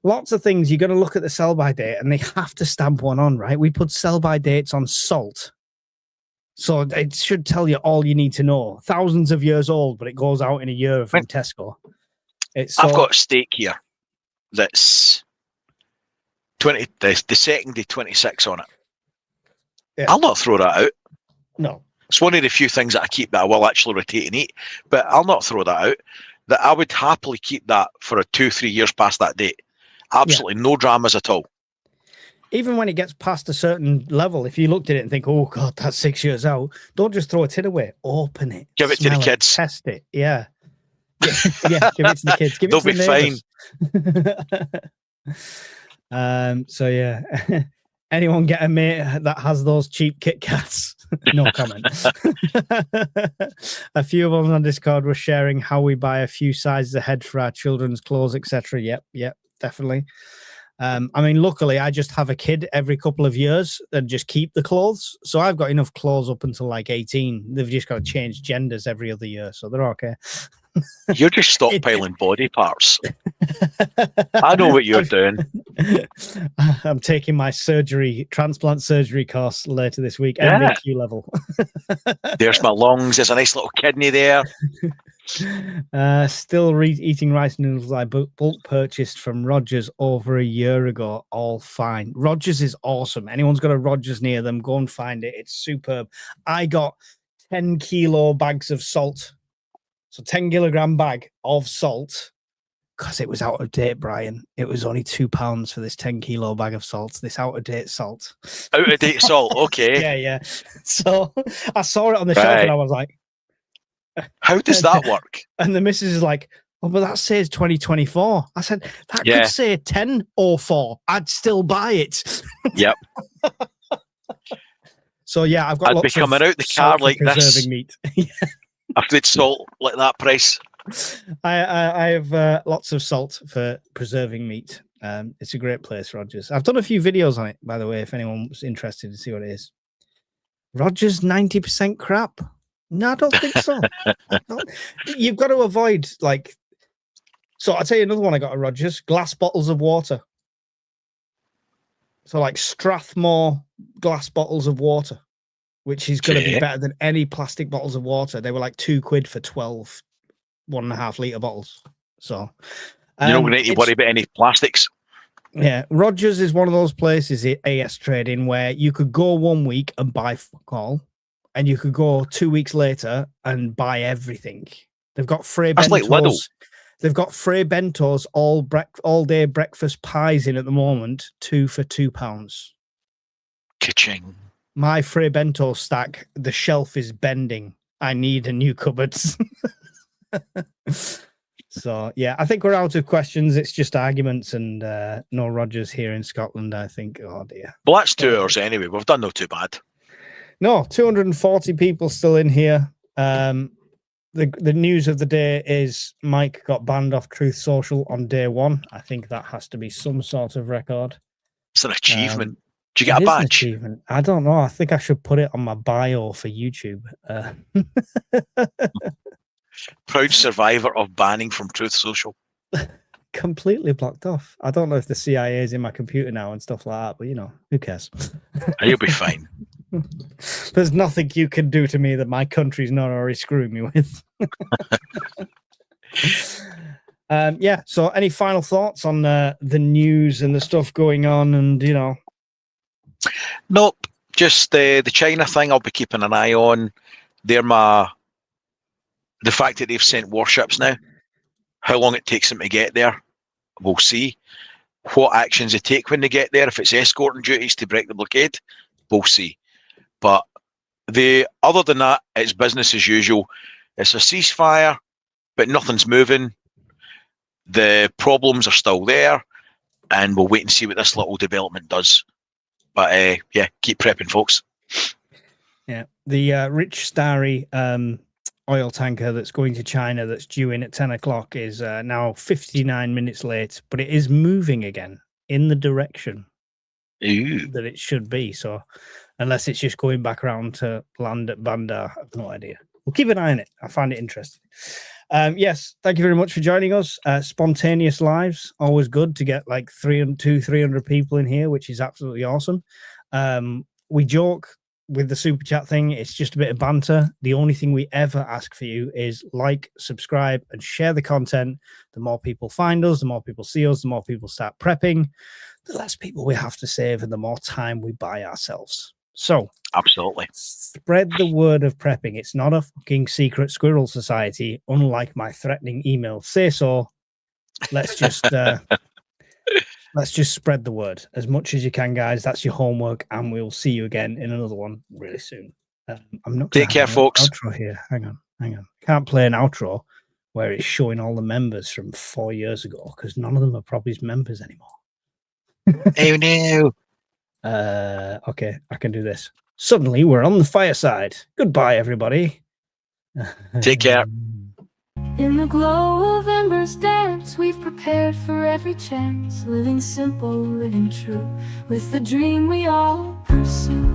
Speaker 1: Lots of things. You're going to look at the sell-by date, and they have to stamp one on, right? We put sell-by dates on salt. So it should tell you all you need to know. Thousands of years old, but it goes out in a year from Tesco.
Speaker 2: I've got a steak here that's 20. The second day 26 on it.
Speaker 1: Yeah.
Speaker 2: I'll not throw that out.
Speaker 1: No.
Speaker 2: It's one of the few things that I keep that I will actually rotate and eat, but I'll not throw that out. That I would happily keep that for a 2-3 years past that date. Absolutely no dramas at all.
Speaker 1: Even when it gets past a certain level, if you looked at it and think, oh God, that's 6 years out, don't just throw a tin away. Open it.
Speaker 2: Give it to the kids.
Speaker 1: Test it. Yeah. Yeah, give it to the kids. Give
Speaker 2: They'll
Speaker 1: it to
Speaker 2: the
Speaker 1: be fine. So yeah. Anyone get a mate that has those cheap Kit Kats? No comment. A few of us on Discord were sharing how we buy a few sizes ahead for our children's clothes, etc. Yep, definitely. I mean, luckily, I just have a kid every couple of years and just keep the clothes. So I've got enough clothes up until like 18. They've just got to change genders every other year, so they're okay.
Speaker 2: You're just stockpiling body parts. I know what you're doing.
Speaker 1: I'm taking my transplant surgery course later this week, MVQ level.
Speaker 2: There's my lungs. There's a nice little kidney there.
Speaker 1: Still eating rice noodles I bulk purchased from Rogers over a year ago. All fine. Rogers is awesome. Anyone's got a Rogers near them, go and find it. It's superb. I got 10 kilo bags of salt. So 10 kilogram bag of salt. Because it was out of date, Brian. It was only £2 for this 10 kilo bag of salt. This out of date salt.
Speaker 2: Out of date salt, okay.
Speaker 1: Yeah. So I saw it on the shelf and I was like,
Speaker 2: how does that work?
Speaker 1: And the missus is like, oh, but that says 2024. I said, that could say 1004. I'd still buy it.
Speaker 2: Yep.
Speaker 1: So yeah, I've got
Speaker 2: I'd be
Speaker 1: lots
Speaker 2: coming
Speaker 1: of
Speaker 2: out the car like this.
Speaker 1: Meat.
Speaker 2: After it's salt like that price.
Speaker 1: I have lots of salt for preserving meat. It's a great place, Rogers. I've done a few videos on it, by the way, if anyone's interested to see what it is. Rogers 90% crap. No, I don't think so. You've got to avoid, like... So I'll tell you another one I got at Rogers. Glass bottles of water. So like Strathmore glass bottles of water, which is going to be better than any plastic bottles of water. They were like £2 for 12 1.5 litre bottles. So
Speaker 2: you're not going to need to worry about any plastics.
Speaker 1: Yeah, Rogers is one of those places at AS Trading where you could go 1 week and buy fuck all, and you could go 2 weeks later and buy everything. They've got free bentos.
Speaker 2: Like Lidl.
Speaker 1: They've got free bentos, all day breakfast pies in at the moment, 2 for £2.
Speaker 2: Ka-ching.
Speaker 1: My free bento stack, the shelf is bending. I need a new cupboard. So yeah, I think we're out of questions. It's just arguments and no Rogers here in Scotland, I think. Oh dear.
Speaker 2: Well, that's 2 hours anyway. We've done no too bad.
Speaker 1: No, 240 people still in here. The news of the day is Mike got banned off Truth Social on day 1. I think that has to be some sort of record.
Speaker 2: It's an achievement. Did you get a badge?
Speaker 1: I don't know. I think I should put it on my bio for YouTube.
Speaker 2: Proud survivor of banning from Truth Social.
Speaker 1: Completely blocked off. I don't know if the CIA is in my computer now and stuff like that, but you know, who cares?
Speaker 2: You'll be fine.
Speaker 1: There's nothing you can do to me that my country's not already screwing me with. Yeah. So, any final thoughts on the news and the stuff going on, and you know?
Speaker 2: Nope. Just the China thing. I'll be keeping an eye on. The fact that they've sent warships now. How long it takes them to get there, we'll see. What actions they take when they get there. If it's escorting duties to break the blockade, we'll see. But other than that, it's business as usual. It's a ceasefire, but nothing's moving. The problems are still there, and we'll wait and see what this little development does. But yeah, keep prepping, folks. Yeah,
Speaker 1: the Rich Starry oil tanker that's going to China that's due in at 10 o'clock is now 59 minutes late, but it is moving again in the direction that it should be. So unless it's just going back around to land at Bandar, I have no idea. We'll keep an eye on it. I find it interesting. Yes, thank you very much for joining us. Spontaneous lives, always good to get like 300 people in here, which is absolutely awesome. We joke with the super chat thing, it's just a bit of banter. The only thing we ever ask for you is like, subscribe, and share the content. The more people find us, the more people see us, the more people start prepping, the less people we have to save, and the more time we buy ourselves. So,
Speaker 2: absolutely,
Speaker 1: spread the word of prepping. It's not a fucking secret squirrel society, unlike my threatening email. Say so. Let's just let's just spread the word as much as you can, guys. That's your homework, and we'll see you again in another one really soon. I'm not
Speaker 2: take care, folks.
Speaker 1: Outro here. Hang on. Can't play an outro where it's showing all the members from 4 years ago because none of them are probably members anymore.
Speaker 2: Oh no.
Speaker 1: Okay, I can do this. Suddenly, we're on the fireside. Goodbye, everybody.
Speaker 2: Take care.
Speaker 3: In the glow of embers dance, we've prepared for every chance, living simple, living true, with the dream we all pursue.